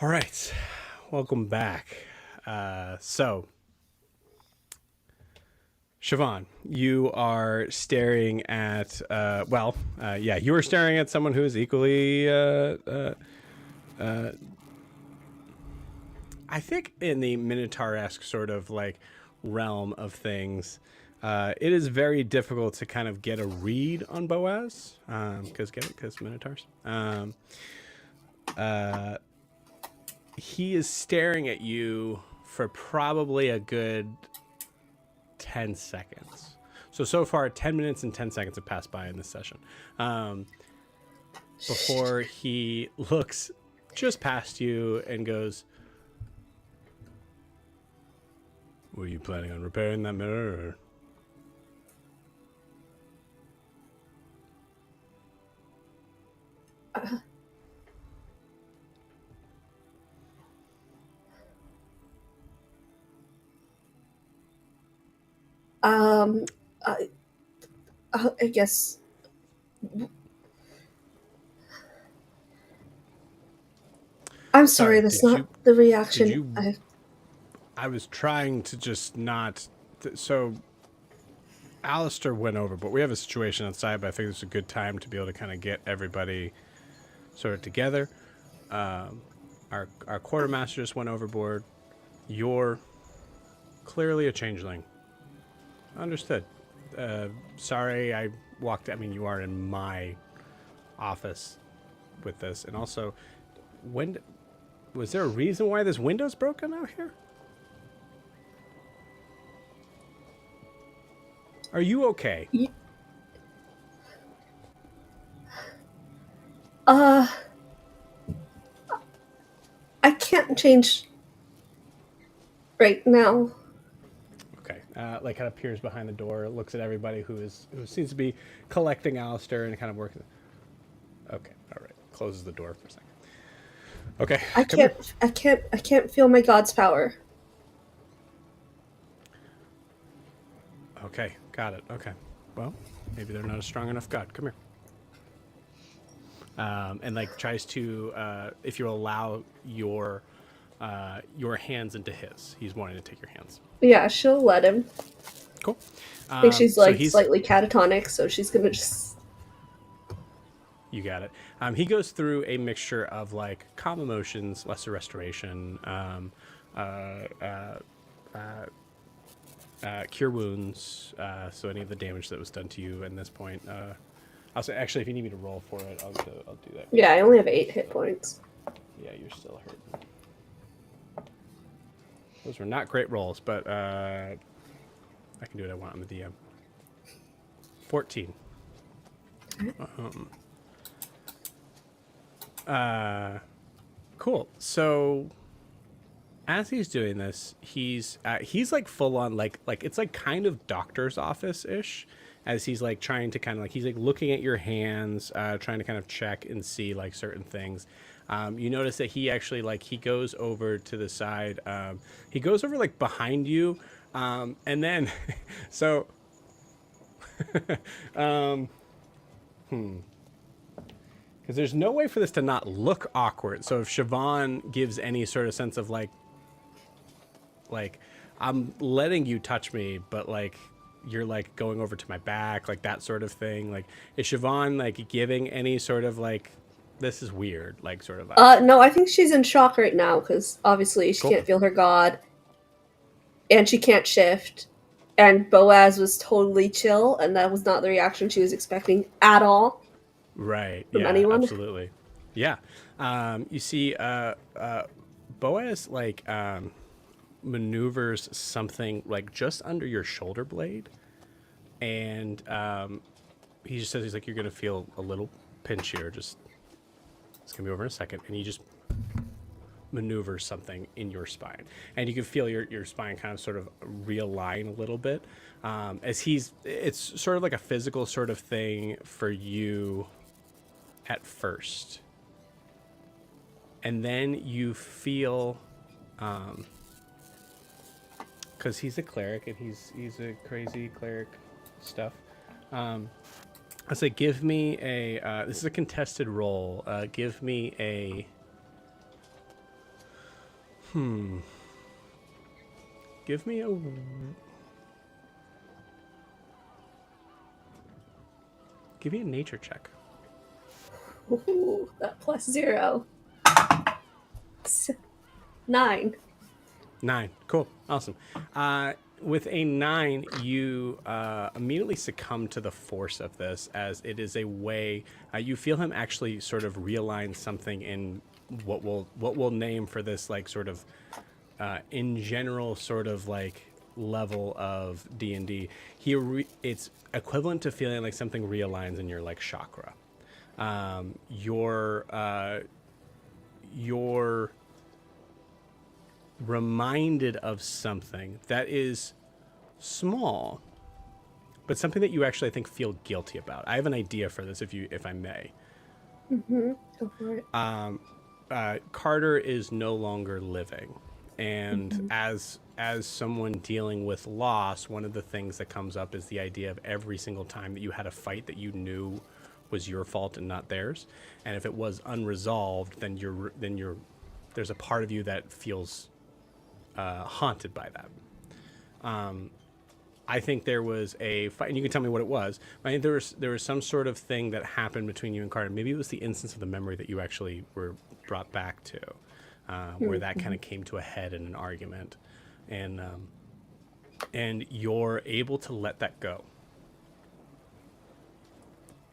All right, welcome back. So, Siobhan, you are staring at, you are staring at someone who is equally, I think in the Minotaur-esque sort of like realm of things, it is very difficult to kind of get a read on Boaz, because Minotaurs. He is staring at you for probably a good 10 seconds. So far, 10 minutes and 10 seconds have passed by in this session. Before he looks just past you and goes, were you planning on repairing that mirror? I guess. I'm sorry, that's not the reaction. I was trying to just not. So, Alistair went over, but we have a situation outside, but I think it's a good time to be able to kind of get everybody sort of together. Our quartermaster just went overboard. You're clearly a changeling. Understood. Sorry, I walked. I mean, you are in my office with this, and also, was there a reason why this window's broken out here? Are you okay? I can't change right now. Okay. Like kind of peers behind the door, looks at everybody who seems to be collecting Alistair and kind of working. Okay. All right. Closes the door for a second. Okay. I can't feel my god's power. Okay. Got it. Okay. Well, maybe they're not a strong enough god. Come here. And like tries to, if you allow your hands into his, he's wanting to take your hands. Yeah, she'll let him. Cool. I think she's like slightly catatonic, so she's gonna just. You got it. He goes through a mixture of like calm emotions, lesser restoration, cure wounds. So any of the damage that was done to you at this point. I'll say, actually, if you need me to roll for it, I'll do that. Yeah, I only have 8 hit points. Yeah, you're still hurt. Those were not great rolls, but I can do what I want on the DM. 14. Cool. So as he's doing this, he's like full on like it's like kind of doctor's office ish, as he's like trying to kind of like he's like looking at your hands, trying to kind of check and see like certain things. You notice that he actually like he goes over to the side. He goes over like behind you, and then so because there's no way for this to not look awkward. So if Siobhan gives any sort of sense of like I'm letting you touch me, but like you're like going over to my back, like that sort of thing. Like is Siobhan like giving any sort of like this is weird, like sort of no, I think she's in shock right now because obviously she can't feel her god and she can't shift. And Boaz was totally chill, and that was not the reaction she was expecting at all. Right. From yeah, anyone. Absolutely. Yeah. You see Boaz like maneuvers something like just under your shoulder blade, and he just says, he's like, you're gonna feel a little pinch here, just it's gonna be over in a second, and he just maneuvers something in your spine, and you can feel your spine kind of sort of realign a little bit, as it's sort of like a physical sort of thing for you at first, and then you feel because he's a cleric and he's a crazy cleric stuff. I say, give me a. This is a contested roll. Give me a Give me a... Give me a nature check. Ooh, that +0. 9. 9. Cool. Awesome. With a 9, you immediately succumb to the force of this, as it is a way you feel him actually sort of realign something in what we'll name for this, like, sort of in general sort of like level of D&D. It's equivalent to feeling like something realigns in your like chakra. You're reminded of something that is small, but something that you actually, I think, feel guilty about. I have an idea for this, if I may. Go for it. Carter is no longer living, and as someone dealing with loss, one of the things that comes up is the idea of every single time that you had a fight that you knew was your fault and not theirs, and if it was unresolved, then there's a part of you that feels haunted by that. I think there was a fight, and you can tell me what it was. I think there was some sort of thing that happened between you and Carter. Maybe it was the instance of the memory that you actually were brought back to, where that kind of came to a head in an argument, and you're able to let that go.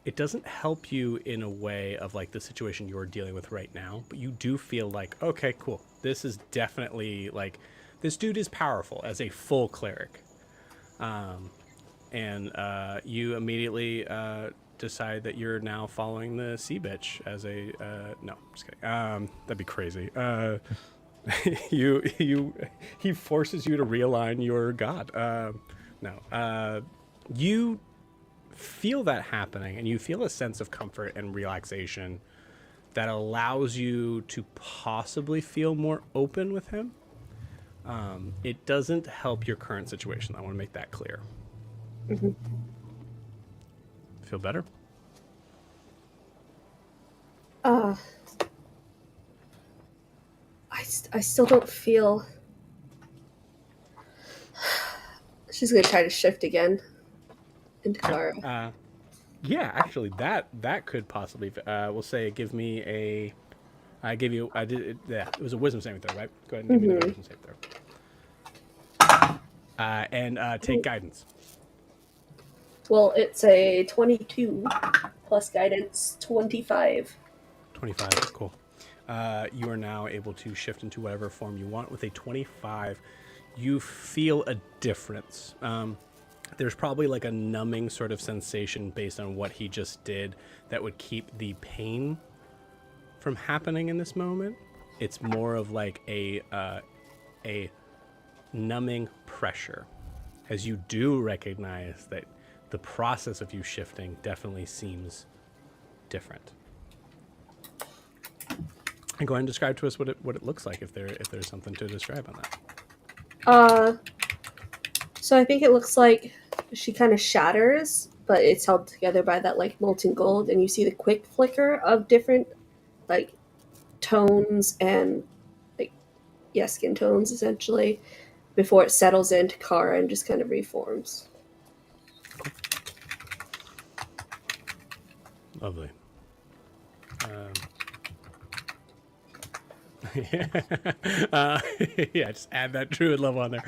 It doesn't help you in a way of like the situation you're dealing with right now, but you do feel like, okay, cool. This is definitely like, this dude is powerful as a full cleric. And you immediately decide that you're now following the sea bitch as a no, just kidding. That'd be crazy. He forces you to realign your god. No. You feel that happening, and you feel a sense of comfort and relaxation that allows you to possibly feel more open with him. It doesn't help your current situation. I want to make that clear. Feel better? I still don't feel... She's going to try to shift again into Kara. Yeah, actually, that could possibly... we'll say give me a... I gave you... I did... It was a wisdom saving throw, right? Go ahead and give me the wisdom saving throw. And take guidance. Well, it's a 22 plus guidance, 25. 25, cool. You are now able to shift into whatever form you want. With a 25, you feel a difference. There's probably like a numbing sort of sensation based on what he just did that would keep the pain from happening in this moment. It's more of like a numbing pressure, as you do recognize that the process of you shifting definitely seems different. And go ahead and describe to us what it looks like, if there's something to describe on that. So I think it looks like she kind of shatters, but it's held together by that like molten gold, and you see the quick flicker of different like tones and like skin tones essentially before it settles into Kara and just kind of reforms. Lovely. Yeah, just add that druid level on there.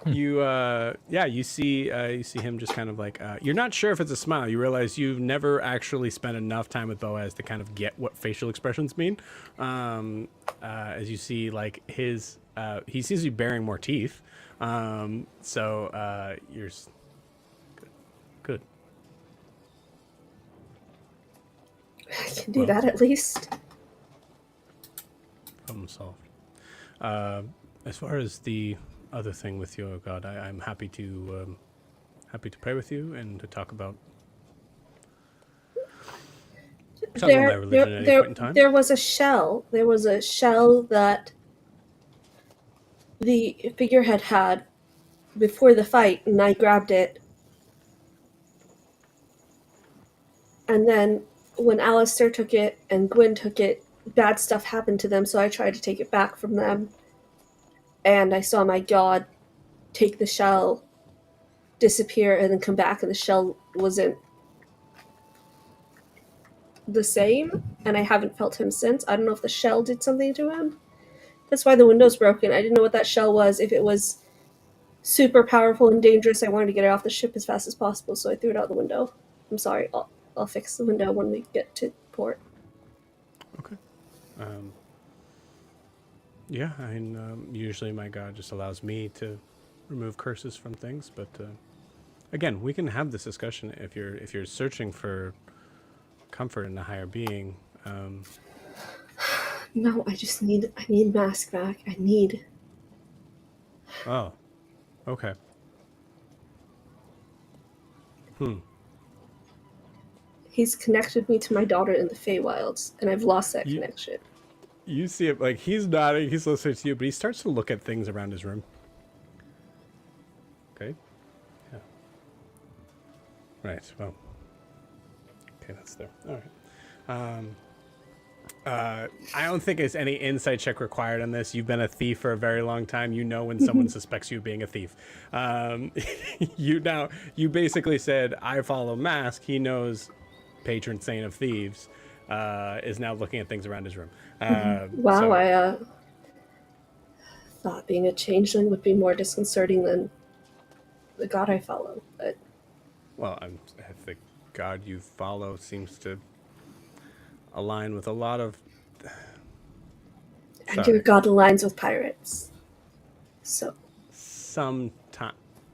You see him just kind of like, you're not sure if it's a smile. You realize you've never actually spent enough time with Boaz to kind of get what facial expressions mean. As you see, like his, he seems to be bearing more teeth. So you're good. I can do that at least. Problem solved. As far as the other thing with your god, I'm happy to pray with you and to talk about my religion at any point in time. There was a shell. There was a shell that the figurehead had before the fight, and I grabbed it. And then when Alistair took it and Gwyn took it, bad stuff happened to them, so I tried to take it back from them. And I saw my god take the shell, disappear, and then come back, and the shell wasn't the same, and I haven't felt him since. I don't know if the shell did something to him. That's why the window's broken. I didn't know what that shell was. If it was super powerful and dangerous, I wanted to get it off the ship as fast as possible, so I threw it out the window. I'm sorry. I'll fix the window when we get to port. Okay. Yeah, I mean, usually my god just allows me to remove curses from things, but again, we can have this discussion if you're searching for comfort in a higher being. No, I need Mask back. I need. Oh, okay. He's connected me to my daughter in the Feywilds, and I've lost that connection. You see it, like, he's nodding, he's listening to you, but he starts to look at things around his room. Okay. Yeah. Right, well. Okay, that's there. All right. I don't think there's any insight check required on this. You've been a thief for a very long time. You know when someone suspects you of being a thief. You basically said, I follow Mask. He knows patron saint of thieves. Is now looking at things around his room. Wow, so, I thought being a changeling would be more disconcerting than the god I follow. But... Well, the god you follow seems to align with a lot of... And your god aligns with pirates. So...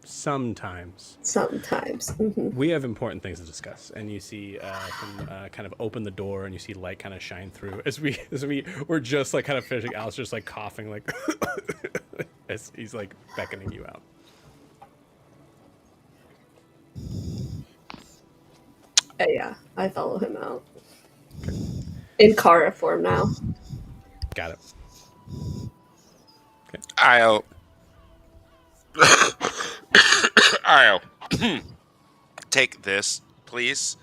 Sometimes. Mm-hmm. We have important things to discuss, and you see him kind of open the door, and you see light kind of shine through as we're just like kind of finishing. Al's just like coughing, like as he's like beckoning you out. Yeah, I follow him out. Okay. In Kara form now. Got it. Okay. I'll take this, please.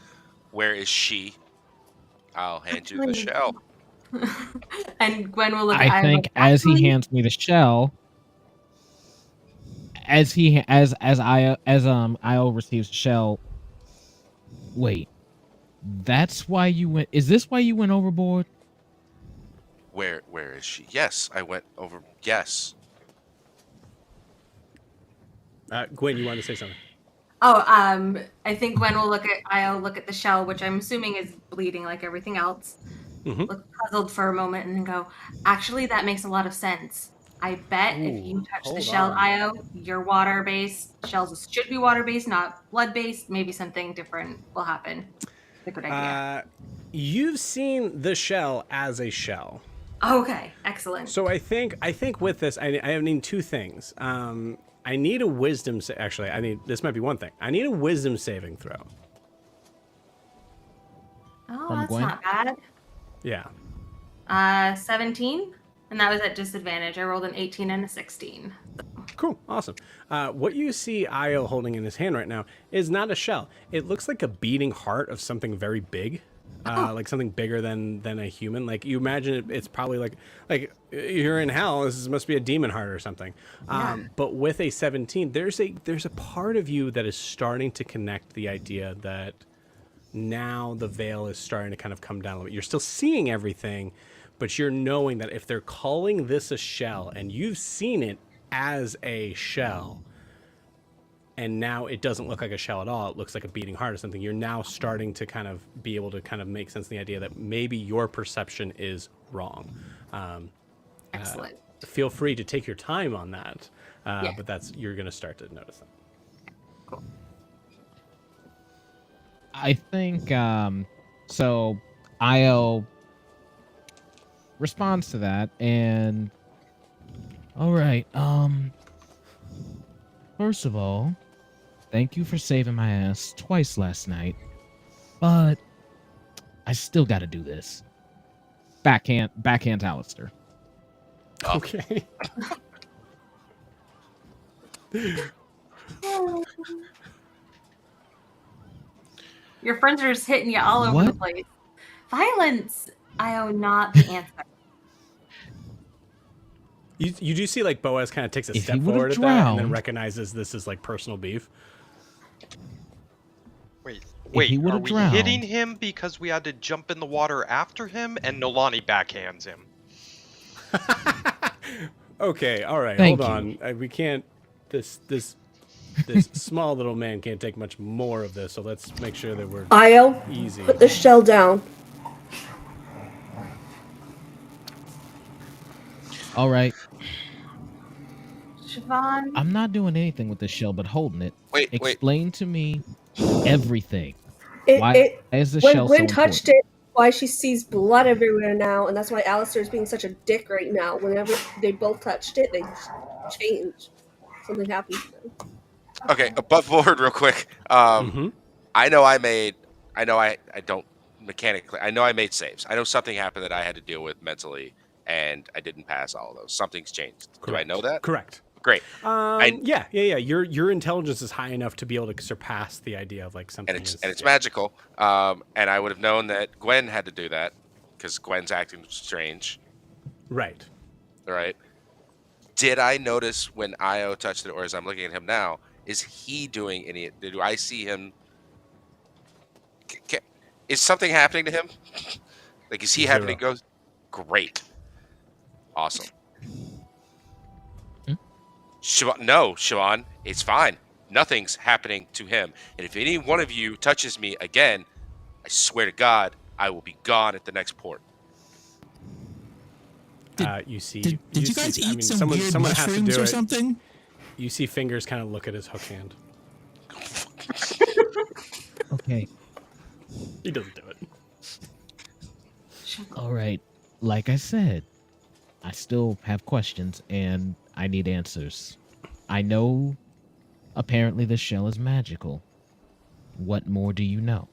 Where is she? I'll hand you the shell. And Gwen will look at I think as he hands me the shell, as Io receives the shell. Wait. That's why you went. Is this why you went overboard? Where is she? Yes, I went over. Yes. Gwen, you wanted to say something? Oh, I think Gwen will look at the shell, which I'm assuming is bleeding like everything else. Mm-hmm. Look puzzled for a moment and then go, actually, that makes a lot of sense. I bet if you touch the shell, Io, you're water-based. Shells should be water-based, not blood-based. Maybe something different will happen. It's a good idea. You've seen the shell as a shell. Okay, excellent. So I think with this, I need two things. I need a wisdom. This might be one thing. I need a wisdom saving throw. Oh, that's not bad. Yeah. 17, and that was at disadvantage. I rolled an 18 and a 16. Cool, awesome. What you see Io holding in his hand right now is not a shell. It looks like a beating heart of something very big. Like something bigger than a human. Like you imagine it's probably like you're in hell. This must be a demon heart or something. Yeah. But with a 17, there's a part of you that is starting to connect the idea that now the veil is starting to kind of come down a little bit. You're still seeing everything, but you're knowing that if they're calling this a shell and you've seen it as a shell, and now it doesn't look like a shell at all, it looks like a beating heart or something, you're now starting to kind of be able to kind of make sense of the idea that maybe your perception is wrong. Excellent. Feel free to take your time on that, but you're going to start to notice that. Cool. I think, so Io responds to that, and all right, first of all, thank you for saving my ass twice last night, but I still got to do this. Backhand Alistair. Okay. Your friends are just hitting you all over the place. Violence. Io, not the answer. You do see like Boaz kind of takes a If he step would've forward at that and then drowned- recognizes this is like personal beef. Wait, he are would've we drowned- hitting him because we had to jump in the water after him and Nolani backhands him? Okay, all right, Thank hold you. on. We can't. This small little man can't take much more of this. So let's make sure that we're Io, easy. put the shell down. All right. Siobhan, I'm not doing anything with the shell but holding it. Wait. Explain to me everything. It, Why it, is the when shell Gwen so touched important? it, why she sees blood everywhere now, and that's why Alistair's being such a dick right now. Whenever they both touched it, they change. Something happens to them. Okay, above board, real quick. Mhm. I know I don't mechanically. I know I made saves. I know something happened that I had to deal with mentally, and I didn't pass all of those. Something's changed. Do I know that? Correct. Great. Yeah. Your intelligence is high enough to be able to surpass the idea of like something. And it's yeah. magical. And I would have known that Gwen had to do that because Gwen's acting strange. Right. Right. Did I notice when Io touched it, or as I'm looking at him now, is he doing any? Do I see him? Is something happening to him? Like, is he having to go? Great. Awesome. No, Siobhan, it's fine. Nothing's happening to him. And if any one of you touches me again, I swear to God, I will be gone at the next port. You see. Did you guys see, eat some weird mushrooms or something? You see fingers kind of look at his hook hand. Okay. He doesn't do it. All right. Like I said, I still have questions and I need answers. I know apparently the shell is magical. What more do you know?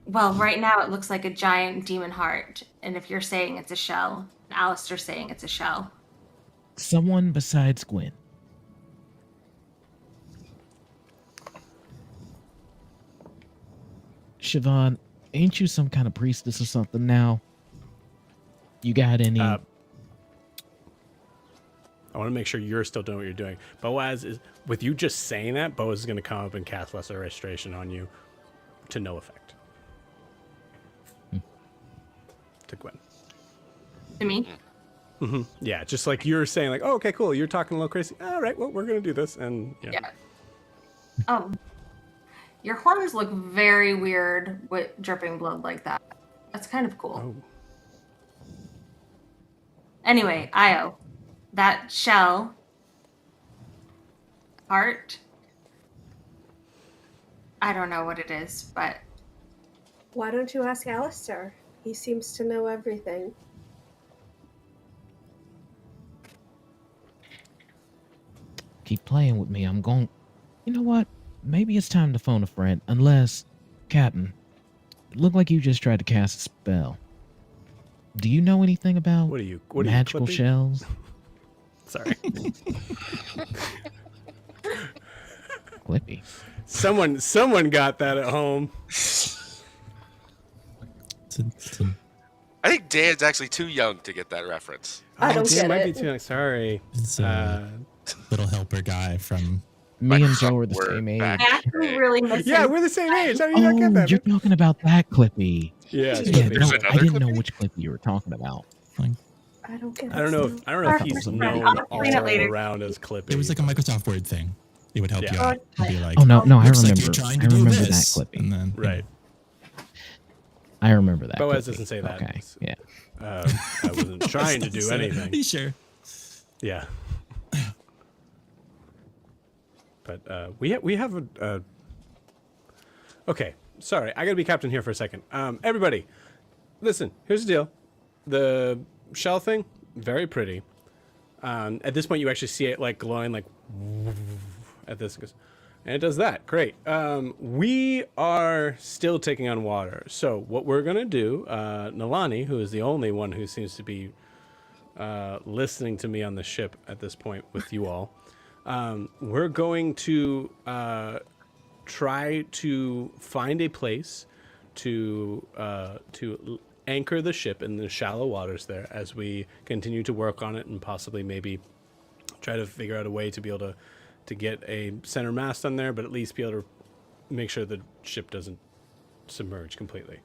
well, right now it looks like a giant demon heart. And if you're saying it's a shell, and Alistair's saying it's a shell. Someone besides Gwen. Siobhan, ain't you some kind of priestess or something now? You got any... I want to make sure you're still doing what you're doing. Boaz is, with you just saying that, Boaz is going to come up and cast Lesser Restoration on you to no effect. To Gwen. To me? Mm-hmm. Yeah, just like you're saying, like, oh, okay, cool. You're talking a little crazy. All right, well, we're going to do this. And Yeah. Oh. Your horns look very weird with dripping blood like that. That's kind of cool. Oh. Anyway, Io, that shell heart, I don't know what it is, but Why don't you ask Alistair? He seems to know everything. Keep playing with me. I'm going... You know what? Maybe it's time to phone a friend. Unless, Captain, it looked like you just tried to cast a spell. Do you know anything about What are you magical Clippy? shells? Sorry. Clippy. Someone got that at home. I think Dan's actually too young to get that reference. I don't Dan get might it. be too young. Sorry. It's a little helper guy from... Me and Microsoft Joe are the Word same age. back. I actually really miss Yeah, him. we're the same age. How do you not get that? You're man? talking about that Clippy. Yeah. it's Yeah, Clippy. There's no, another I didn't know Clippy? which Clippy you were talking about. I don't get it. I don't know if he's Perfect. known I'll all explain it later. around as Clippy. It was like a Microsoft Word thing. It would help you Yeah. out. It'd be like, Oh no, I looks like remember. you're trying I to do remember that this. Clippy. And then, Right. I remember that. Boaz Clippy. doesn't say that. Okay, yeah. I wasn't trying to do So, anything. Are you sure? Yeah. But we have a. Okay, sorry, I gotta be captain here for a second. Everybody, listen. Here's the deal. The shell thing, very pretty. At this point, you actually see it like glowing, like at this, and it does that. Great. We are still taking on water. So what we're gonna do, Nalani, who is the only one who seems to be listening to me on the ship at this point with you all, we're going to try to find a place to anchor the ship in the shallow waters there as we continue to work on it and possibly maybe try to figure out a way to be able to get a center mast on there, but at least be able to make sure the ship doesn't submerge completely.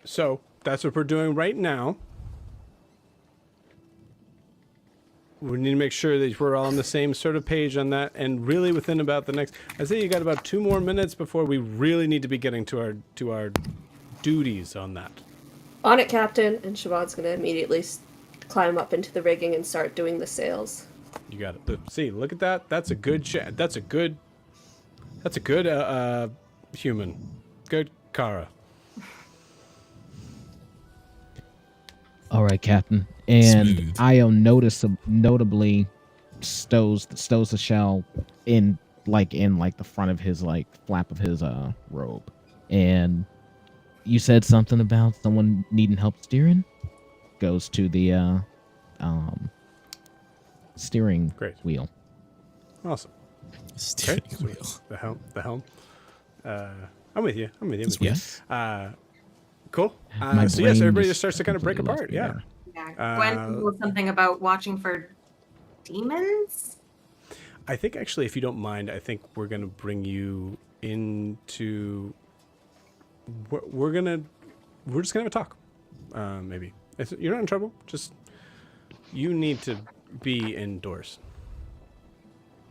So that's what we're doing right now. We need to make sure that we're all on the same sort of page on that, and really within about the next, I say you got about 2 more minutes before we really need to be getting to our duties on that. On it, Captain. And Siobhan's going to immediately climb up into the rigging and start doing the sails. You got it. See, look at that. That's a good That's a good human. Good Kara. All right, Captain. And Smooth. Io notably stows the shell in the front of his flap of his robe. And you said something about someone needing help steering? Goes to the steering wheel. Awesome. Steering Okay, wheel. sweet. The helm. I'm with you. Yes. Cool. My So yes, brain everybody just just starts to kind of break completely left apart. me Yeah. there. Gwen told something about watching for demons. I think actually, if you don't mind, I think we're gonna bring you into. We're just gonna have a talk. Maybe you're not in trouble. Just you need to be indoors.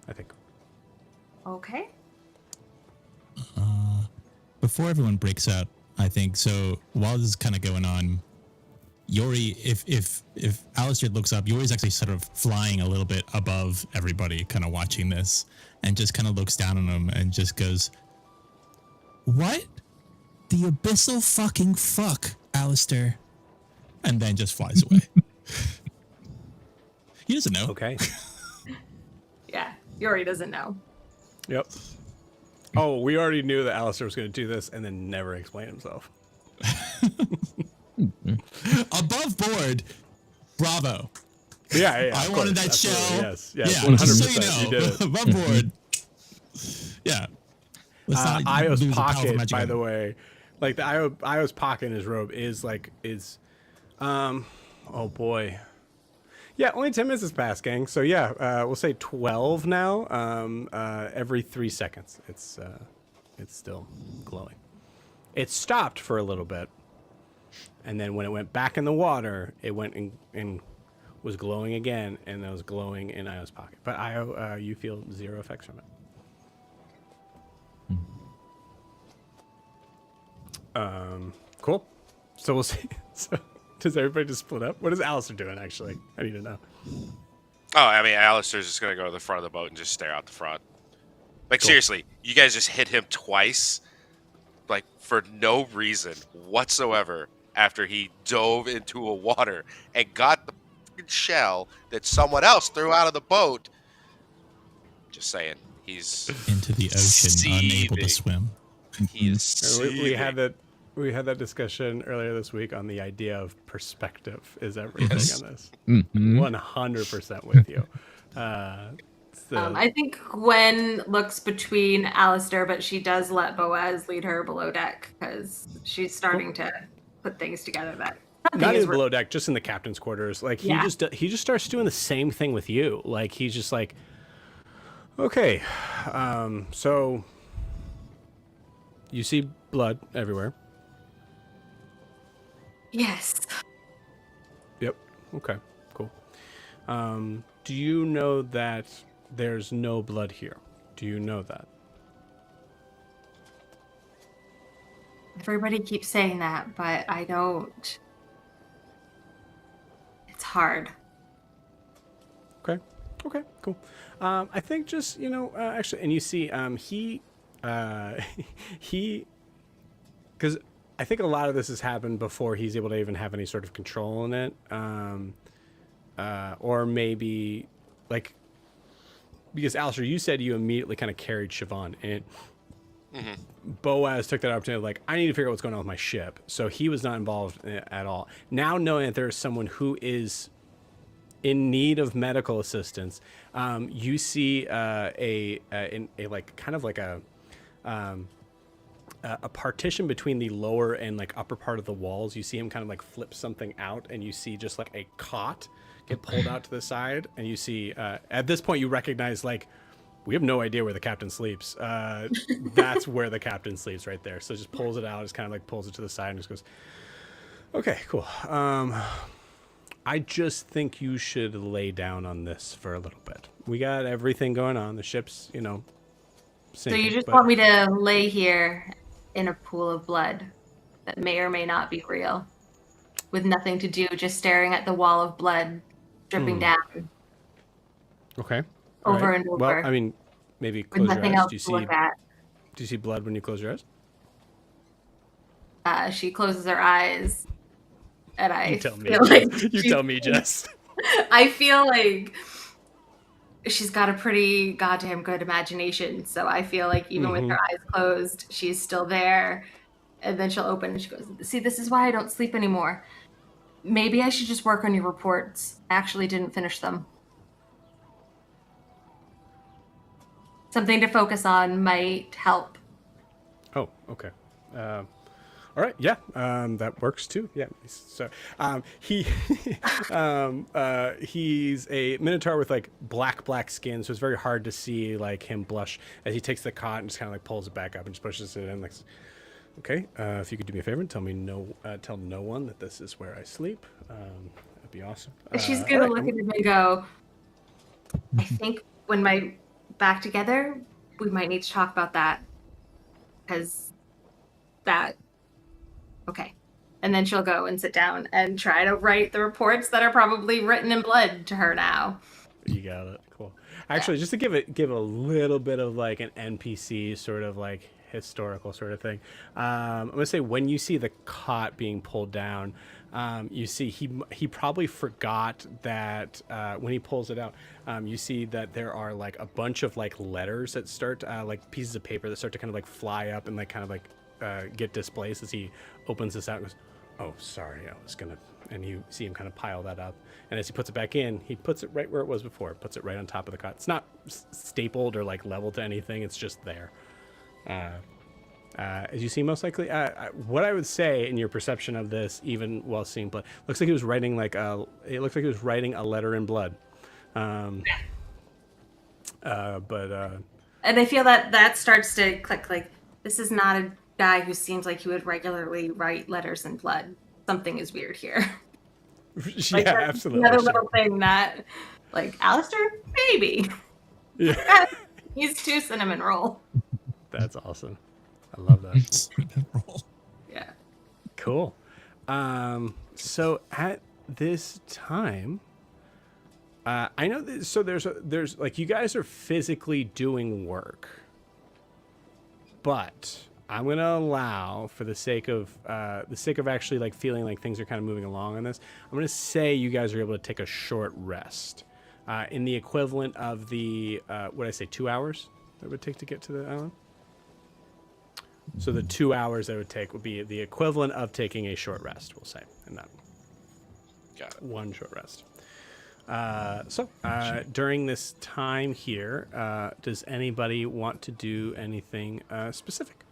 I think. Okay. Before everyone breaks out, I think so. While this is kind of going on, Yori, if Alistair looks up, Yori's actually sort of flying a little bit above everybody, kind of watching this, and just kind of looks down on him and just goes, "What? The abyssal fucking fuck, Alistair," and then just flies away. He doesn't know. Okay. Yeah, Yori doesn't know. Yep. Oh, we already knew that Alistair was going to do this and then never explain himself. Above board, bravo. Yeah. I of wanted course, that absolutely, shell. Yes. Yeah, 100%. just so you You know, did it. above board. Yeah. Let's not Io's lose the power of pocket, magic by on the it. way, like the Io's pocket in his robe is oh boy. Yeah, only 10 minutes has passed, gang. So yeah, we'll say 12 now. Every 3 seconds, it's still glowing. It stopped for a little bit, and then when it went back in the water, it went and was glowing again, and it was glowing in Io's pocket. But Io, you feel 0 effects from it. Cool. So we'll see. So does everybody just split up? What is Alistair doing, actually? I need to know. Oh, I mean, Alistair's just gonna go to the front of the boat and just stare out the front. Like, Cool. seriously, you guys just hit him twice, like, for no reason whatsoever after he dove into a water and got the fucking shell that someone else threw out of the boat. Just saying, he's Into the ocean, unable to seething. swim. He's We had that discussion earlier this week on the idea of perspective is everything Yes. on this. Mhm. 100% with you. I think Gwen looks between Alistair, but she does let Boaz lead her below deck because she's starting to put things together that something Not is even below deck, just in the captain's quarters. Like Yeah. he just starts doing the same thing with you. Like he's just like, okay, so you see blood everywhere. Yes. Yep. Okay. Cool. Do you know that there's no blood here? Do you know that? Everybody keeps saying that, but I don't. It's hard. Okay. Okay. Cool. I think just actually, and you see, he, because I think a lot of this has happened before he's able to even have any sort of control in it, or maybe like because Alistair, you said you immediately kind of carried Siobhan, and Boaz took that opportunity of like, I need to figure out what's going on with my ship, so he was not involved at all. Now knowing that there's someone who is in need of medical assistance, you see a like kind of like a a partition between the lower and like upper part of the walls. You see him kind of like flip something out, and you see just like a cot get pulled out to the side, and you see at this point you recognize like we have no idea where the captain sleeps. That's where the captain sleeps right there. So just pulls it out, just kind of like pulls it to the side and just goes, okay, cool. I just think you should lay down on this for a little bit. We got everything going on. The ship's, you know, sinking, So you just want me to lay here in a pool of blood that may or may not be real, with nothing to do, just staring at the wall of blood dripping down. Okay. Over and over. Well, I mean, maybe with close your nothing eyes. else to look at. Do you see blood when you close your eyes? She closes her eyes, and I You tell me. feel like You tell me, Jess. I feel like she's got a pretty goddamn good imagination. So I feel like even with her eyes closed, she's still there. And then she'll open and she goes, see, this is why I don't sleep anymore. Maybe I should just work on your reports. I actually didn't finish them. Something to focus on might help. Oh, okay. All right, yeah, that works too. Yeah, so he's a minotaur with like black skin, so it's very hard to see like him blush as he takes the cot and just kind of like pulls it back up and just pushes it in. Like, okay, if you could do me a favor and tell no one that this is where I sleep, that'd be awesome. She's gonna look at him and go, I think when my back together, we might need to talk about that, because that. Okay. And then she'll go and sit down and try to write the reports that are probably written in blood to her now. You got it. Cool. Actually, just to give a little bit of like an NPC sort of like historical sort of thing. I'm gonna say when you see the cot being pulled down, you see he probably forgot that when he pulls it out, you see that there are like a bunch of like letters that start like pieces of paper that start to kind of like fly up and like kind of like get displaced as he opens this out and goes, oh, sorry, I was gonna, and you see him kind of pile that up, and as he puts it back in, he puts it right where it was before, puts it right on top of the cot. It's not stapled or like leveled to anything, it's just there. As you see, most likely what I would say in your perception of this, even while seeing blood, looks like he was writing it looks like he was writing a letter in blood. And I feel that starts to click, like, this is not a guy who seems like he would regularly write letters in blood. Something is weird here. Yeah, absolutely. Another little thing that, like, Alistair, maybe. Yeah. He's too cinnamon roll. That's awesome. I love that. Yeah. Cool. So at this time, I know that, so there's like, you guys are physically doing work, but I'm going to allow, for the sake of actually like feeling like things are kind of moving along on this, I'm going to say you guys are able to take a short rest, in the equivalent of the, what did I say, 2 hours that it would take to get to the island? So the 2 hours that it would take would be the equivalent of taking a short rest, we'll say, in that. Got it. One short rest. During this time here, does anybody want to do anything specific?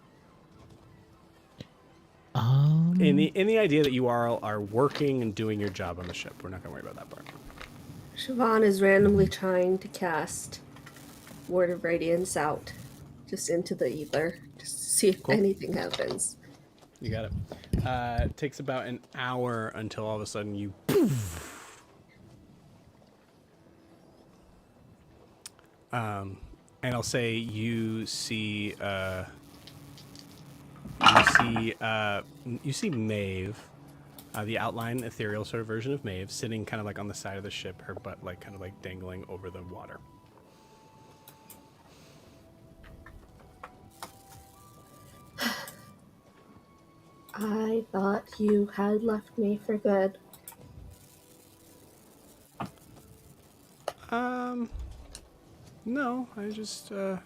In the idea that you are working and doing your job on the ship, we're not going to worry about that part. Siobhan is randomly trying to cast Word of Radiance out, just into the ether, just to see if anything happens. You got it. It takes about an hour until all of a sudden you. And I'll say you see Maeve, the outline ethereal sort of version of Maeve, sitting kind of like on the side of the ship, her butt like kind of like dangling over the water. I thought you had left me for good. No, I just, it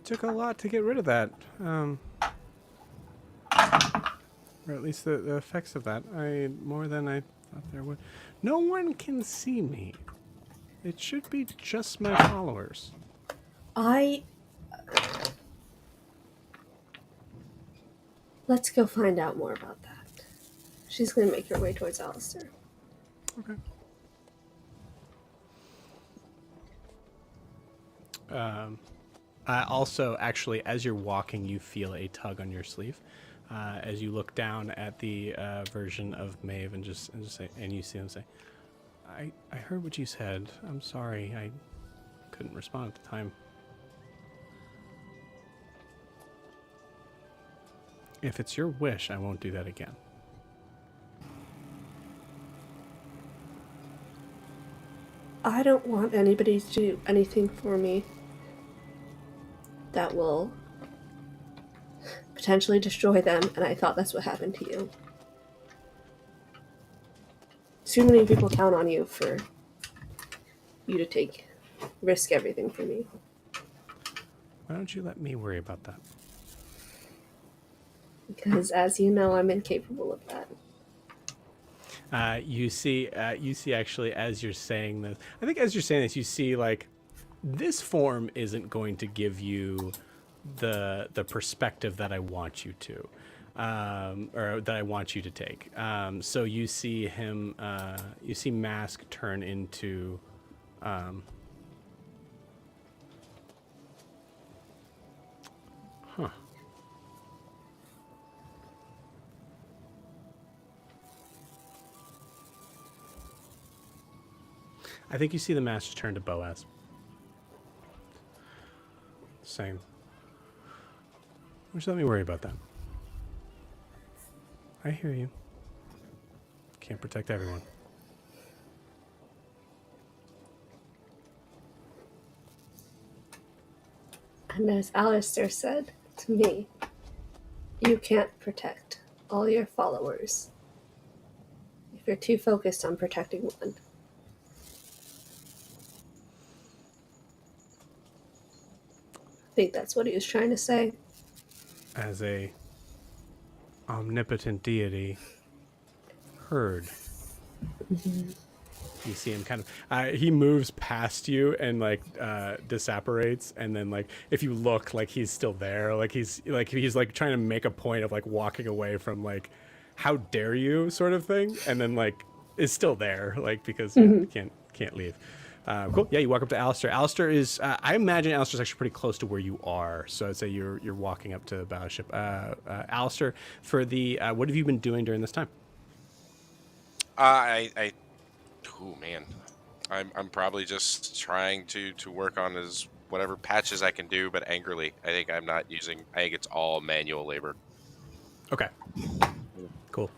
took a lot to get rid of that, or at least the effects of that. More than I thought there would. No one can see me. It should be just my followers. I let's go find out more about that. She's going to make her way towards Alistair. Okay. Also, actually, as you're walking, you feel a tug on your sleeve. As you look down at the version of Maeve and just say, and you see him say, I heard what you said. I'm sorry. I couldn't respond at the time. If it's your wish, I won't do that again. I don't want anybody to do anything for me that will potentially destroy them, and I thought that's what happened to you. Too many people count on you for you to risk everything for me. Why don't you let me worry about that? Because, as you know, I'm incapable of that. You see actually, as you're saying this, I think as you're saying this, you see like this form isn't going to give you the perspective that I want you to, or that I want you to take. So you see him, you see Mask turn into, I think you see the Mask turn to Boaz. Saying, just let me worry about that. I hear you. Can't protect everyone. And as Alistair said to me, you can't protect all your followers if you're too focused on protecting one. I think that's what he was trying to say. As a omnipotent deity heard. Mm-hmm. You see him kind of he moves past you and like disapparates, and then like if you look, like he's still there, like he's trying to make a point of like walking away from like how dare you sort of thing, and then like is still there, like because can't leave. Cool. Yeah, you walk up to Alistair. Alistair is, I imagine Alistair's actually pretty close to where you are. So I'd say you're walking up to the battleship. Alistair, for the, what have you been doing during this time? Oh man, I'm probably just trying to work on as whatever patches I can do, but angrily. I think it's all manual labor. Okay. Cool.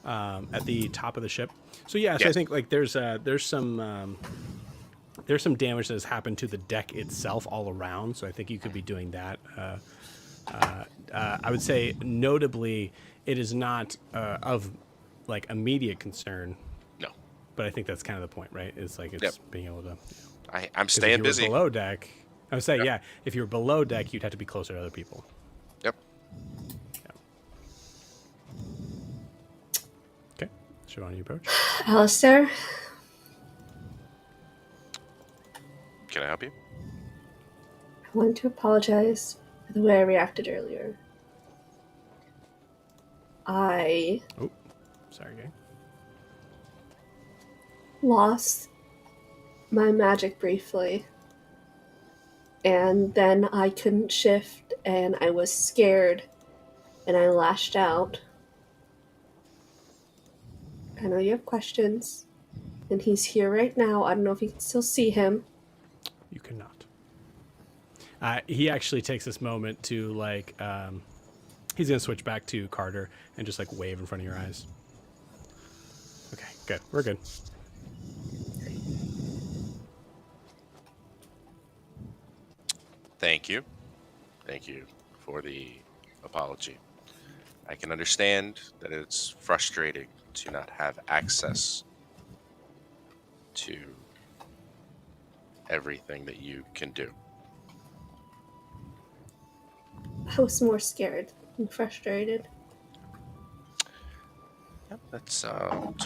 At the top of the ship. So yeah, so yes. I think like there's some damage that has happened to the deck itself all around. So I think you could be doing that. I would say notably, it is not of like immediate concern. No. But I think that's kind of the point, right? It's like it's being able to. I'm staying busy. Below deck, I would say yeah. If you were below deck, you'd have to be closer to other people. Yep. Okay. Siobhan, you approach. Alistair? Can I help you? I want to apologize for the way I reacted earlier. I Sorry, gang. lost my magic briefly, and then I couldn't shift, and I was scared, and I lashed out. I know you have questions, and he's here right now. I don't know if you can still see him. You cannot. He actually takes this moment to like, he's gonna switch back to Carter and just like wave in front of your eyes. Okay, good. We're good. Thank you. Thank you for the apology. I can understand that it's frustrating to not have access to everything that you can do. I was more scared and frustrated. Yep, that's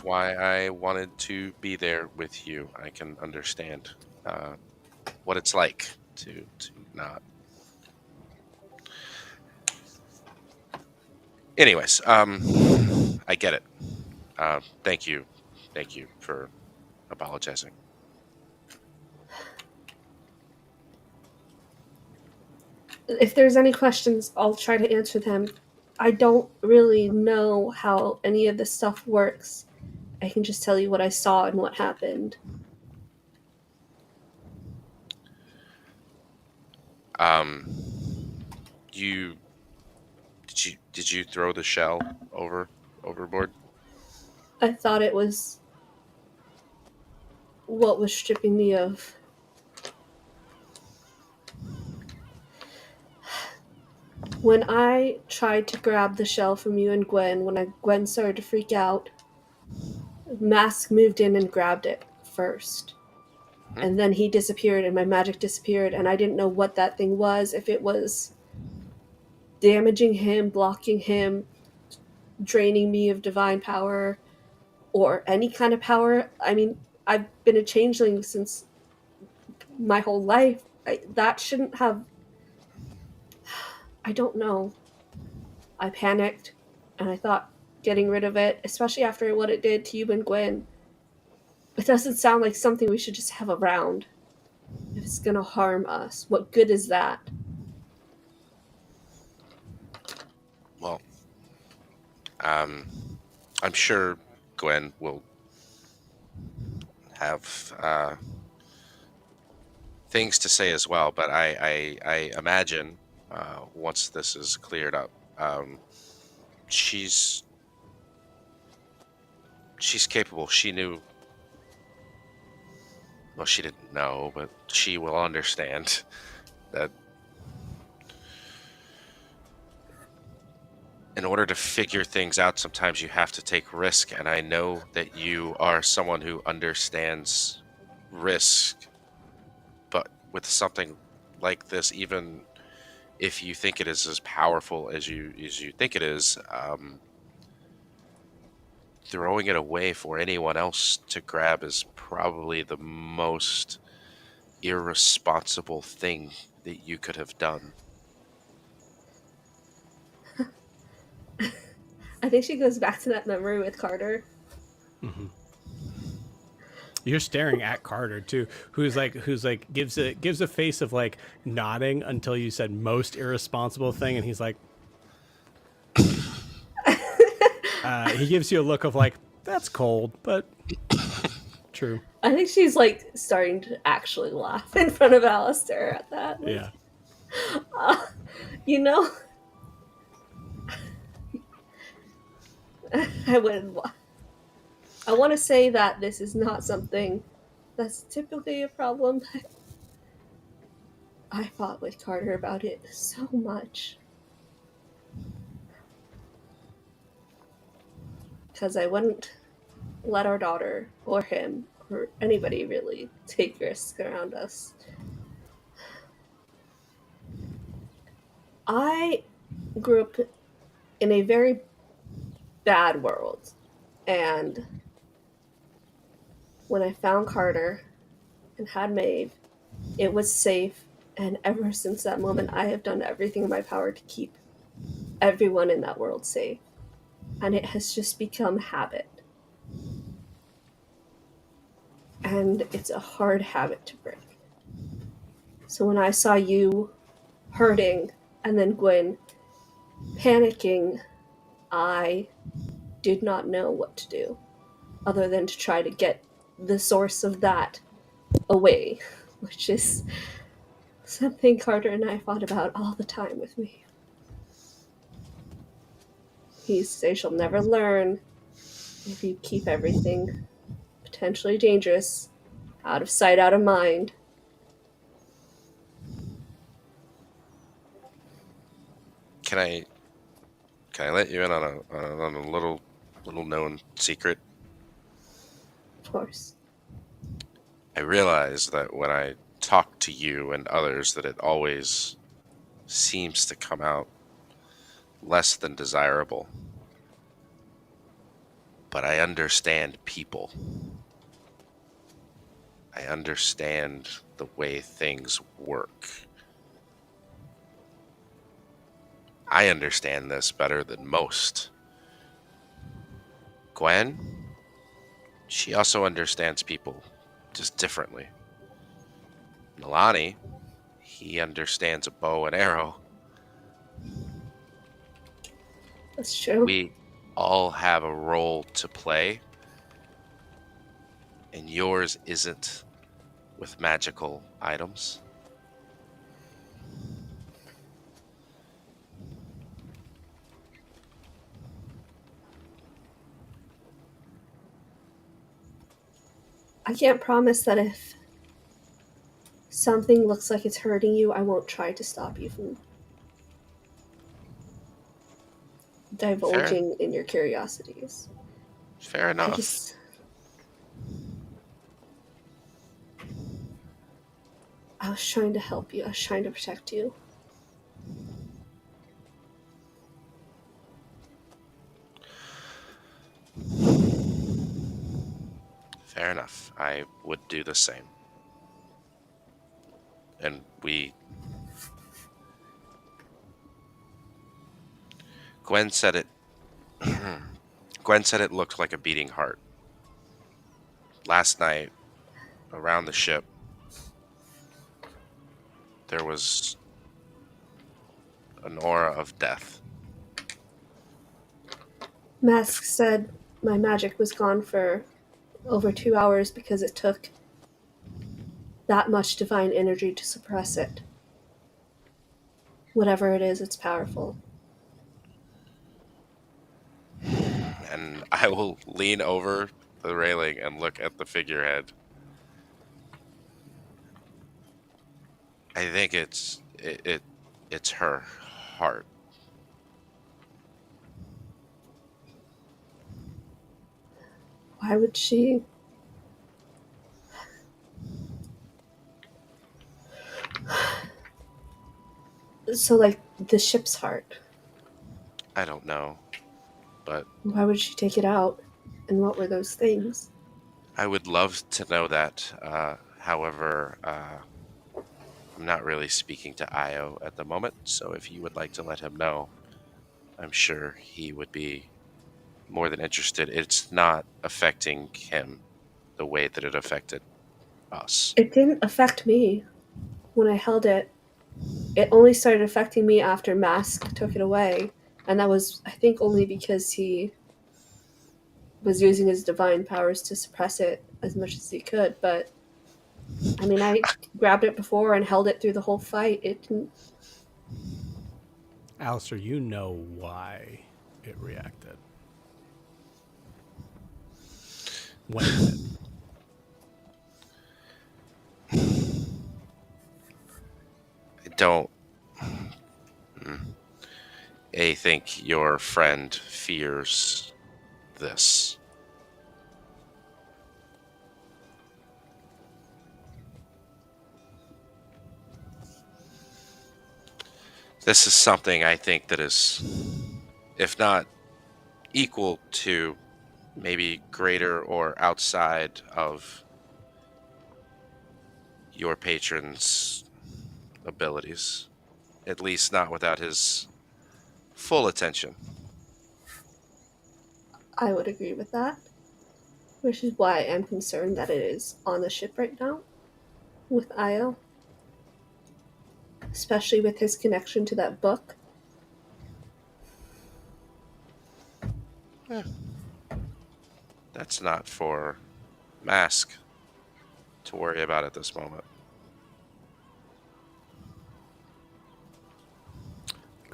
why I wanted to be there with you. I can understand what it's like to not. Anyways, I get it. Thank you for apologizing. If there's any questions, I'll try to answer them. I don't really know how any of this stuff works. I can just tell you what I saw and what happened. You did you throw the shell overboard? I thought it was what was stripping me of. When I tried to grab the shell from you and Gwen, Gwen started to freak out, Mask moved in and grabbed it first. And then he disappeared and my magic disappeared, and I didn't know what that thing was, if it was damaging him, blocking him, draining me of divine power, or any kind of power. I mean, I've been a changeling since my whole life. That shouldn't have... I don't know. I panicked, and I thought getting rid of it, especially after what it did to you and Gwen, it doesn't sound like something we should just have around. If it's gonna harm us, what good is that? Well, I'm sure Gwen will have things to say as well, but I imagine once this is cleared up, she's capable. She knew. Well, she didn't know, but she will understand that in order to figure things out, sometimes you have to take risk. And I know that you are someone who understands risk, but with something like this, even if you think it is as powerful as you think it is, throwing it away for anyone else to grab is probably the most irresponsible thing that you could have done. I think she goes back to that memory with Carter. Mm-hmm. You're staring at Carter too, who's like gives a face of like nodding until you said most irresponsible thing, and he's like, he gives you a look of like, that's cold, but true. I think she's like starting to actually laugh in front of Alistair at that. Like, Yeah. You know, I want to say that this is not something that's typically a problem, but I fought with Carter about it so much. Because I wouldn't let our daughter or him or anybody really take risks around us. I grew up in a very bad world, and when I found Carter and had Maeve, it was safe, and ever since that moment I have done everything in my power to keep everyone in that world safe, and it has just become habit. And it's a hard habit to break. So when I saw you hurting and then Gwen panicking, I did not know what to do other than to try to get the source of that away, which is something Carter and I fought about all the time with me. They shall never learn if you keep everything potentially dangerous out of sight, out of mind. Can I let you in on a little known secret? Of course. I realize that when I talk to you and others, that it always seems to come out less than desirable. But I understand people. I understand the way things work. I understand this better than most. Gwen, she also understands people just differently. Nalani, he understands a bow and arrow. That's true. We all have a role to play, and yours isn't with magical items. I can't promise that if something looks like it's hurting you, I won't try to stop you from divulging in your curiosities. Fair I enough. I was trying to help you. I was trying to protect you. Fair enough. I would do the same. And Gwen said it Gwen said it looked like a beating heart. Last night, around the ship, there was an aura of death. Mask said my magic was gone for over 2 hours because it took that much divine energy to suppress it. Whatever it is, it's powerful. And I will lean over the railing and look at the figurehead. I think it's her heart. Why would she? So, like, the ship's heart. I don't know, but Why would she take it out? And what were those things? I would love to know that. However, I'm not really speaking to Io at the moment, so if you would like to let him know, I'm sure he would be more than interested. It's not affecting him the way that it affected us. It didn't affect me when I held it. It only started affecting me after Mask took it away. And that was, I think, only because he was using his divine powers to suppress it as much as he could. But, I mean, I grabbed it before and held it through the whole fight. It didn't... Alistair, you know why it reacted. When it did. I don't. I think your friend fears this. This is something I think that is, if not equal to, maybe greater or outside of your patron's abilities. At least not without his full attention. I would agree with that. Which is why I'm concerned that it is on the ship right now with Io. Especially with his connection to that book. That's not for Mask to worry about at this moment.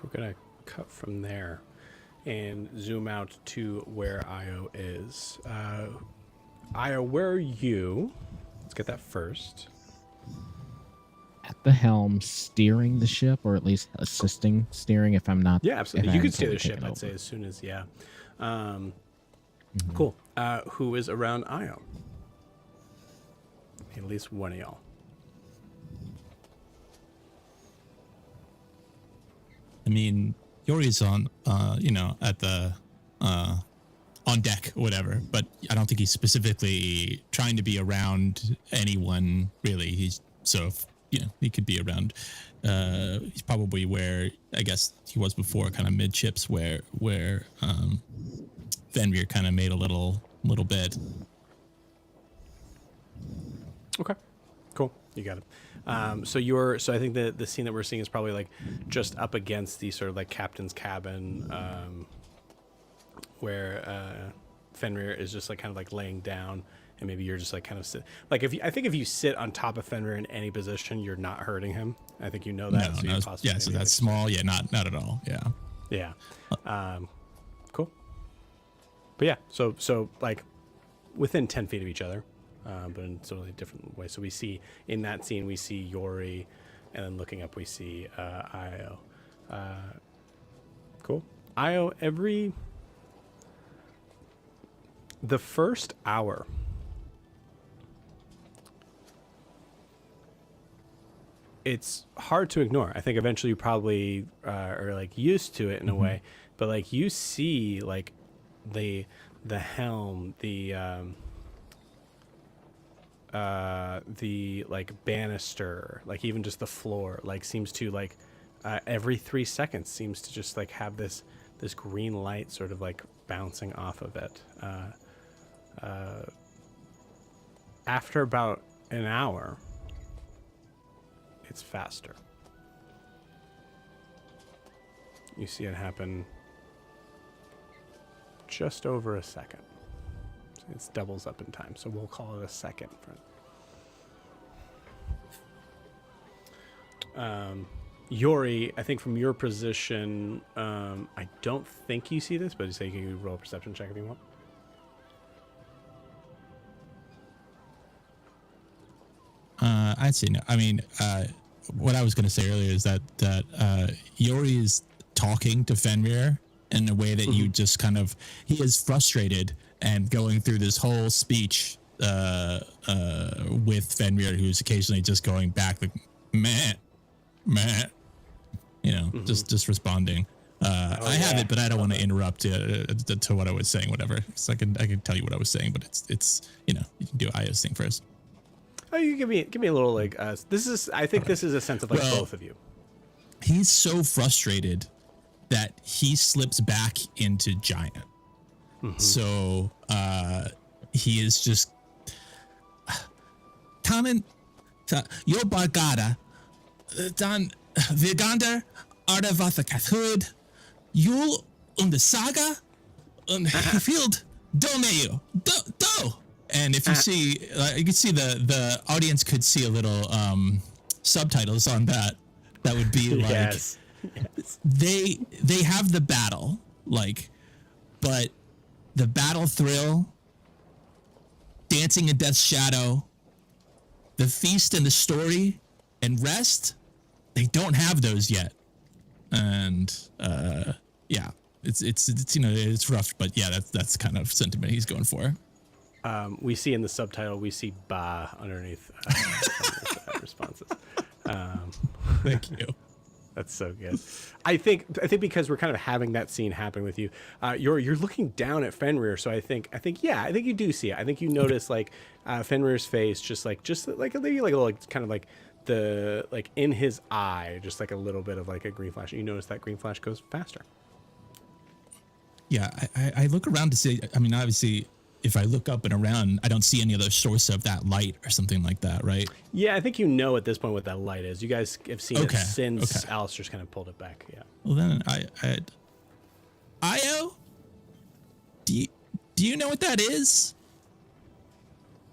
We're going to cut from there and zoom out to where Io is. Io, where are you? Let's get that first. At the helm, steering the ship, or at least assisting steering if I'm not. Yeah, absolutely. if You I'm could steer the totally ship, taken I'd say, over. as soon as, yeah. Cool. Who is around Io? At least one of y'all. I mean, Yori's on, at the, on deck or whatever, but I don't think he's specifically trying to be around anyone, really. He's sort of, he could be around. He's probably where I guess he was before, kind of midships, where Fenrir kind of made a little bed. Okay, cool. You got it. So I think the scene that we're seeing is probably like just up against the sort of like captain's cabin, where Fenrir is just like kind of like laying down, and maybe you're just like kind of like if you sit on top of Fenrir in any position, you're not hurting him. I think you know that. So that's small. Yeah, not at all. Yeah. Yeah. Cool. But yeah, so like within 10 feet of each other. But in totally different ways. So we see in that scene, we see Yori, and then looking up, we see Io. Cool. Io, the first hour, it's hard to ignore. I think eventually you probably are like used to it in a way, but like you see like the helm, the like banister, like even just the floor, like seems to like every 3 seconds seems to just like have this green light sort of like bouncing off of it. After about an hour, it's faster. You see it happen just over a second. It doubles up in time, so we'll call it a second. Yori, I think from your position, I don't think you see this, but you say you can roll a perception check if you want. I'd say no. I mean, what I was going to say earlier is that Yori is talking to Fenrir in a way that you just kind of, he is frustrated and going through this whole speech with Fenrir, who's occasionally just going back like, meh, just responding. I have it, but I don't want to interrupt to what I was saying, whatever. So I can tell you what I was saying, but it's you can do Io's thing first. Oh, you give me a little like this is. I think this is a sense of like both of you. He's so frustrated that he slips back into giant. So he is just Kamen Yo Bargada Dan Vigander Ardevathakathud Yul und the Saga und Field Domeu Do. And if you see, you can see the audience could see a little subtitles on that. That would be like yes. They have the battle, like, but the battle thrill, dancing in Death's shadow, the feast and the story and rest, they don't have those yet. And yeah, it's it's rough, but yeah, that's kind of sentiment he's going for. We see in the subtitle, we see "ba" underneath responses. Thank you. That's so good. I think because we're kind of having that scene happen with you, you're looking down at Fenrir. So I think you do see it. I think you notice like Fenrir's face, just like maybe like a little kind of like the like in his eye, just like a little bit of like a green flash. And you notice that green flash goes faster. Yeah, I look around to see. I mean, obviously, if I look up and around, I don't see any other source of that light or something like that, right? Yeah, I think you know at this point what that light is. You guys have seen it since Alistair's kind of pulled it back. Yeah. Well, then Io, do you know what that is?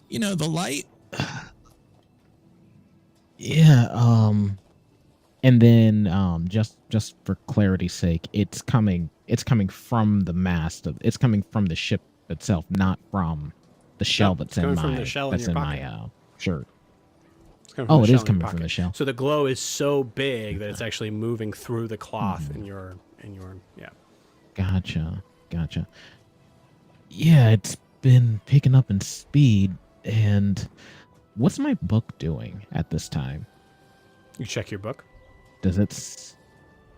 You know, the light? Yeah, and then just for clarity's sake, it's coming from the mast it's coming from the ship itself, not from the shell that's in my shirt. Oh, it is coming from the shell. So the glow is so big that it's actually moving through the cloth in your yeah. Gotcha. Yeah, it's been picking up in speed. And what's my book doing at this time? You check your book.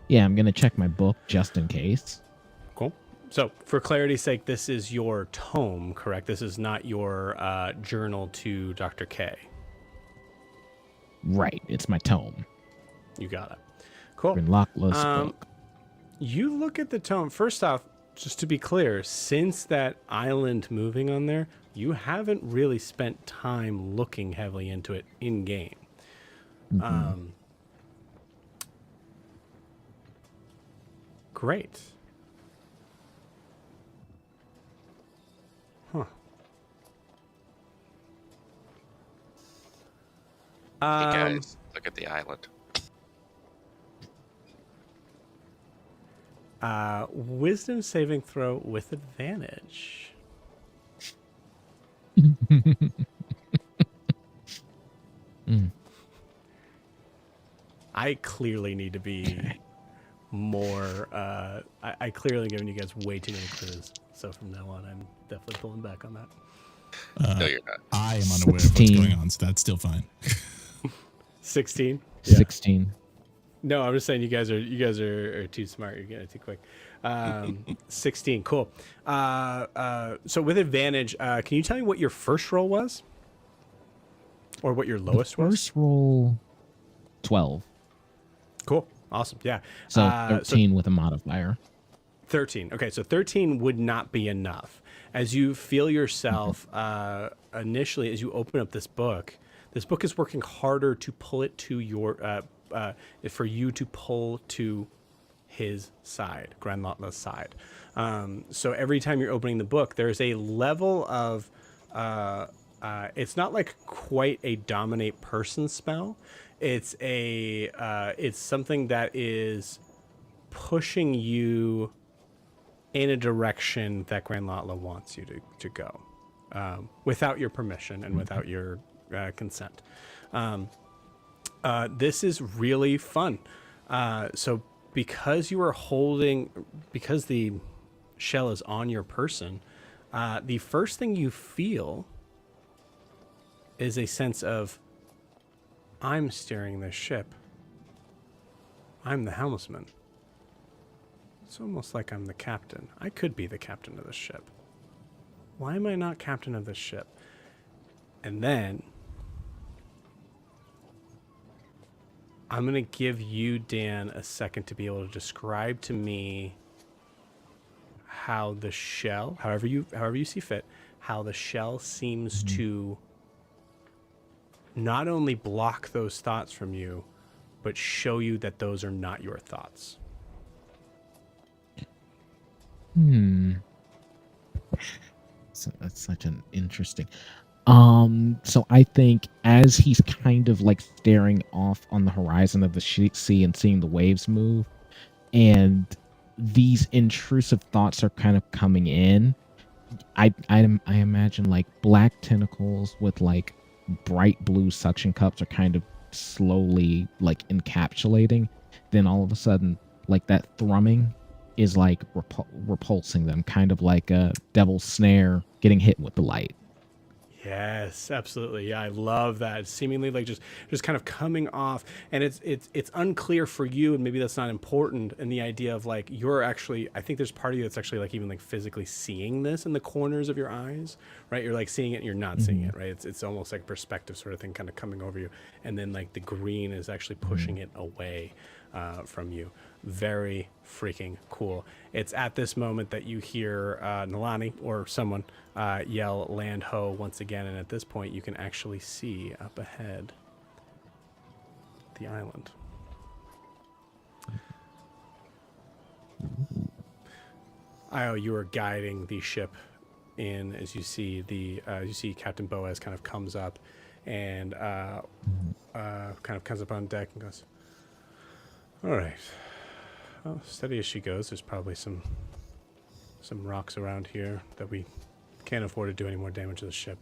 Yeah, I'm gonna check my book just in case. Cool. So, for clarity's sake, this is your tome, correct? This is not your journal to Dr. K. Right. It's my tome. You got it. Cool. Grinlockla's book. You look at the tome. First off, just to be clear, since that island moving on there, you haven't really spent time looking heavily into it in game. Great. Huh. Hey guys, look at the island. Wisdom saving throw with advantage. I clearly need to be more. I clearly given you guys way too many clues. So from now on, I'm definitely pulling back on that. No, you're not. I am unaware of what's 16. going on, so that's still fine. 16. 16. No, I'm just saying you guys are too smart. You're getting it too quick. 16. Cool. So with advantage, can you tell me what your first roll was, or what your lowest was? First roll, 12. Cool. Awesome. Yeah. So 13 with a modifier. 13. Okay, so 13 would not be enough. As you feel yourself initially, as you open up this book is working harder to pull it to your, for you to pull to his side, Granlotla's side. So every time you're opening the book, there's a level of, it's not like quite a dominate person spell. It's it's something that is pushing you in a direction that Granlotla wants you to go, without your permission and without your consent. This is really fun. So because because the shell is on your person, the first thing you feel is a sense of, I'm steering this ship. I'm the helmsman. It's almost like I'm the captain. I could be the captain of this ship. Why am I not captain of this ship? And then I'm going to give you, Dan, a second to be able to describe to me how the shell, however you see fit, how the shell seems to not only block those thoughts from you, but show you that those are not your thoughts. So that's such an interesting. So I think as he's kind of like staring off on the horizon of the sea and seeing the waves move, and these intrusive thoughts are kind of coming in, I imagine like black tentacles with like bright blue suction cups are kind of slowly like encapsulating. Then all of a sudden, like that thrumming is like repulsing them, kind of like a devil's snare getting hit with the light. Yes, absolutely. Yeah, I love that. It's seemingly like just kind of coming off, and it's unclear for you, and maybe that's not important. And the idea of like you're actually, I think there's part of you that's actually like even like physically seeing this in the corners of your eyes, right? You're like seeing it, and you're not seeing it, right? It's almost like a perspective sort of thing, kind of coming over you, and then like the green is actually pushing it away from you. Very freaking cool. It's at this moment that you hear Nalani or someone yell land ho once again, and at this point you can actually see up ahead the island. Io, you are guiding the ship in as you see Captain Boaz kind of comes up and kind of comes up on deck and goes, all right. Well, steady as she goes. There's probably some rocks around here that we can't afford to do any more damage to the ship.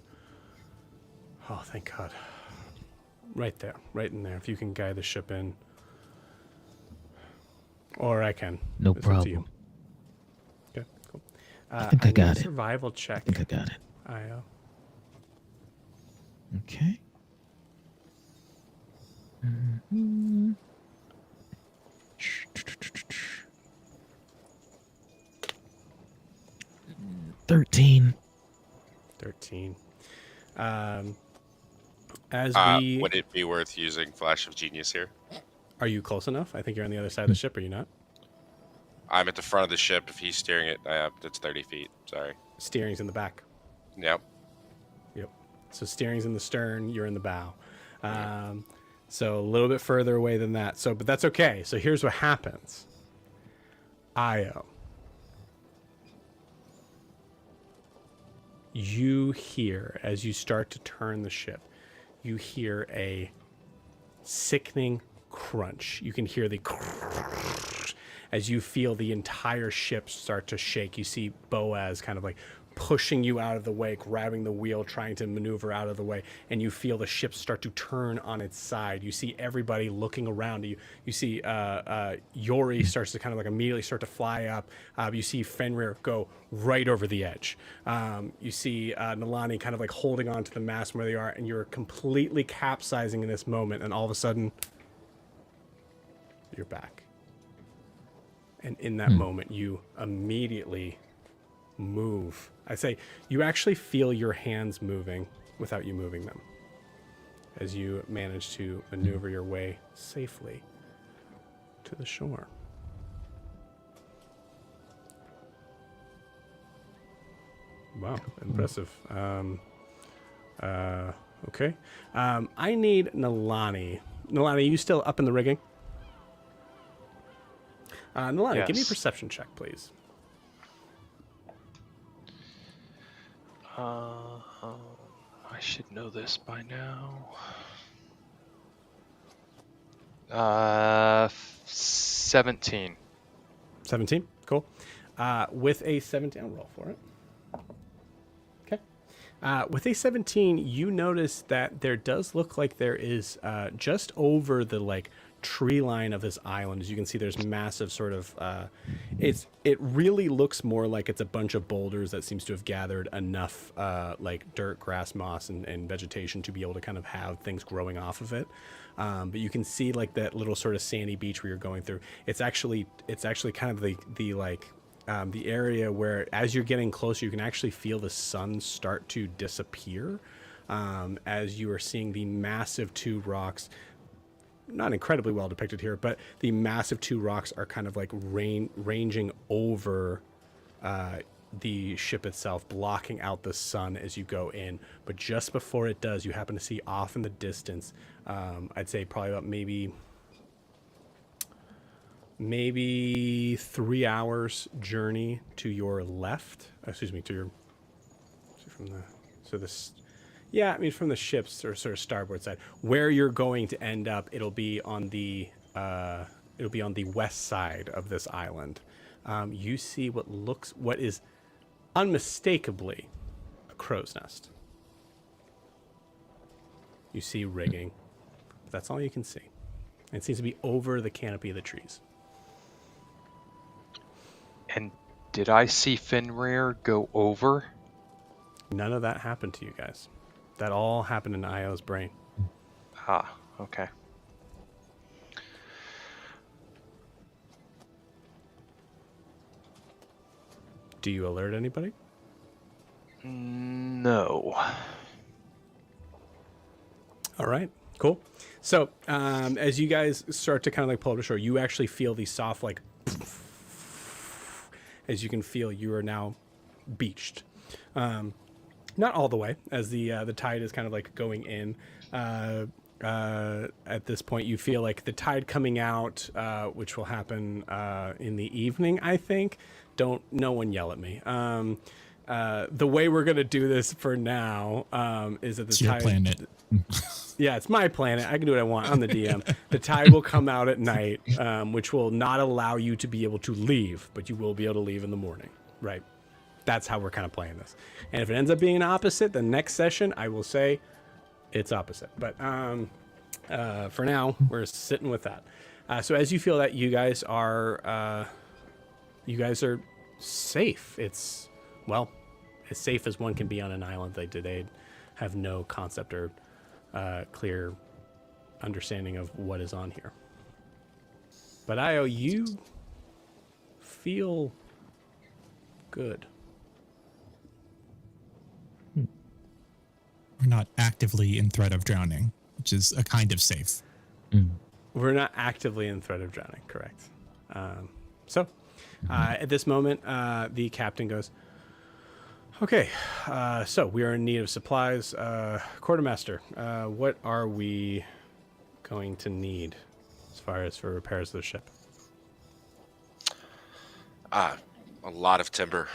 Oh, thank God. Right there. Right in there. If you can guide the ship in. Or I can. No It's up to problem. you. Okay, cool. I think I got need a it. survival check. I think I got it. Io. Okay. 13. 13. As Would it be worth using Flash of Genius here? Are you close enough? I think you're on the other side of the ship. Are you not? I'm at the front of the ship. If he's steering it, it's 30 feet. Sorry. Steering's in the back. Yep. Yep. So steering's in the stern. You're in the bow. So a little bit further away than that. So, but that's okay. So here's what happens. Io. You hear, as you start to turn the ship, you hear a sickening crunch. You can hear the as you feel the entire ship start to shake. You see Boaz kind of like pushing you out of the way, grabbing the wheel, trying to maneuver out of the way, and you feel the ship start to turn on its side. You see everybody looking around you. You see Yori starts to kind of like immediately start to fly up. You see Fenrir go right over the edge. You see Nalani kind of like holding on to the mast where they are, and you're completely capsizing in this moment, and all of a sudden, you're back. And in that moment, you immediately move. I say you actually feel your hands moving without you moving them as you manage to maneuver your way safely to the shore. Wow, impressive. Okay. I need Nalani. Nalani, you still up in the rigging? Nalani, give me a Yes. perception check, please. I should know this by now. 17. 17, cool. With a 17, I'll roll for it. Okay. With a 17, you notice that there does look like there is just over the like tree line of this island. As you can see, there's massive sort of it really looks more like it's a bunch of boulders that seems to have gathered enough like dirt, grass, moss, and vegetation to be able to kind of have things growing off of it. But you can see like that little sort of sandy beach where you're going through. It's actually kind of the like the area where as you're getting closer, you can actually feel the sun start to disappear as you are seeing the massive two rocks. Not incredibly well depicted here, but the massive two rocks are kind of like ranging over the ship itself, blocking out the sun as you go in. But just before it does, you happen to see off in the distance, I'd say probably about maybe 3 hours journey to your left. Excuse me, to your from the ship's or sort of starboard side, where you're going to end up. It'll be on the west side of this island. You see what is unmistakably a crow's nest. You see rigging. That's all you can see. It seems to be over the canopy of the trees. And did I see Fenrir go over? None of that happened to you guys. That all happened in Io's brain. Ah, okay. Do you alert anybody? No. All right, cool. So as you guys start to kind of like pull up to shore, you actually feel the soft like, as you can feel you are now beached. Not all the way, as the tide is kind of like going in. At this point, you feel like the tide coming out, which will happen in the evening, I think. No one yell at me. The way we're gonna do this for now is that the It's tide. your planet. Yeah, it's my planet. I can do what I want. I'm the DM. The tide will come out at night, which will not allow you to be able to leave, but you will be able to leave in the morning. Right. That's how we're kind of playing this. And if it ends up being an opposite, the next session, I will say it's opposite. But for now, we're sitting with that. So as you feel that, you guys are safe. It's, well, as safe as one can be on an island. They have no concept or clear understanding of what is on here. But Io, you feel good. not actively in threat of drowning, which is a kind of safe. We're not actively in threat of drowning, correct. At this moment, the captain goes, okay, so we are in need of supplies. Quartermaster, what are we going to need as far as for repairs of the ship? A lot of timber,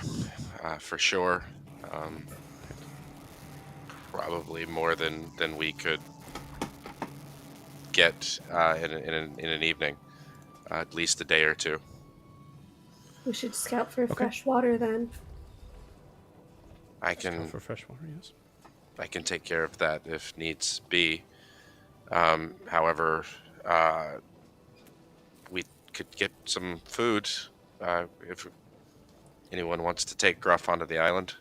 for sure. Probably more than we could get in an evening, at least a day or two. We should scout for fresh water then. I can For fresh water, yes. I can take care of that if needs be. However, we could get some food if anyone wants to take Gruff onto the island.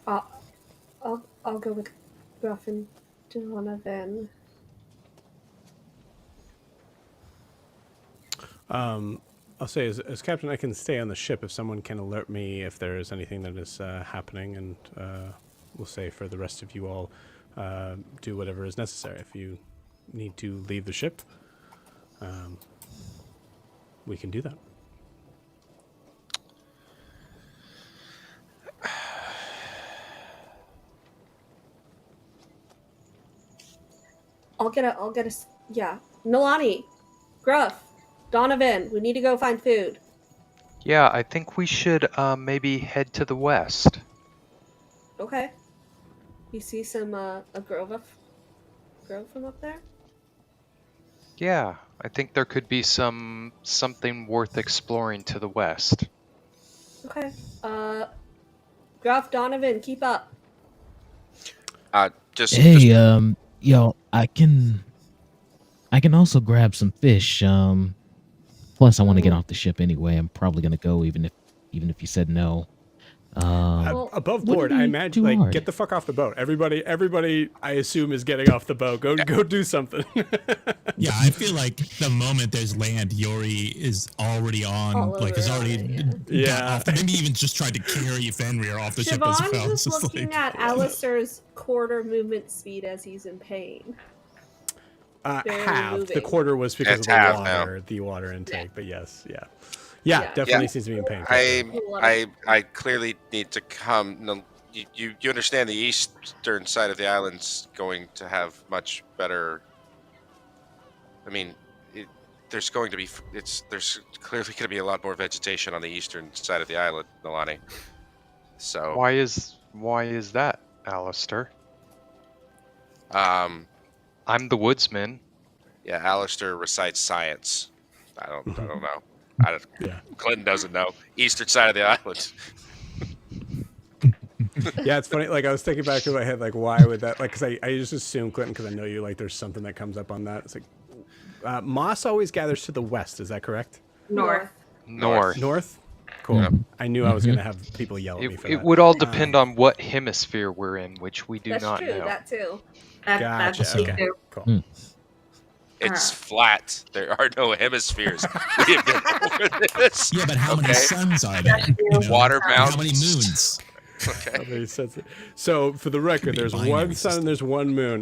I'll go with Gruff and Donovan. I'll say, as captain, I can stay on the ship if someone can alert me if there is anything that is happening, and we'll say for the rest of you all, do whatever is necessary. If you need to leave the ship, we can do that. I'll get a yeah. Nalani, Gruff, Donovan, we need to go find food. Yeah, I think we should maybe head to the west. Okay. You see some a grove from up there? Yeah, I think there could be something worth exploring to the west. Okay. Gruff, Donovan, keep up. Yo, I can also grab some fish. Plus I want to get off the ship anyway. I'm probably gonna go even if you said no. Above board, I imagine, like, hard. get the fuck off the boat. Everybody, I assume, is getting off the boat. Go do something. Yeah, I feel like the moment there's land, Yori is already All on, like, over is on already it, yeah. off. Maybe even just tried to carry Fenrir off the ship as well. Siobhan's It's just just looking like, at Alistair's quarter movement speed as he's in pain. Barely Half. The moving. quarter was because It's of half the water intake. But yes, yeah, definitely Yeah. seems to be in pain. for sure. I clearly need to come. No, you understand the eastern side of the island's going to have much better. I mean, there's clearly going to be a lot more vegetation on the eastern side of the island, Nalani. So Why is that, Alistair? I'm the woodsman. Yeah, Alistair recites science. I don't know. Yeah. Clinton doesn't know. Eastern side of the island. Yeah, it's funny. Like, I was thinking back in my head, like, why would that? Like, because I just assume Clinton, because I know you. Like, there's something that comes up on that. It's like moss always gathers to the west. Is that correct? North. North. Cool. Yep. I knew I was gonna have people yell at me for It that. would all depend on what hemisphere we're in, which we do That's not true, know. that too. Gotcha. That's me Okay. too. Cool. It's flat. There are no hemispheres. We have been over this. yeah, but how many Okay. suns are there? Water How many mountains. moons? Okay. So for the record, Could be there's binary one sun system. and there's one moon.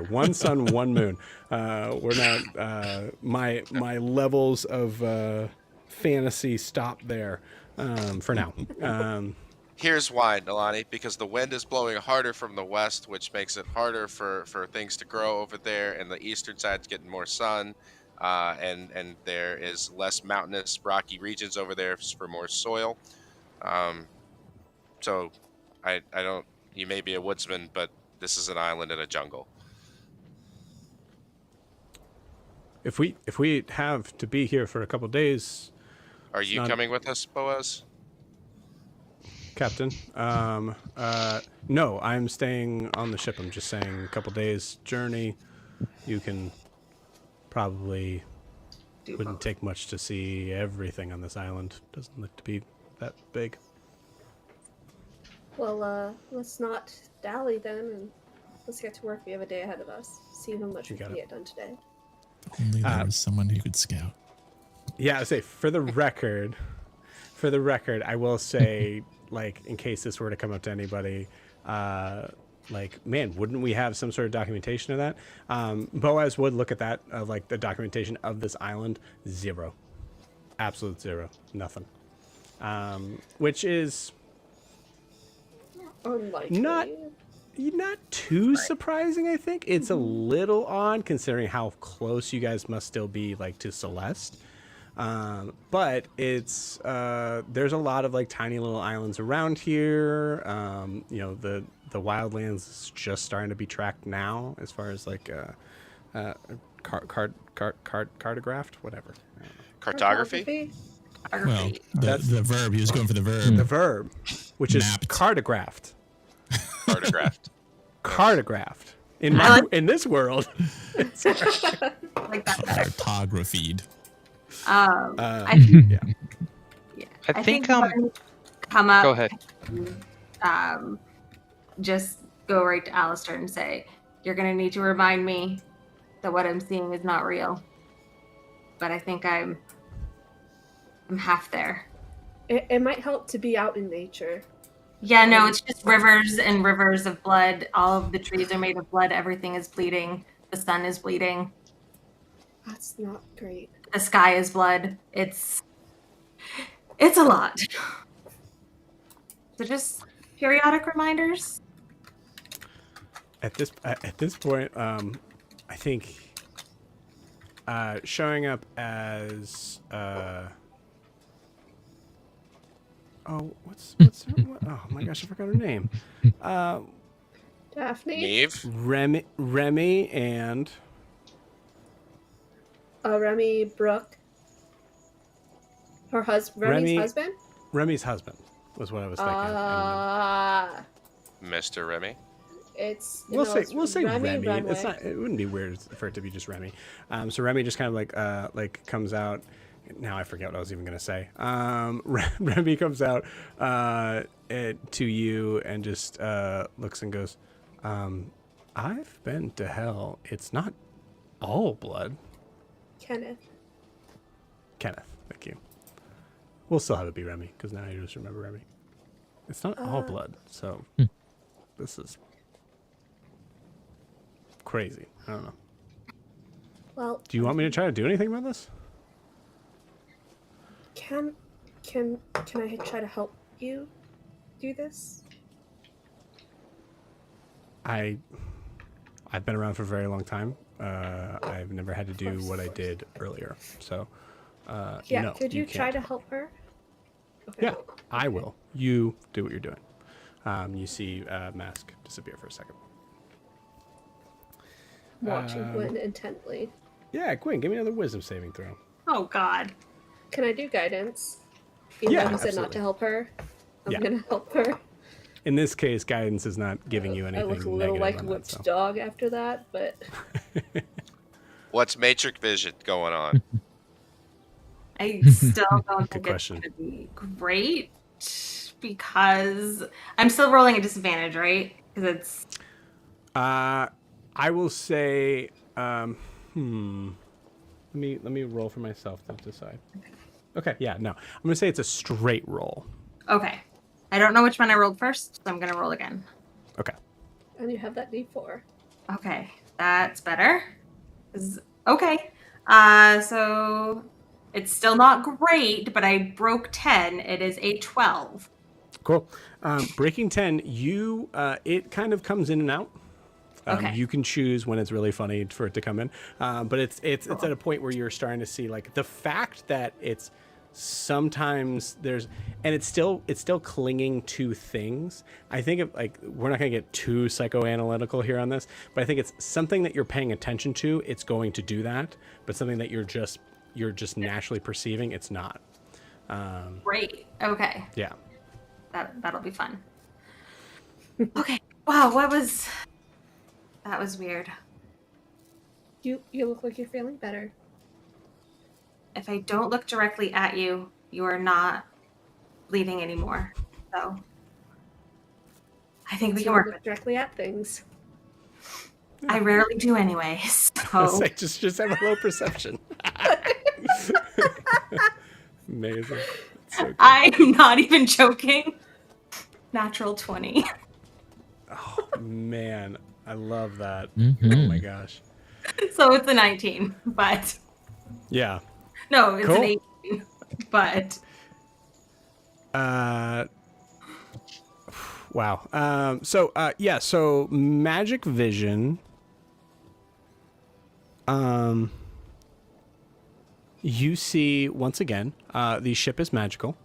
One sun, one moon. We're not. My levels of fantasy stop there for now. Here's why, Nalani, because the wind is blowing harder from the west, which makes it harder for things to grow over there, and the eastern side's getting more sun, and there is less mountainous, rocky regions over there for more soil. So, I don't. You may be a woodsman, but this is an island in a jungle. If we have to be here for a couple days, Are you not- coming with us, Boaz? Captain, no, I'm staying on the ship. I'm just saying, a couple days journey. You can probably wouldn't take much to see everything on this island. Doesn't look to be that big. Well, let's not dally then, and let's get to work. We have a day ahead of us. See how much You we got can it. get done today. Only there was someone who could scout. Yeah, I say for the record, I will say, like, in case this were to come up to anybody, like, man, wouldn't we have some sort of documentation of that? Boaz would look at that, of like the documentation of this island. 0. Absolute 0. Nothing. Which is Unlikely. not too surprising. I think it's a little odd considering how close you guys must still be, like, to Celeste. But it's there's a lot of like tiny little islands around here. You know, the wildlands is just starting to be tracked now, as far as like cartographed, whatever. Cartography. Well, the verb. He was going for the verb. The verb, which Mapped. is cartographed. Cartographed. Cartographed. In this world. Like that better. Cartographied. I Yeah. I think come up. go ahead. Just go right to Alistair and say, "You're gonna need to remind me that what I'm seeing is not real." But I think I'm half there. It might help to be out in nature. Yeah, no, it's just rivers and rivers of blood. All of the trees are made of blood. Everything is bleeding. The sun is bleeding. That's not great. The sky is blood. It's a lot. So just periodic reminders. At this point, I think showing up as what's her, oh my gosh, I forgot her name. Daphne? Neve. Remy and Remy Brooke. Remy's Remy- husband? Remy's husband was what I was thinking. Mr. Remy. It's We'll say Remy. Remy. It's not. It wouldn't be weird for it to be just Remy. So Remy just kind of like comes out. Now I forget what I was even gonna say. Remy comes out to you and just looks and goes, "I've been to hell. It's not all blood." Kenneth. Thank you. We'll still have it be Remy because now I just remember Remy. It's not all blood, so this is crazy. I don't know. Well, Do you want me to try to do anything about this? can I try to help you do this? I've been around for a very long time. I've never had to do what I did earlier. So, Yeah, no, could you try can't. to help her? Okay. Yeah, I will. You do what you're doing. You see Mask disappear for a second. Watching Gwen intently. Yeah, Quinn, give me another wisdom saving throw. Oh God. Can I do guidance? Even Yeah, though he said absolutely. not to help her. I'm Yeah. gonna help her. In this case, guidance is not giving you I anything look a little negative like a on that, whipped so. dog after that, but What's Matrix Vision going on? I still don't think question. it's gonna be great because I'm still rolling a disadvantage, right? Because it's I will say, let me roll for myself to decide. Okay, yeah, no, I'm gonna say it's a straight roll. okay. I don't know which one I rolled first, so I'm gonna roll again. Okay. and you have that D4. Okay, that's better. Okay, so it's still not great, but I broke 10. It is a 12. Cool. Breaking 10, you it kind of comes in and out. Okay. You can choose when it's really funny for it to come in, but it's at a point where you're starting to see like the fact that it's sometimes there's and it's still clinging to things. I think like we're not going to get too psychoanalytical here on this, but I think it's something that you're paying attention to. It's going to do that, but something that you're just naturally perceiving, it's not. Great. Okay. Yeah. That'll be fun. Okay. Wow, that was weird. You look like you're feeling better. If I don't look directly at you, you are not bleeding anymore. So I think we You can work look with it. directly at things. I rarely do anyway, It's so like just have a low perception. Amazing. That's so good. I'm not even joking. Natural 20. Oh man, I love that. Mhm. Oh my gosh. So it's a 19, but Yeah. no, it's Cool. an 18, but Wow. So magic vision. You see once again, the ship is magical.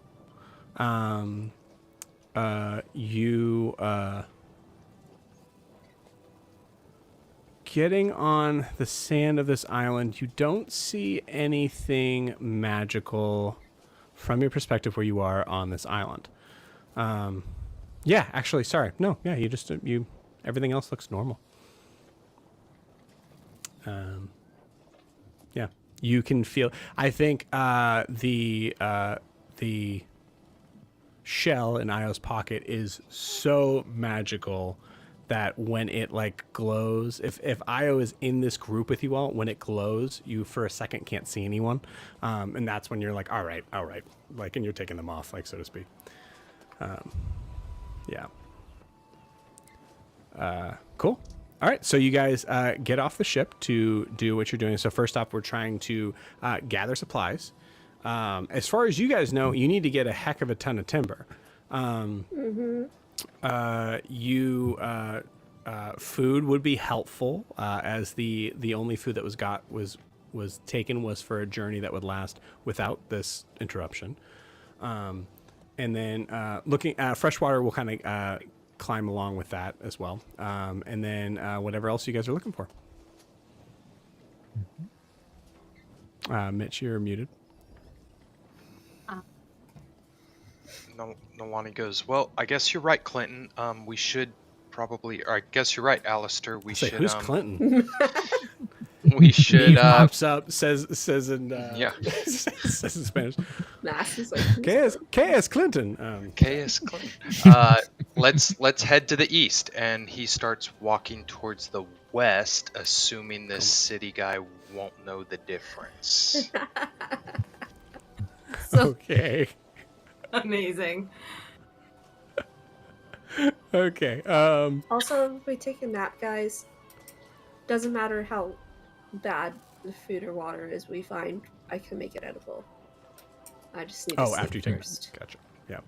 Getting on the sand of this island, you don't see anything magical from your perspective where you are on this island. Yeah, actually, sorry. No, yeah, you everything else looks normal. Yeah, you can feel. I think the shell in Io's pocket is so magical that when it like glows, if Io is in this group with you all, when it glows, you for a second can't see anyone, and that's when you're like, all right, like, and you're taking them off, like, so to speak. Yeah. Cool. All right, so you guys get off the ship to do what you're doing. So first off, we're trying to gather supplies. As far as you guys know, you need to get a heck of a ton of timber. Food would be helpful, as the only food that was taken was for a journey that would last without this interruption. And then looking freshwater will kind of climb along with that as well. And then whatever else you guys are looking for. Mitch, you're muted. Nolani goes, well, I guess you're right, Clinton. We should probably, or I guess you're right, Alistair. We should. Who's Clinton? We should. He pops up, says in Yeah. says in Spanish. Mass is like, KS Clinton. KS Clinton. Let's head to the east, and he starts walking towards the west, assuming this city guy won't know the difference. so Okay. amazing. Okay. also, if we take a nap, guys, doesn't matter how bad the food or water is we find, I can make it edible. I just need to sleep After you take first. Gotcha. Yeah.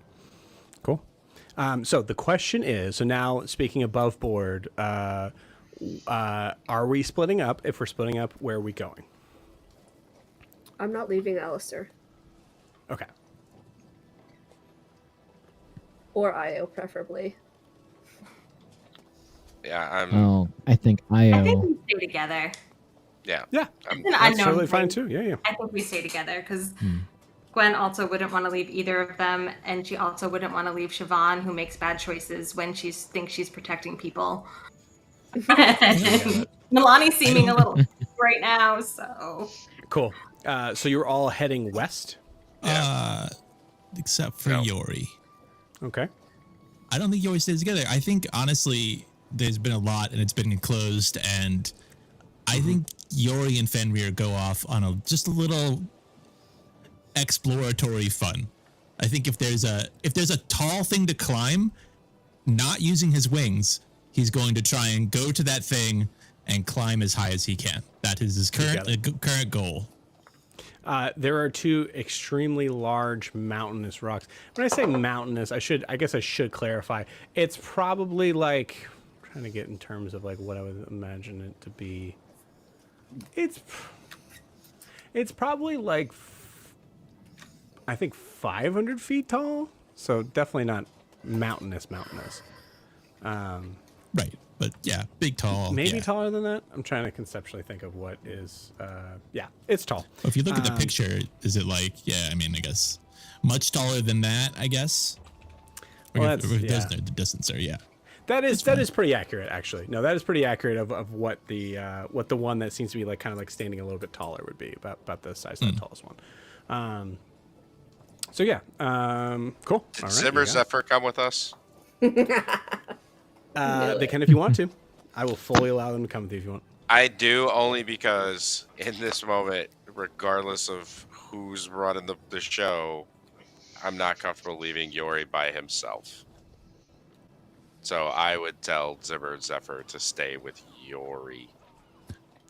Cool. So the question is, so now speaking above board, are we splitting up? If we're splitting up, where are we going? I'm not leaving Alistair. Okay. Or Io, preferably. Yeah, Oh, I think I think Io. we stay together. yeah. Yeah. It's an That's unknown totally fine thing. too. Yeah. I think we stay together because Gwen also wouldn't want to leave either of them, and she also wouldn't want to leave Siobhan, who makes bad choices when she thinks she's protecting people. Milani's seeming a little right now, so Cool. So you're all heading west. Except for No. Yori. Okay. I don't think Yori stays together. I think honestly, there's been a lot and it's been enclosed, and I think Yori and Fenrir go off on just a little exploratory fun. I think if there's a tall thing to climb, not using his wings, he's going to try and go to that thing and climb as high as he can. That is his current goal. There are two extremely large mountainous rocks. When I say mountainous, I guess I should clarify. It's probably like, I'm trying to get in terms of like what I would imagine it to be. It's probably like, I think 500 feet tall. So definitely not mountainous. Right. But yeah, big, tall. Maybe yeah. taller than that. I'm trying to conceptually think of what is. Yeah, it's tall. If you look at the picture, is it like, yeah, I mean, I guess much taller than that, I guess. Well, If there's no distance there, yeah. That is pretty accurate, actually. No, that is pretty accurate of what the one that seems to be like kind of like standing a little bit taller would be, about the size of the tallest one. So yeah, cool. Did All right, Zimmer Zephyr come with us? they can if you want to. I will fully allow them to come with you if you want. I do, only because in this moment, regardless of who's running the show, I'm not comfortable leaving Yori by himself. So I would tell Zimmer and Zephyr to stay with Yori.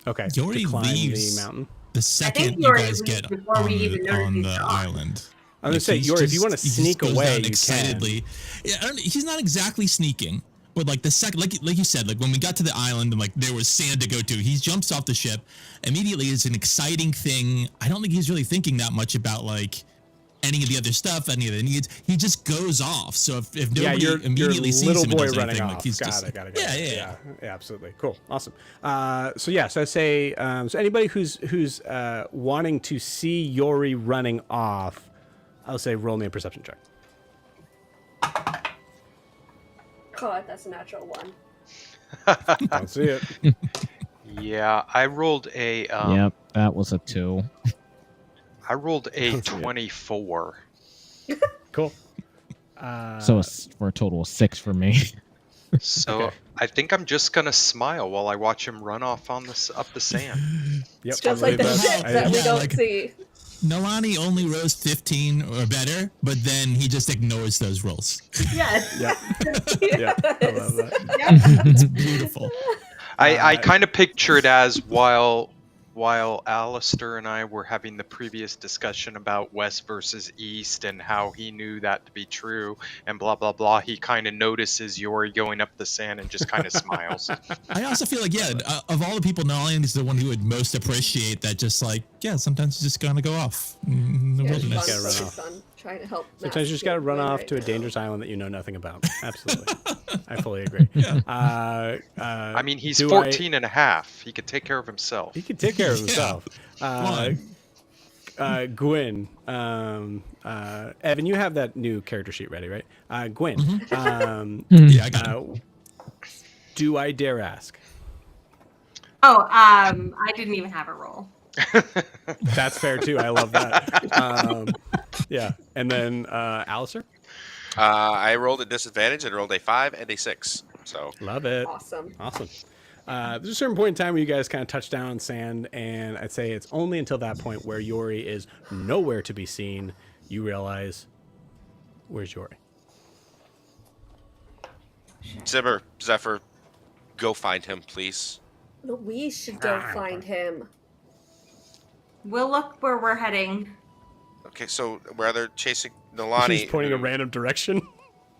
Okay. Yori to climb leaves the mountain. the think second you Yori guys leaves get before we even notice on he's the gone. island. I'm gonna say, he's Yori, if you want to he just sneak goes away, down you excitedly. Yeah, he's not exactly sneaking, but like the second, like you said, like when we got to the island and like there was sand to go to, he jumps off the ship immediately. It's an exciting thing. I don't think he's really thinking that much about like any of the other stuff, any of the needs. He just goes off. So if nobody immediately sees little him and boy does running anything, off. like he's Got just it. yeah. Yeah, absolutely. Cool. Awesome. So I say, so anybody who's wanting to see Yori running off, I'll say roll me a perception check. God, that's a natural one. Don't see it. Yeah, I rolled a Yep, that was a 2. I rolled a Don't see it. 24. Cool. So for a total of 6 for me. So Okay. I think I'm just gonna smile while I watch him run off on this up the sand. Yep. Just like the ship that we yeah, don't like- see. Nalani only rose 15 or better, but then he just ignores those rolls. Yes. Yep. Yeah. I love that. Yep. It's beautiful. I kind of picture it as while Alistair and I were having the previous discussion about West versus East and how he knew that to be true and blah blah blah, he kind of notices Yori going up the sand and just kind of smiles. I also feel like, of all the people, Nalani is the one who would most appreciate that. Just like, sometimes you just gotta go off in the Yeah, wilderness. Gotta run Sean's off. on trying to help. Sometimes you just got to Max run win off right to a now. dangerous island that you know nothing about. Absolutely. I fully agree. I mean, he's do 14 and a half. He could take care of himself. He can take care of Yeah. himself. Gwyn, Evan, you have that new character sheet ready, right? Gwyn, Yeah, I got it. do I dare ask? Oh, I didn't even have a roll. That's fair too. I love that. Yeah, and then Alistair, I rolled a disadvantage and rolled a 5 and a 6. So love it. Awesome. Awesome. There's a certain point in time where you guys kind of touch down on sand, and I'd say it's only until that point where Yori is nowhere to be seen, you realize, where's Yori? Zimmer, Zephyr, go find him, please. No, we should go find him. We'll look where we're heading. Okay, so we're either chasing She's Nalani. pointing a random direction.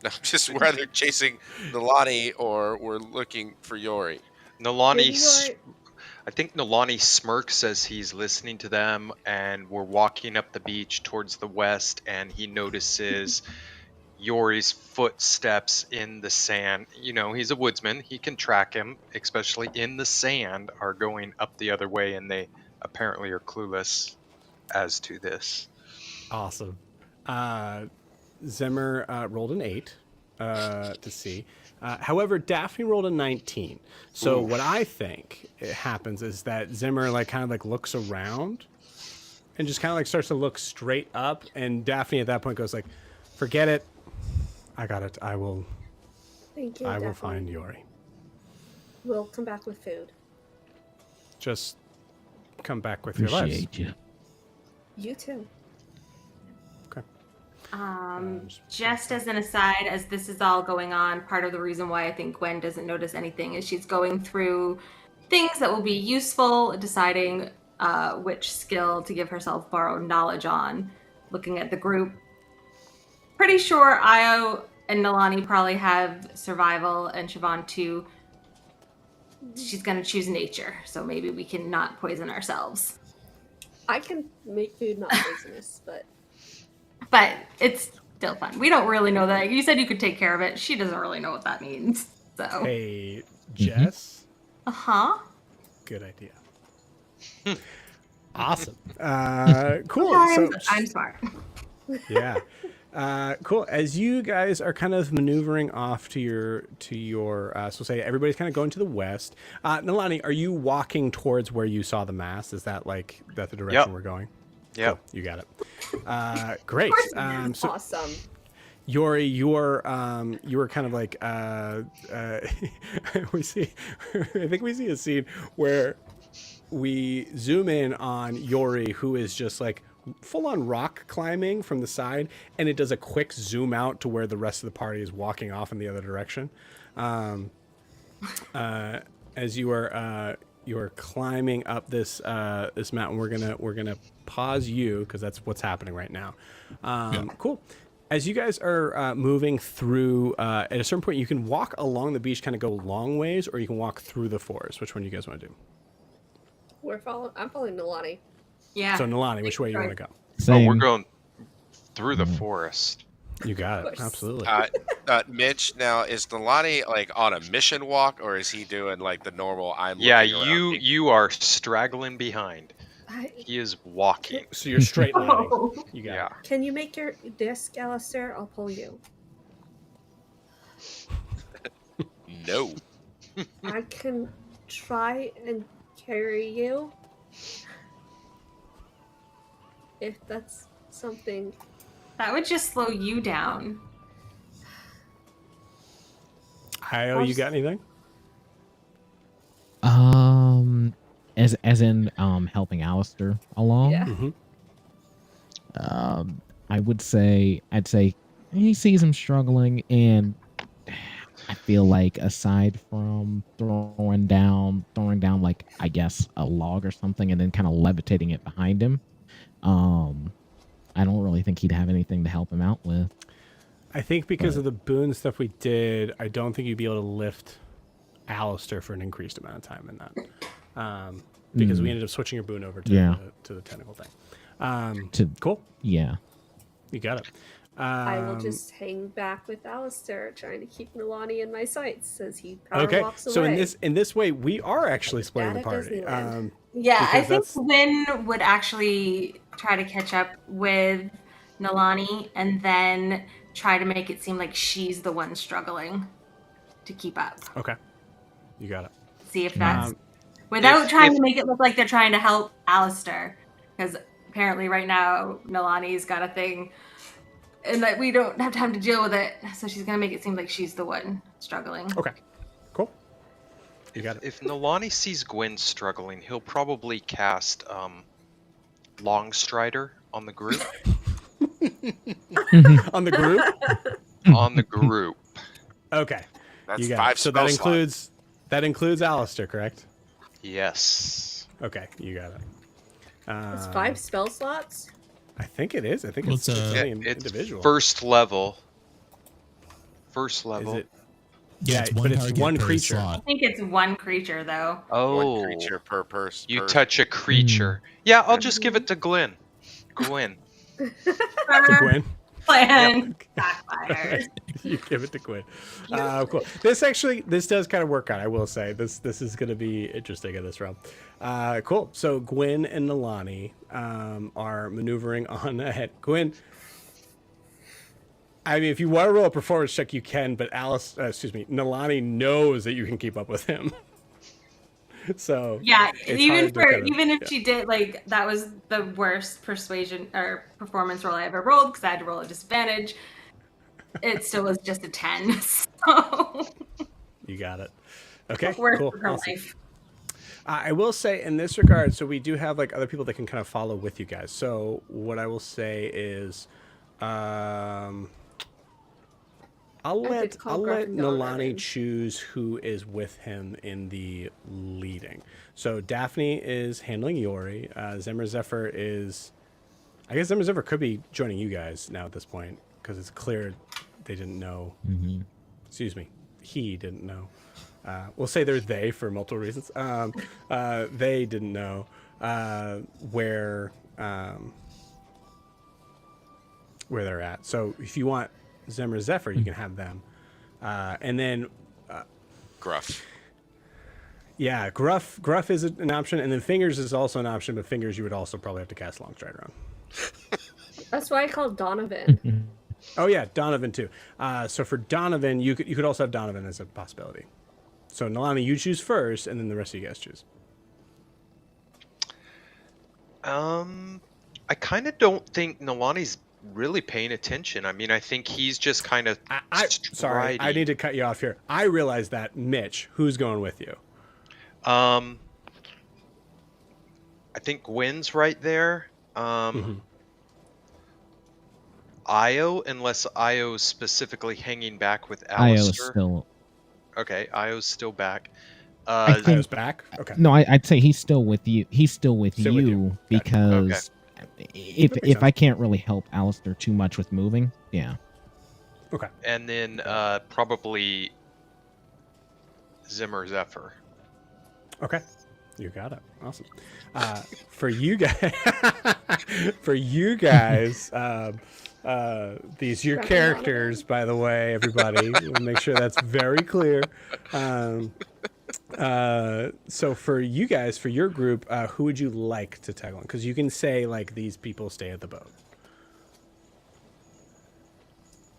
No, just we're either chasing Nalani or we're looking for Yori. Nalani, Maybe you're- I think Nalani smirks as he's listening to them, and we're walking up the beach towards the west, and he notices Yori's footsteps in the sand. You know, he's a woodsman. He can track him, especially in the sand, are going up the other way, and they apparently are clueless as to this. Awesome. Zimmer rolled an 8 to see. However, Daphne rolled a 19. So what I think it happens is that Zimmer kind of looks around and just kind of starts to look straight up, and Daphne at that point goes "Forget it. I got it. I will. Thank you. I will Daphne. find Yori. We'll come back with food. Just come back with your lives." Appreciate you. You too. Okay. Just as an aside, as this is all going on, part of the reason why I think Gwen doesn't notice anything is she's going through things that will be useful, deciding which skill to give herself borrowed knowledge on, looking at the group. Pretty sure Io and Nalani probably have survival, and Siobhan too. She's going to choose nature, so maybe we can not poison ourselves. I can make food not poisonous, but But it's still fun. We don't really know that. You said you could take care of it. She doesn't really know what that means. So. Hey, Jess. Uh-huh. Good idea. Awesome. Cool. I'm smart. Yeah. Cool. As you guys are kind of maneuvering off to your so say everybody's kind of going to the west. Nalani, are you walking towards where you saw the mast? Is that that the direction we're going? Yeah. Cool. You got it. Great. So awesome. Yori, you were kind of we see. I think we see a scene where we zoom in on Yori, who is just full on rock climbing from the side, and it does a quick zoom out to where the rest of the party is walking off in the other direction. As you are climbing up this this mountain, we're gonna pause you because that's what's happening right now. Cool. As you guys are moving through, at a certain point, you can walk along the beach, kind of go long ways, or you can walk through the forest. Which one do you guys want to do? I'm following Nilani. Yeah. So Nilani, which way you want to go? Oh, we're Same. going through the forest. You got Of it. course. Absolutely. Mitch, now is Delani like on a mission walk, or is he doing like the normal? Yeah, looking around thing? you are straggling behind. I, He is walking. So you're straight lining. Oh. You got Yeah. it. can you make your disc, Alistair? I'll pull you. No. I can try and carry you. If that's something. That would just slow you down. Io, you got anything? As in helping Alistair along. Yeah. Mm-hmm. I'd say he sees him struggling, and I feel like aside from throwing down like, I guess, a log or something and then kind of levitating it behind him, I don't really think he'd have anything to help him out with. I think because of the boon stuff we did, I don't think you'd be able to lift Alistair for an increased amount of time in that. Because we ended up switching your boon over to, to the tentacle thing. Cool. Yeah. You got it. I will just hang back with Alistair, trying to keep Nilani in my sights as he power walks away. So in this way, we are actually splitting the Dad at party. Disneyland. Yeah, I because think Lynn would actually try to catch up with Nilani and then try to make it seem like she's the one struggling to keep up. Okay. You got it. See if that's without trying to make it look like they're trying to help Alistair, because apparently right now Nilani's got a thing and that we don't have time to deal with it, so she's gonna make it seem like she's the one struggling. Okay. Cool. You got it. If Nilani sees Gwen struggling, he'll probably cast Longstrider on the group. On the group? On the group. Okay. That's You got 5 it. So spell that includes Alistair, correct? Yes. Okay, you got it. It's 5 spell slots? I think it is. I think Well, it's, it's, only It's individual. first level. First Is level. it? Yeah, Yeah, but it's target one per creature. I slot. think it's one creature though. Oh, One creature per person. you touch a creature. Yeah, I'll just give it to Gwen. Gwen. To Gwen. Plan backfires. You give it to Gwen. Cool. This does kind of work out. I will say this is going to be interesting in this round. Cool. So Gwen and Nilani are maneuvering on ahead. Gwen, I mean, if you want to roll a performance check, you can. But Nilani knows that you can keep up with him. So Yeah, it's even hard to kind of- if she did, like, that was the worst persuasion or performance roll I ever rolled because I had to roll a disadvantage. It still was just a 10. So You got it. Okay, worth cool. her Awesome. life. I will say in this regard, so we do have like other people that can kind of follow with you guys. So what I will say is, I'll let Nilani choose who is with him in the leading. So Daphne is handling Yori. Zemmer Zephyr is, I guess Zemmer Zephyr could be joining you guys now at this point because it's clear they didn't know. Mm-hmm. Excuse me, he didn't know. We'll say they're they for multiple reasons. They didn't know where they're at. So if you want Zemmer Zephyr, you can have them. And then Gruff. yeah, Gruff is an option, and then Fingers is also an option, but Fingers you would also probably have to cast Longstrider on. That's why I called Donovan. Oh yeah, Donovan too. So for Donovan, you could also have Donovan as a possibility. So Nilani, you choose first, and then the rest of you guys choose. I kind of don't think Nilani's really paying attention. I mean, I think he's just kind of Sorry, I need to cut you off here. I realize that. Mitch, who's going with you? I think Gwen's right there. Io, unless Io's specifically hanging back with Io's Alistair. still. Okay, Io's still back. I I think was back. Okay. no, I'd say he's still with you. He's still with Still with you. you Gotcha. because if That makes sense. I can't really help Alistair too much with moving, yeah. Okay. And then probably Zimmer Zephyr. Okay. You got it. Awesome. For you guys, these are your Grab characters, by the way, everybody. We'll make sure that's very clear. So for you guys, for your group, who would you like to tag along? Because you can say like these people stay at the boat.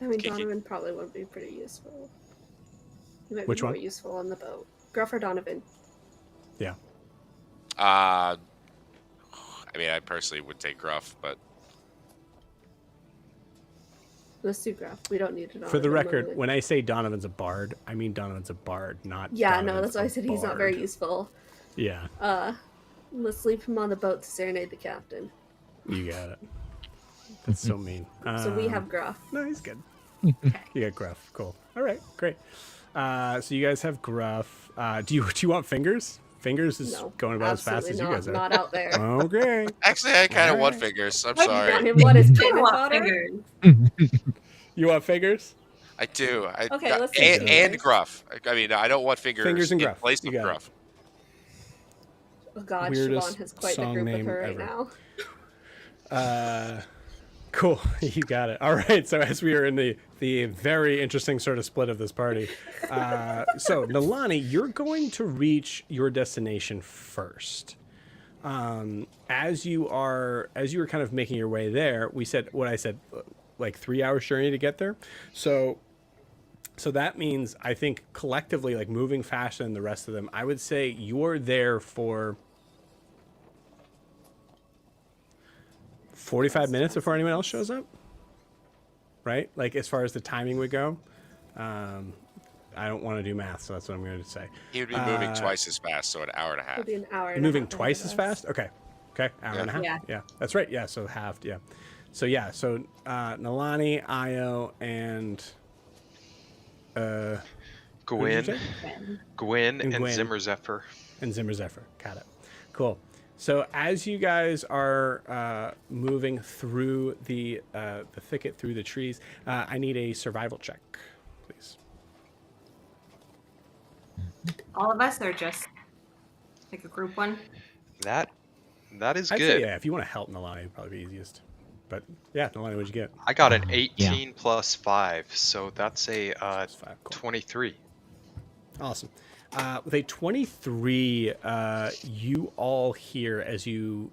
I mean, Kiki. Donovan probably would be pretty useful. He might Which be more one? useful on the boat. Gruff or Donovan? Yeah. I mean, I personally would take Gruff, but Let's do Gruff. We don't need to know. For the record, when I say Donovan's a bard, I mean Donovan's a bard, not. Yeah, Donovan's no, that's why a I said he's not very bard. useful. Yeah, Let's leave him on the boat to serenade the captain. you got it. That's so mean. So we have Gruff. No, he's good. You got Gruff. Cool. All right, great. So you guys have Gruff. Do you want Fingers? Fingers is No, going about as fast absolutely as you not. guys are. Not out there. Okay. actually, I kind of want Alright. Fingers. I'm Want sorry. him what is I cannon want fodder? fingers. You want Fingers? I do. Okay, let's do and Fingers. Gruff. I mean, I don't want Fingers, Fingers and in Gruff. place You of got it. Gruff. Oh God, Weirdest Siobhan has quite the song group name with her right ever. now. Cool. You got it. All right. So as we are in the very interesting sort of split of this party, so Nalani, you're going to reach your destination first. As you were kind of making your way there, we said what I said, like 3 hours journey to get there. So that means I think collectively, like moving faster than the rest of them, I would say you're there for 45 minutes before anyone else shows up, right? Like as far as the timing would go. I don't want to do math, so that's what I'm going to say. He would be moving twice as fast, so an hour and a half. It'll be an hour. You're And a moving half twice ahead as of us. fast? Okay. Hour and a half? Yeah. Yeah, that's right. Yeah, so halved, yeah. So Nalani, Io, and who did you Gwyn, say? Gwyn, And and Gwyn. Zimmer Zephyr. And Zimmer Zephyr. Got it. Cool. So as you guys are moving through the thicket, through the trees, I need a survival check, please. All of us are just like a group one. That is I'd good. say, yeah, if you want to help Nalani, it'd probably be easiest. But yeah, Nalani, what'd you get? I got an 18 plus 5, so that's a Plus 5. Cool. 23. Awesome. With a 23, you all hear as you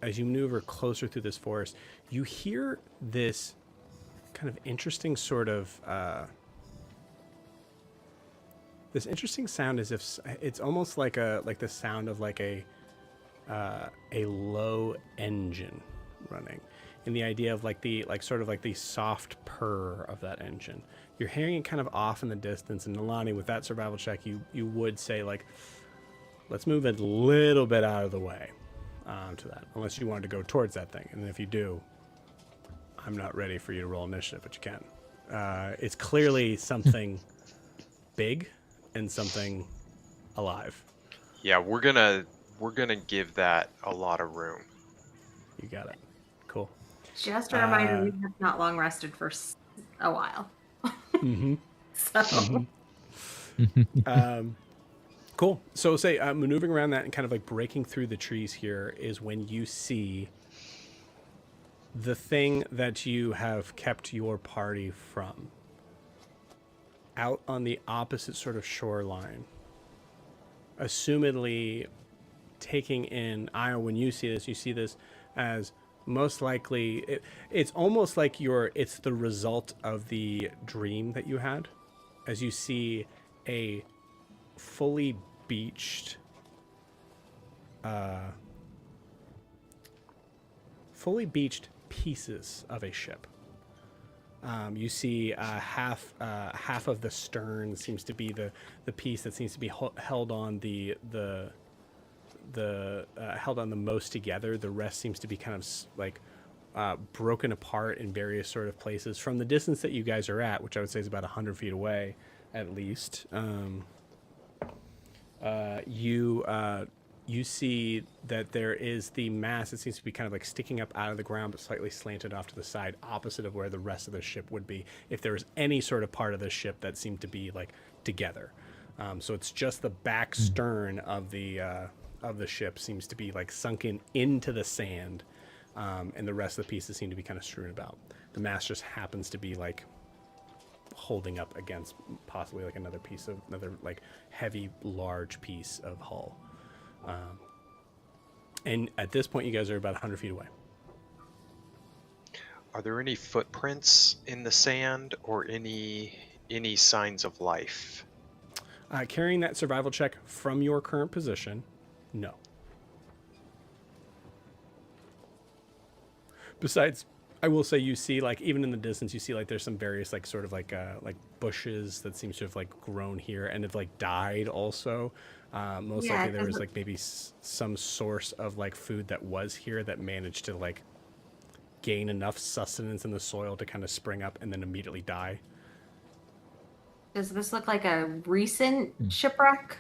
maneuver closer through this forest, you hear this kind of interesting sort of this interesting sound, as if it's almost like the sound of like a low engine running, and the idea of like the soft purr of that engine. You're hearing it kind of off in the distance, and Nalani, with that survival check, you would say like, let's move it a little bit out of the way to that, unless you wanted to go towards that thing. And if you do, I'm not ready for you to roll initiative, but you can. It's clearly something big and something alive. Yeah, we're gonna give that a lot of room. You got it. Cool. Just a reminder, we have not long rested for a while. Mm-hmm. So Cool. So say maneuvering around that and kind of like breaking through the trees here is when you see the thing that you have kept your party from. Out on the opposite sort of shoreline. Assumedly taking in Io, when you see this as most likely it's almost like it's the result of the dream that you had, as you see a fully beached pieces of a ship. You see half of the stern seems to be the piece that seems to be held on held on the most together. The rest seems to be kind of like broken apart in various sort of places. From the distance that you guys are at, which I would say is about 100 feet away, at least, you see that there is the mass that seems to be kind of like sticking up out of the ground, but slightly slanted off to the side, opposite of where the rest of the ship would be, if there was any sort of part of the ship that seemed to be like together. So it's just the back stern of the ship seems to be like sunken into the sand, and the rest of the pieces seem to be kind of strewn about. The mast just happens to be like holding up against possibly like another like heavy, large piece of hull. And at this point, you guys are about 100 feet away. Are there any footprints in the sand or any signs of life? Carrying that survival check from your current position, no. Besides, I will say you see, like, even in the distance, you see like there's some various like sort of like bushes that seems to have like grown here and have like died also. Most likely there was like maybe some source of like food that was here that managed to like gain enough sustenance in the soil to kind of spring up and then immediately die. Does this look like a recent shipwreck?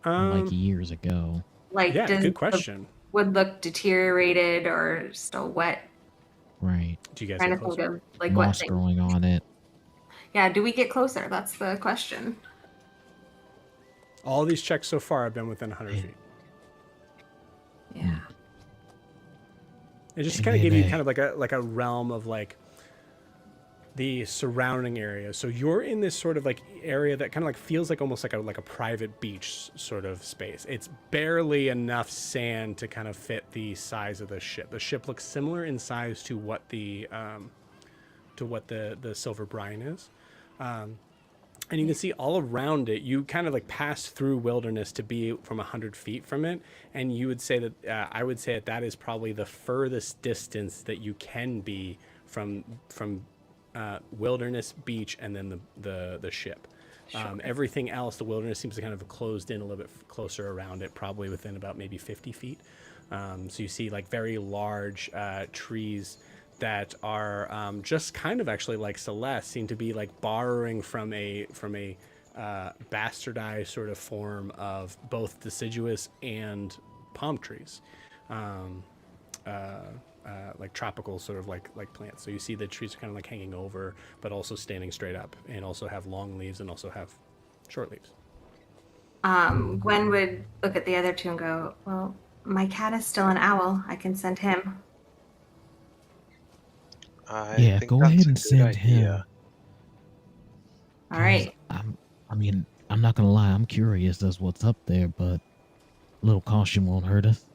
Like years ago. Like, yeah, does good question. the wood look deteriorated or still wet? Right. Do you guys Trying get to think closer? of like what Moss thing. growing on it. Yeah, do we get closer? That's the question. All these checks so far have been within 100 feet. Yeah. It just kind of give you kind of like a realm of like the surrounding area. So you're in this sort of like area that kind of like feels like almost like a private beach sort of space. It's barely enough sand to kind of fit the size of the ship. The ship looks similar in size to what the Silver Brine is. And you can see all around it, you kind of like pass through wilderness to be from 100 feet from it. And you would say that, I would say that is probably the furthest distance that you can be from wilderness, beach, and then the ship. Sure. Everything else, the wilderness seems to kind of closed in a little bit closer around it, probably within about maybe 50 feet. So you see like very large trees that are just kind of actually like Celeste, seem to be like borrowing from a bastardized sort of form of both deciduous and palm trees, like tropical sort of like plants. So you see the trees are kind of like hanging over, but also standing straight up, and also have long leaves and also have short leaves. Gwen would look at the other two and go, well, my cat is still an owl. I can send him. I think go that's ahead a and good send idea. him. All right. I'm not gonna lie, I'm curious as what's up there, but a little caution won't hurt us.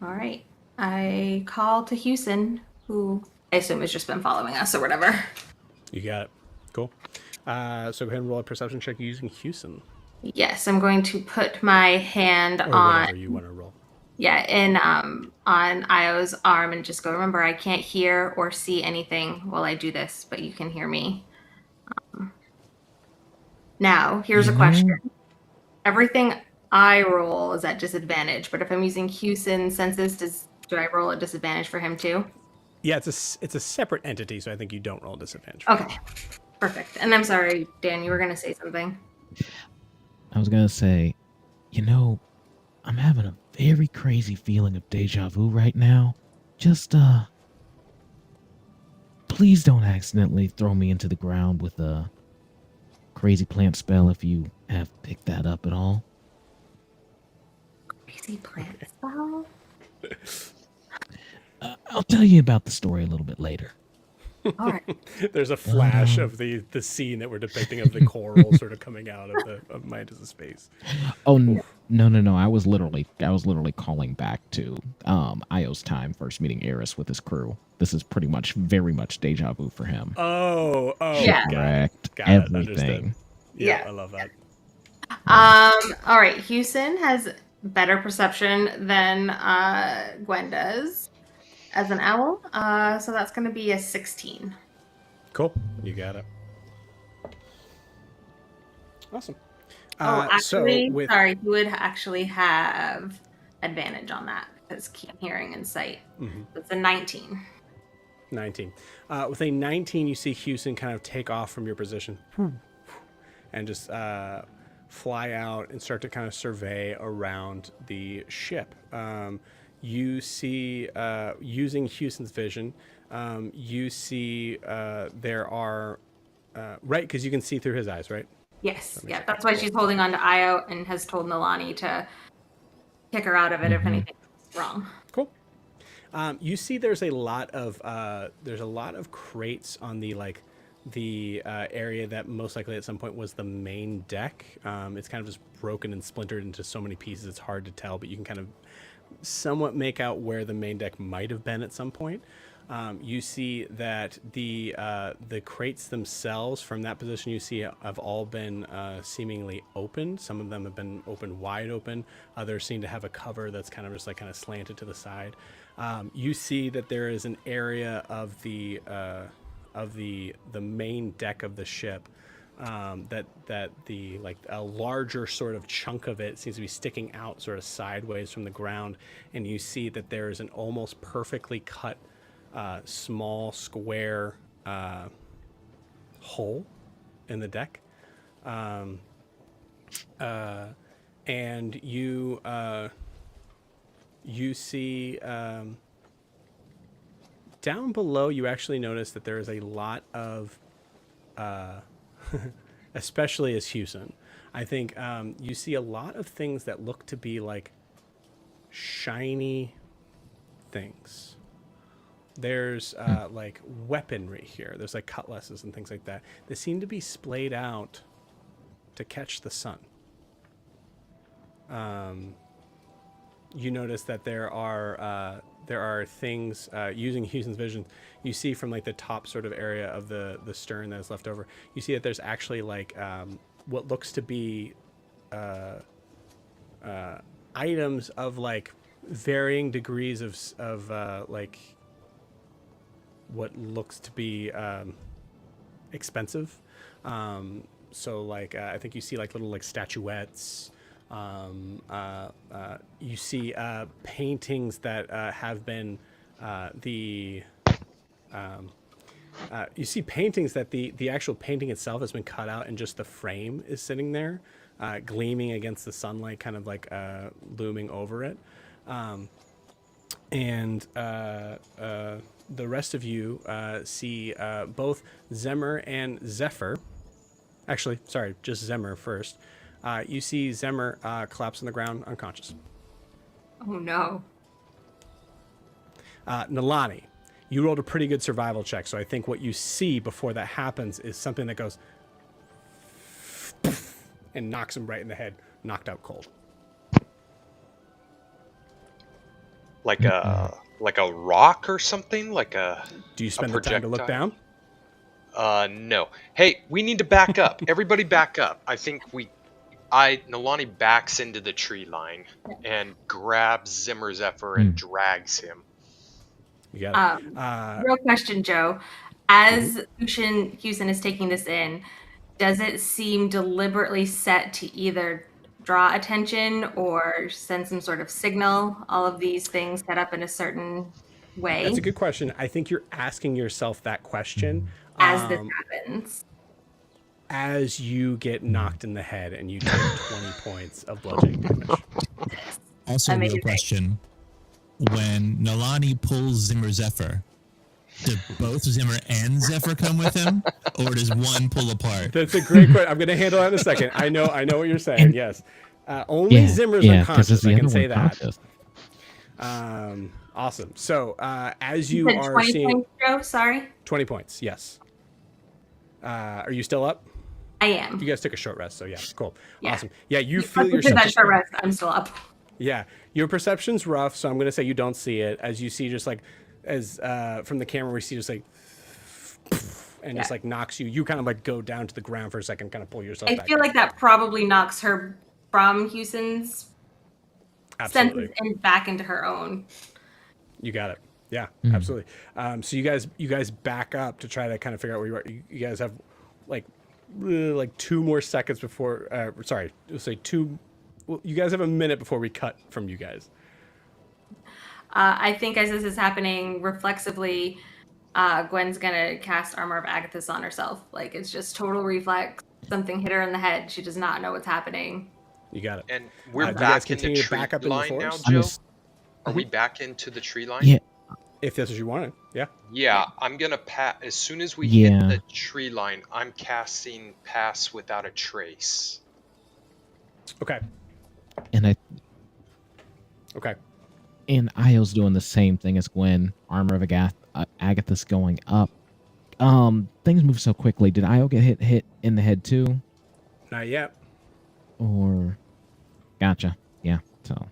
All right. I call to Houston, who I assume has just been following us or whatever. You got it. Cool. So go ahead and roll a perception check using Houston. Yes, I'm going to put my hand or on whatever you want to roll. Yeah, and on Io's arm and just go, remember, I can't hear or see anything while I do this, but you can hear me. Now, here's a question. Everything I roll is at disadvantage, but if I'm using Houston's senses, do I roll a disadvantage for him too? Yeah, it's a separate entity, so I think you don't roll a disadvantage. Okay, perfect. And I'm sorry, Dan, you were going to say something. I was gonna say, I'm having a very crazy feeling of deja vu right now. Just, please don't accidentally throw me into the ground with a crazy plant spell if you have picked that up at all. Crazy plant spell? I'll tell you about the story a little bit later. All right. There's a flash of the scene that we're depicting of the coral sort of coming out of Midas' space. Oh, no. I was literally calling back to Io's time first meeting Eris with his crew. This is very much deja vu for him. Oh, yeah. Correct. Got it. Everything. Yeah, I love that. All right. Houston has better perception than Gwen does as an owl. So that's going to be a 16. Cool. You got it. Awesome. Actually, sorry, you would actually have advantage on that because keen hearing and sight. Mm-hmm. It's a 19. 19. With a 19, you see Houston kind of take off from your position and just fly out and start to kind of survey around the ship. You see, using Houston's vision, you see there are, right, because you can see through his eyes, right? Yes, yeah, that's why she's holding on to Io and has told Nalani to kick her out of it if anything's wrong. Cool. You see, there's a lot of crates on the area that most likely at some point was the main deck. It's kind of just broken and splintered into so many pieces. It's hard to tell, but you can kind of somewhat make out where the main deck might have been at some point. You see that the crates themselves from that position you see have all been seemingly opened. Some of them have been opened wide open. Others seem to have a cover that's kind of just like kind of slanted to the side. You see that there is an area of the main deck of the ship that the like a larger sort of chunk of it seems to be sticking out sort of sideways from the ground, and you see that there is an almost perfectly cut small square hole in the deck, and you see down below. You actually notice that there is a lot of, especially as Houston, I think you see a lot of things that look to be like shiny things. There's like weaponry here. There's like cutlasses and things like that. They seem to be splayed out to catch the sun. You notice that there are things using Houston's vision. You see from like the top sort of area of the stern that is left over. You see that there's actually like what looks to be items of like varying degrees of like what looks to be expensive. So like I think you see like little like statuettes. You see paintings that have been you see paintings that the actual painting itself has been cut out and just the frame is sitting there gleaming against the sunlight, kind of like looming over it. And the rest of you see both Zemmer and Zephyr. Actually, sorry, just Zemmer first. You see Zemmer collapse on the ground unconscious. Oh no. Nalani, you rolled a pretty good survival check, so I think what you see before that happens is something that goes and knocks him right in the head, knocked out cold. Like a rock or something? Do you spend the time to look down? No. Hey, we need to back up. Everybody back up. I think Nalani backs into the tree line and grabs Zimmer Zephyr and drags him. You got it. Real question, Joe. As Houston is taking this in, does it seem deliberately set to either draw attention or send some sort of signal? All of these things set up in a certain way. That's a good question. I think you're asking yourself that question as this happens. As you get knocked in the head and you take 20 points of bludgeoning damage. Also, a real question. When Nalani pulls Zimmer Zephyr, do both Zimmer and Zephyr come with him? Or does one pull apart? That's a great question. I'm going to handle that in a second. I know what you're saying, yes. Only Zimmer's unconscious, I can say that. Awesome. So, as you are 20 seeing... points, Joe? Sorry? 20 points, yes. Are you still up? I am. You guys took a short rest, so yeah, cool. Yeah. Awesome. Yeah, you feel yourself. That short rest, I'm still up. Yeah, your perception's rough, so I'm going to say you don't see it. As you see, just like, as from the camera, we see just like, and just like knocks you. You kind of like go down to the ground for a second, kind of pull yourself back. I feel like that probably knocks her from Houston's senses and back into her own. You got it. Yeah, absolutely. So you guys back up to try to kind of figure out where you are. You guys have like 2 more seconds before. Sorry, we'll say 2. Well, you guys have a minute before we cut from you guys. I think as this is happening, reflexively, Gwen's gonna cast Armor of Agathis on herself. Like, it's just total reflex. Something hit her in the head. She does not know what's happening. You got it. And we're Do you guys back in the continue to tree back up in the line now, forest? Joe? s- Are we back into the tree line? Yeah. If that's what you wanted, yeah. Yeah, I'm gonna as soon as we Yeah. hit the tree line, I'm casting Pass Without a Trace. Okay. And Okay. Io's doing the same thing as Gwen. Armor of Agathis going up. Things move so quickly. Did Io get hit in the head too? Not yet. Or gotcha. Yeah. So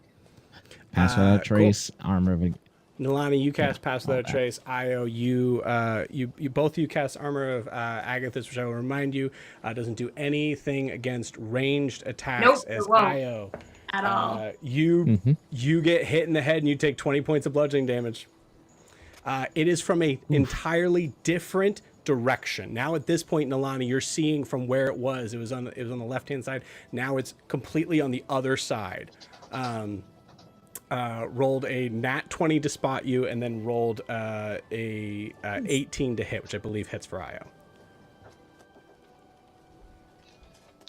pass without a Cool. trace. Armor of Nilani, you cast Pass Without a that. Trace. Io, you both you cast Armor of Agathis, which I will remind you doesn't do anything against ranged attacks. Nope, as it won't. Io, At all. you get hit in the head and you take 20 points of bludgeoning damage. It is from a entirely different direction. Now at this point, Nilani, you're seeing from where it was. It was on the left hand side. Now it's completely on the other side. Rolled a nat 20 to spot you, and then rolled a 18 to hit, which I believe hits for Io.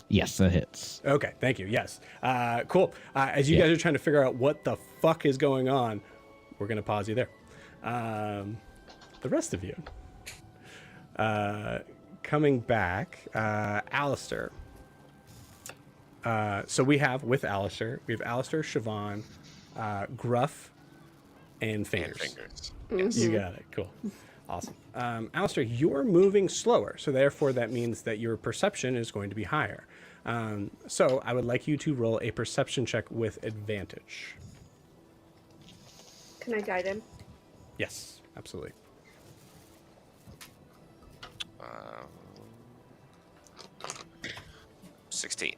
Yes, that hits. Okay, thank you. Yes. Cool. As you guys are trying to figure out what the fuck is going on, we're going to pause you there. The rest of you. Coming back, Alistair. So we have, with Alistair, Alistair, Siobhan, Gruff, and Fingers. Yes. You got it. Cool. Awesome. Alistair, you're moving slower, so therefore that means that your perception is going to be higher. So I would like you to roll a perception check with advantage. Can I guide him? Yes, absolutely. 16.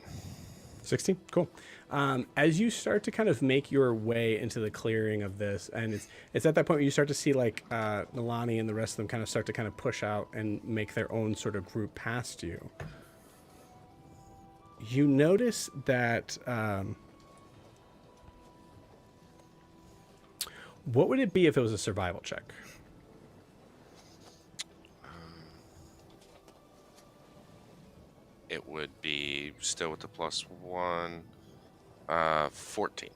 16? Cool. As you start to kind of make your way into the clearing of this, and it's at that point where you start to see like Nilani and the rest of them kind of start to kind of push out and make their own sort of group past you. You notice that what would it be if it was a survival check? It would be still with the +1. 14.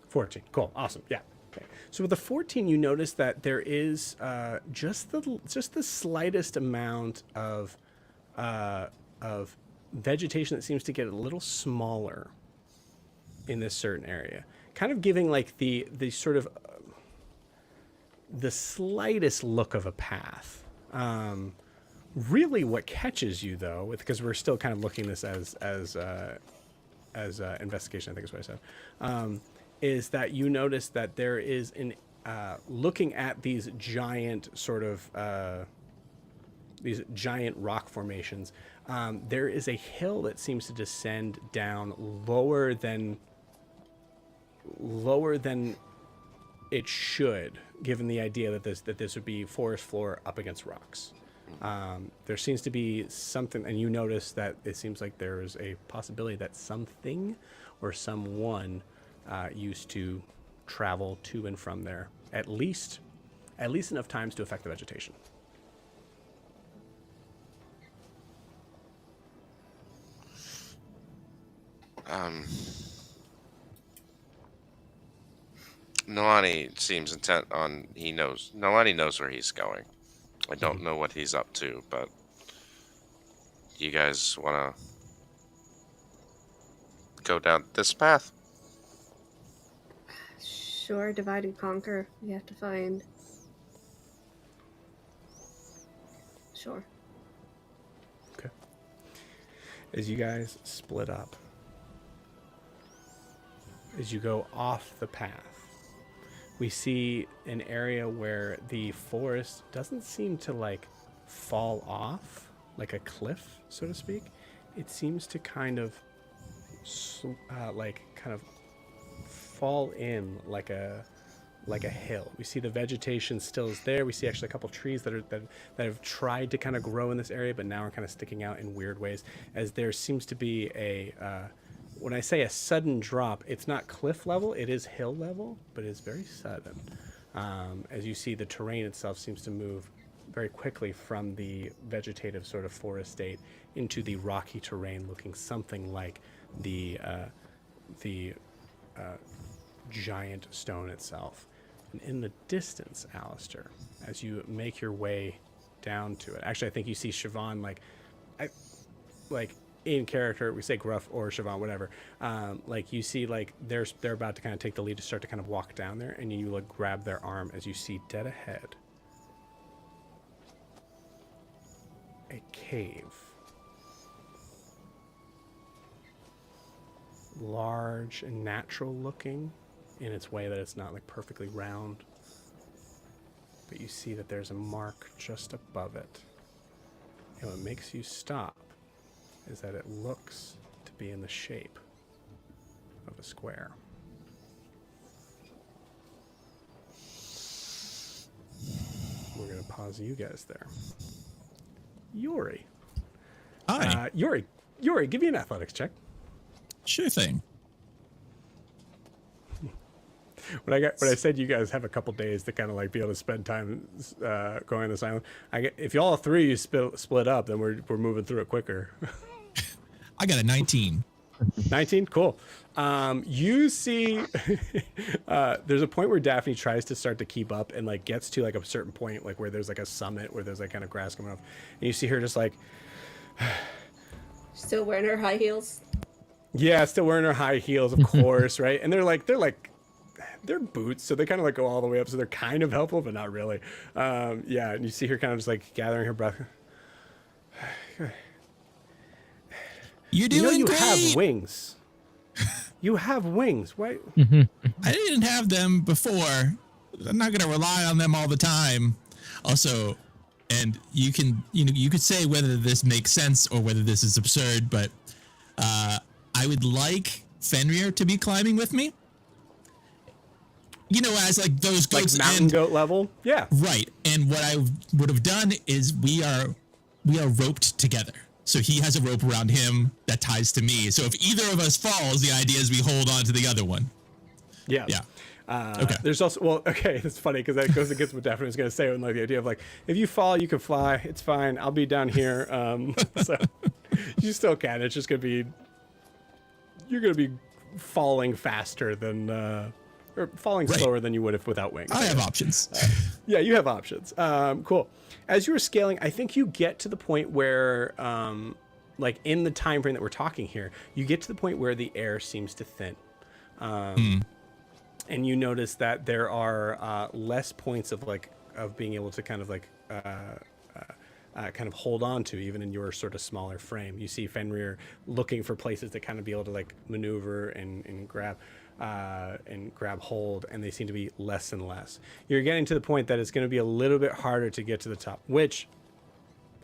14. Cool. Awesome. Yeah. Okay. So with the 14, you notice that there is just the slightest amount of vegetation that seems to get a little smaller in this certain area, kind of giving like the sort of the slightest look of a path. Really, what catches you though, because we're still kind of looking this as investigation, I think is what I said, is that you notice that there is looking at these giant sort of these giant rock formations, there is a hill that seems to descend down lower than it should, given the idea that this would be forest floor up against rocks. There seems to be something, and you notice that it seems like there is a possibility that something or someone used to travel to and from there at least enough times to affect the vegetation. Nilani seems intent on, Nilani knows where he's going. I don't know what he's up to, but you guys want to go down this path? Sure, divide and conquer. We have to find. Sure. Okay. As you guys split up, as you go off the path, we see an area where the forest doesn't seem to like fall off like a cliff, so to speak. It seems to kind of fall in like a hill. We see the vegetation still is there. We see actually a couple trees that have tried to kind of grow in this area, but now are kind of sticking out in weird ways, as there seems to be when I say a sudden drop, it's not cliff level, it is hill level, but it's very sudden. As you see, the terrain itself seems to move very quickly from the vegetative sort of forest state into the rocky terrain, looking something like the giant stone itself. And in the distance, Alistair, as you make your way down to it, actually, I think you see Siobhan, like in character, we say Gruff or Siobhan, whatever. Like you see, like they're about to kind of take the lead to start to kind of walk down there, and you like grab their arm as you see dead ahead a cave, large and natural looking in its way that it's not like perfectly round, but you see that there's a mark just above it. And what makes you stop is that it looks to be in the shape of a square. We're going to pause you guys there. Yuri. Hi. Yuri, give me an athletics check. Sure thing. When I said you guys have a couple days to kind of like be able to spend time going on this island, if y'all three split up, then we're moving through it quicker. I got a 19. 19? Cool. You see there's a point where Daphne tries to start to keep up and like gets to like a certain point, like where there's like a summit where there's like kind of grass coming up, and you see her just like Still wearing her high heels. yeah, still wearing her high heels, of course, right? And they're boots, so they kind of like go all the way up, so they're kind of helpful, but not really. Yeah, and you see her kind of just like gathering her breath. You're doing you great. have wings. You have wings. Why? I didn't have them before. I'm not going to rely on them all the time. Also, and you could say whether this makes sense or whether this is absurd, but I would like Fenrir to be climbing with me. You know, as like those goats, like mountain goat level. Yeah. Right. And what I would have done is we are roped together. So he has a rope around him that ties to me. So if either of us falls, the idea is we hold on to the other one. Yeah. Yeah. Okay. There's also, okay, it's funny because that goes against what Daphne was going to say, and like the idea of like, if you fall, you can fly. It's fine. I'll be down here. So you still can. It's just going to be, you're going to be falling faster than, or falling slower than you would if without wings. I have options. Yeah, you have options. Cool. As you were scaling, I think you get to the point where, like in the time frame that we're talking here, you get to the point where the air seems to thin. And you notice that there are less points of being able to kind of like kind of hold on to, even in your sort of smaller frame. You see Fenrir looking for places to kind of be able to like maneuver and grab hold, and they seem to be less and less. You're getting to the point that it's going to be a little bit harder to get to the top, which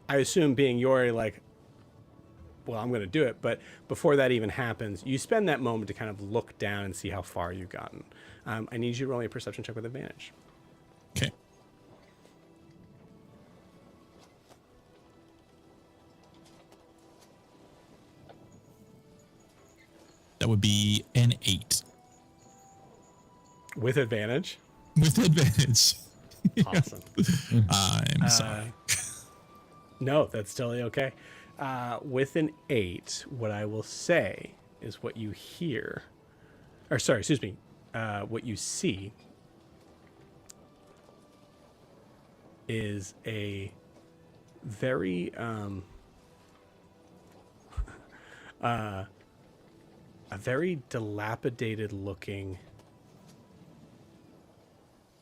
I assume being Yori, like, well, I'm going to do it. But before that even happens, you spend that moment to kind of look down and see how far you've gotten. I need you to roll me a perception check with advantage. Okay. That would be an 8. With advantage? With advantage. Awesome. I'm sorry. No, that's totally okay. With an 8, what I will say is what you hear, or sorry, excuse me, what you see is a very a very dilapidated looking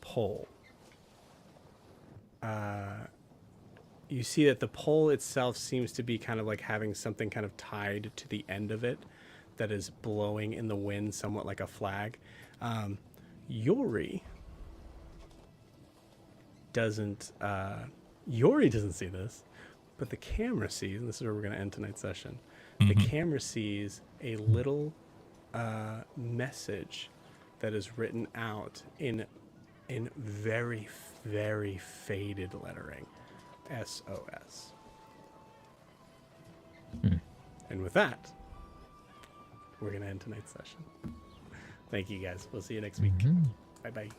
pole. You see that the pole itself seems to be kind of like having something kind of tied to the end of it that is blowing in the wind, somewhat like a flag. Yori doesn't see this, but the camera sees, and this is where we're going to end tonight's session. The camera sees a little message that is written out in very, very faded lettering. SOS. And with that, we're going to end tonight's session. Thank you guys. We'll see you next week. Bye-bye.